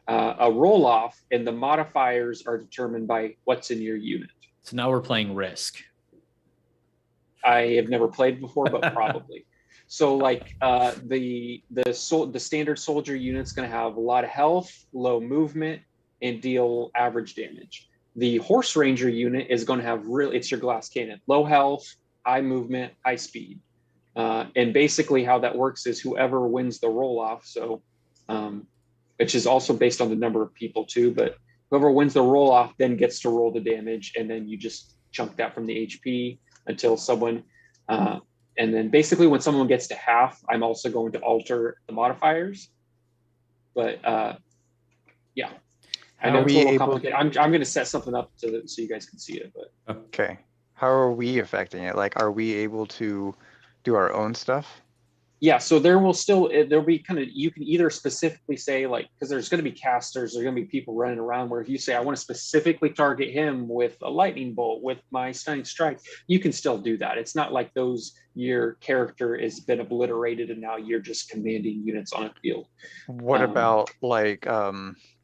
a roll off, and the modifiers are determined by what's in your unit. So now we're playing Risk. I have never played before, but probably. So like the standard soldier unit's going to have a lot of health, low movement, and deal average damage. The horse ranger unit is going to have it's your glass cannon, low health, high movement, high speed. And basically how that works is whoever wins the roll off. So, which is also based on the number of people too, but whoever wins the roll off then gets to roll the damage. And then you just chunk that from the HP until someone, and then basically when someone gets to half, I'm also going to alter the modifiers. But yeah, I know it's a little complicated. I'm going to set something up so you guys can see it. But Okay. How are we affecting it? Like, are we able to do our own stuff? yeah, so there'll be kind of, you can either specifically say like, because there's going to be casters, there's going to be people running around where if you say, I want to specifically target him with a lightning bolt, with my stunning strike, you can still do that. It's not like your character has been obliterated and now you're just commanding units on a field. What about like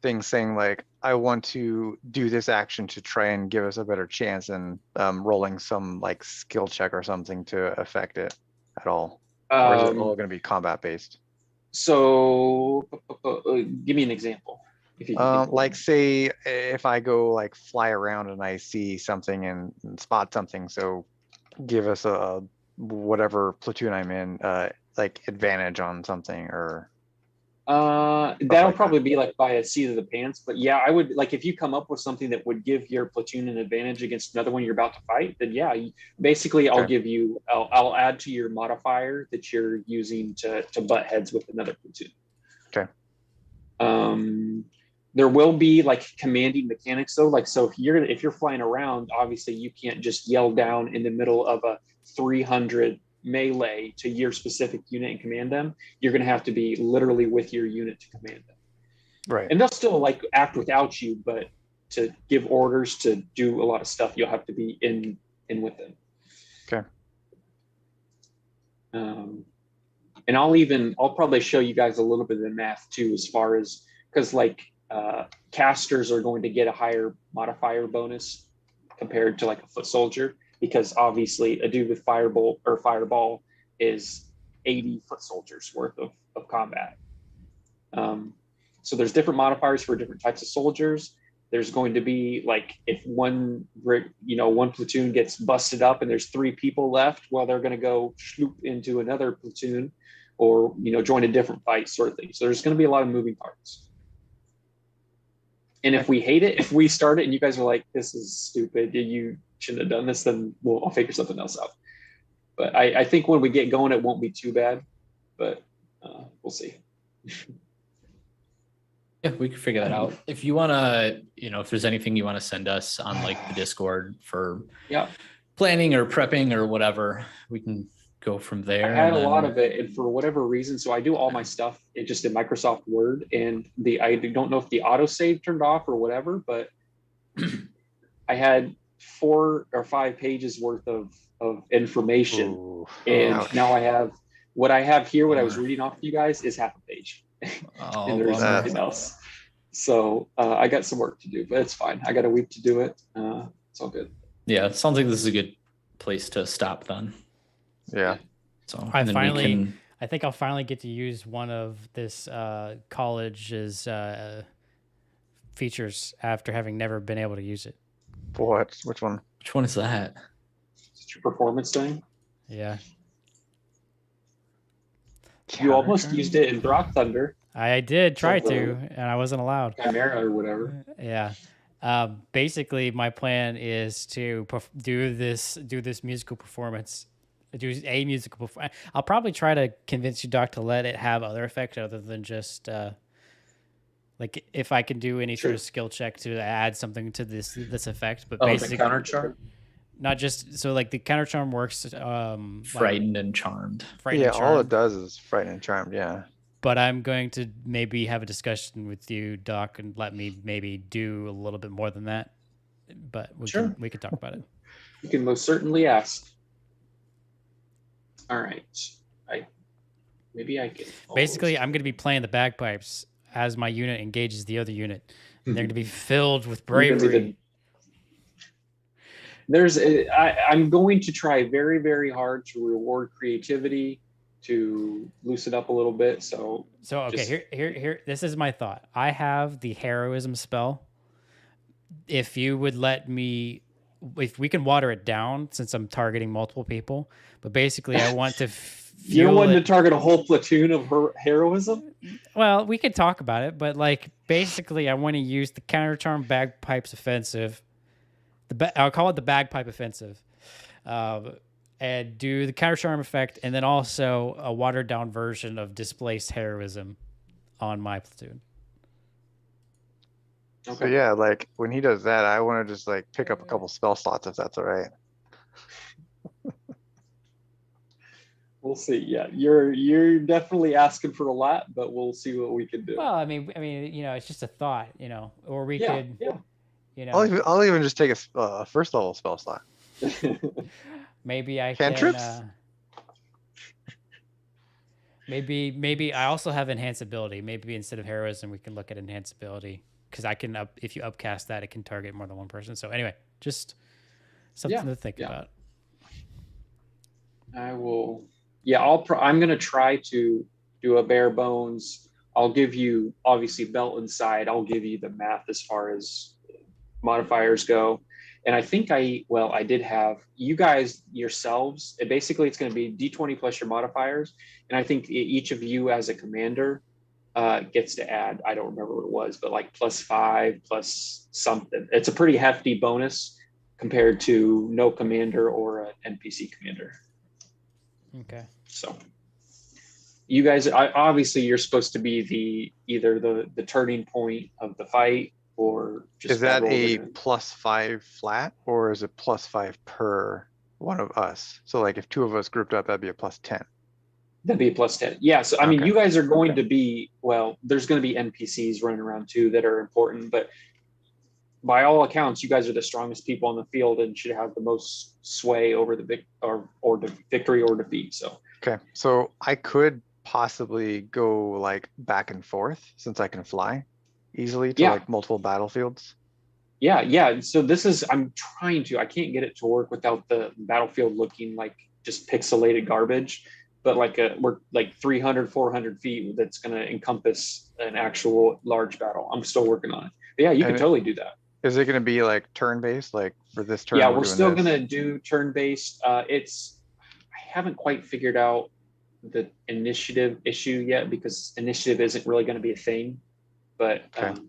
things saying like, I want to do this action to try and give us a better chance, and rolling some like skill check or something to affect it at all? Or is it all going to be combat based? So give me an example. If you can think of Like one. say if I go like fly around and I see something and spot something, so give us a whatever platoon I'm in, like advantage on something, or That'll like probably be like by a seat of the pants, but yeah, I would like if you come up with something that would give your platoon an advantage against another one you're about to fight, then yeah, basically I'll add to your modifier that you're using to butt heads with another platoon. Okay. There will be like commanding mechanics though, like so if you're flying around, obviously you can't just yell down in the middle of a 300 melee to your specific unit and command them. You're going to have to be literally with your unit to command them. Right. And they'll still like act without you, but to give orders to do a lot of stuff, you'll have to be in with them. Okay. And I'll probably show you guys a little bit of the math too, as far as, because like casters are going to get a higher modifier bonus compared to like a foot soldier, because obviously a dude with fireball is 80 foot soldiers worth of combat. So there's different modifiers for different types of soldiers. There's going to be like, if one platoon gets busted up and there's 3 people left, well, they're going to go swoop into another platoon or, join a different fight sort of thing. So there's going to be a lot of moving parts. And if we hate it, if we start it and you guys are like, this is stupid, you shouldn't have done this, then I'll figure something else out. But I think when we get going, it won't be too bad, but we'll see. Yeah, we can figure that out. If you want to, if there's anything you want to send us on like the Discord for planning or prepping or whatever, we can go from there. I had a lot of it, and for whatever reason, so I do all my stuff just in Microsoft Word, and I don't know if the autosave turned off or whatever, but I had 4 or 5 pages worth of information. Ooh, and ouch. Now I have what I have here, what I was reading off to you guys is half a page. And there's nothing else. So I got some work to do, but it's fine. I got a week to do it. It's all good. Yeah, it sounds like this is a good place to stop then. Yeah. So I think I'll finally get to use one of this college's features after having never been able to use it. What? Which one? Which one is that? Is it your performance thing? Yeah. You almost Counter used it in Brock Thunder, I did try So the- to, and I wasn't allowed. Chimera or whatever. Yeah. Basically, my plan is to do this musical performance. Do a musical performance. I'll probably try to convince you, Doc, to let it have other effects other than just like if I can do any sort Sure. of skill check to add something to this effect. But Oh, the basically, counter charm. not just so like the counter charm works. Like Frightened and charmed. frightened Yeah, and all charmed. it does is frighten and charmed. Yeah. But I'm going to maybe have a discussion with you, Doc, and let me maybe do a little bit more than that. But Sure. we can talk about it. You can most certainly ask. All right. Maybe I can. Basically, I'm going to be playing the bagpipes as my unit engages the other unit. And they're going to be filled with bravery. I'm going to try very, very hard to reward creativity, to loosen up a little bit. So Okay, just- here. This is my thought. I have the heroism spell. If you would let me, if we can water it down, since I'm targeting multiple people, but basically I want to. you're fuel wanting to it. target a whole platoon of heroism? Well, we could talk about it, but like basically, I want to use the counter charm bagpipes offensive. I'll call it the bagpipe offensive, and do the counter charm effect, and then also a watered down version of displaced heroism on my platoon. So yeah, like when he does that, I want to just like pick up a couple spell slots if that's all right. We'll see. Yeah, you're definitely asking for a lot, but we'll see what we can do. Well, I mean, it's just a thought, or we Yeah, could, yeah. I'll even just take a first level spell slot. maybe I Cantrips? can. Maybe I also have enhanceability. Maybe instead of heroism, we can look at enhanceability because I can if you upcast that, it can target more than one person. So anyway, just something to think about. I will. Yeah, I'm going to try to do a bare bones. I'll give you obviously belt inside. I'll give you the math as far as modifiers go. And I think I did have you guys yourselves. Basically, it's going to be D20 plus your modifiers. And I think each of you as a commander gets to add, I don't remember what it was, but like +5 plus something. It's a pretty hefty bonus compared to no commander or an NPC commander. Okay. So you guys, obviously you're supposed to be either the turning point of the fight or just Is that roll a in. +5 flat or is it +5 per one of us? So like if two of us grouped up, that'd be a +10. That'd be a +10. Yeah. So, I mean, Okay. you guys are going to be, there's going to be NPCs running around too that are important, but by all accounts, you guys are the strongest people on the field and should have the most sway over the victory or defeat. So, Okay, so I could possibly go like back and forth since I can fly easily to Yeah. like multiple battlefields. yeah. So I'm trying to, I can't get it to work without the battlefield looking like just pixelated garbage, but we're like 300, 400 feet that's going to encompass an actual large battle. I'm still working on it. But yeah, you can And totally do that. Is it gonna be like turn-based, like for this turn? Yeah, we're doing still this? going to do turn-based. I haven't quite figured out the initiative issue yet because initiative isn't really going to be a thing. But Okay.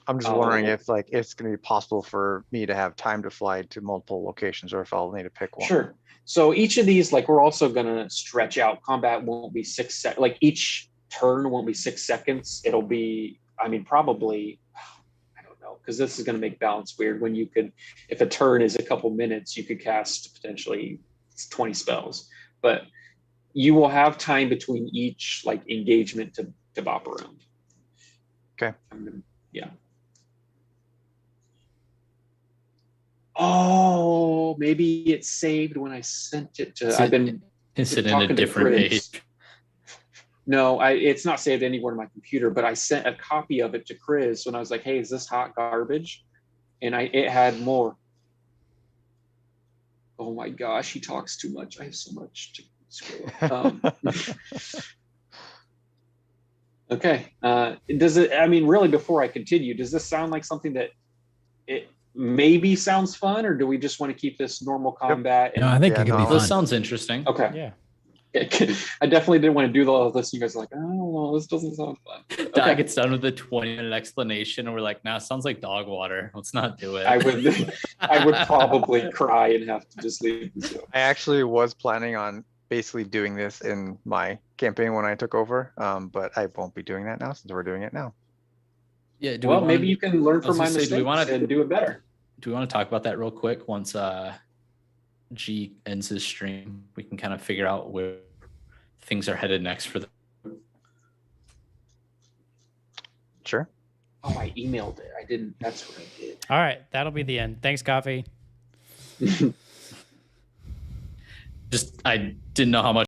I'm just wondering Oh. if like it's gonna be possible for me to have time to fly to multiple locations or if I'll need to pick one. sure. So each of these, like we're also going to stretch out. Combat won't be 6 seconds. Like each turn won't be 6 seconds. It'll be, I mean, probably, I don't know, because this is going to make balance weird when you could, if a turn is a couple minutes, you could cast potentially 20 spells. But you will have time between each like engagement to bop around. Okay. Yeah. Oh, maybe it's saved when I sent it to. I've been Is it in talking a to different Chris. page? No, it's not saved anywhere in my computer, but I sent a copy of it to Chris when I was like, "Hey, is this hot garbage?" And it had more. Oh my gosh, he talks too much. I have so much to scroll up. Okay. Does it? I mean, really, before I continue, does this sound like something that it maybe sounds fun, or do we just want to keep this normal combat? No, I think Yeah, it could be no, fun. This sounds interesting. Okay. Yeah. I definitely didn't want to do all of this. You guys are like, oh, this doesn't sound fun. Doc Okay. gets done with the 20-minute explanation, and we're like, nah, sounds like dog water. Let's not do it. I would probably cry and have to just leave the show. I actually was planning on basically doing this in my campaign when I took over, but I won't be doing that now since we're doing it now. Yeah. Well, maybe you can learn I was from my gonna say, do we mistakes wanna- and do it better. Do we want to talk about that real quick? Once G ends his stream, we can kind of figure out where things are headed next for the. Sure. Oh, I emailed it. I didn't. That's what I did. All right, that'll be the end. Thanks, Coffee. Just I didn't know how much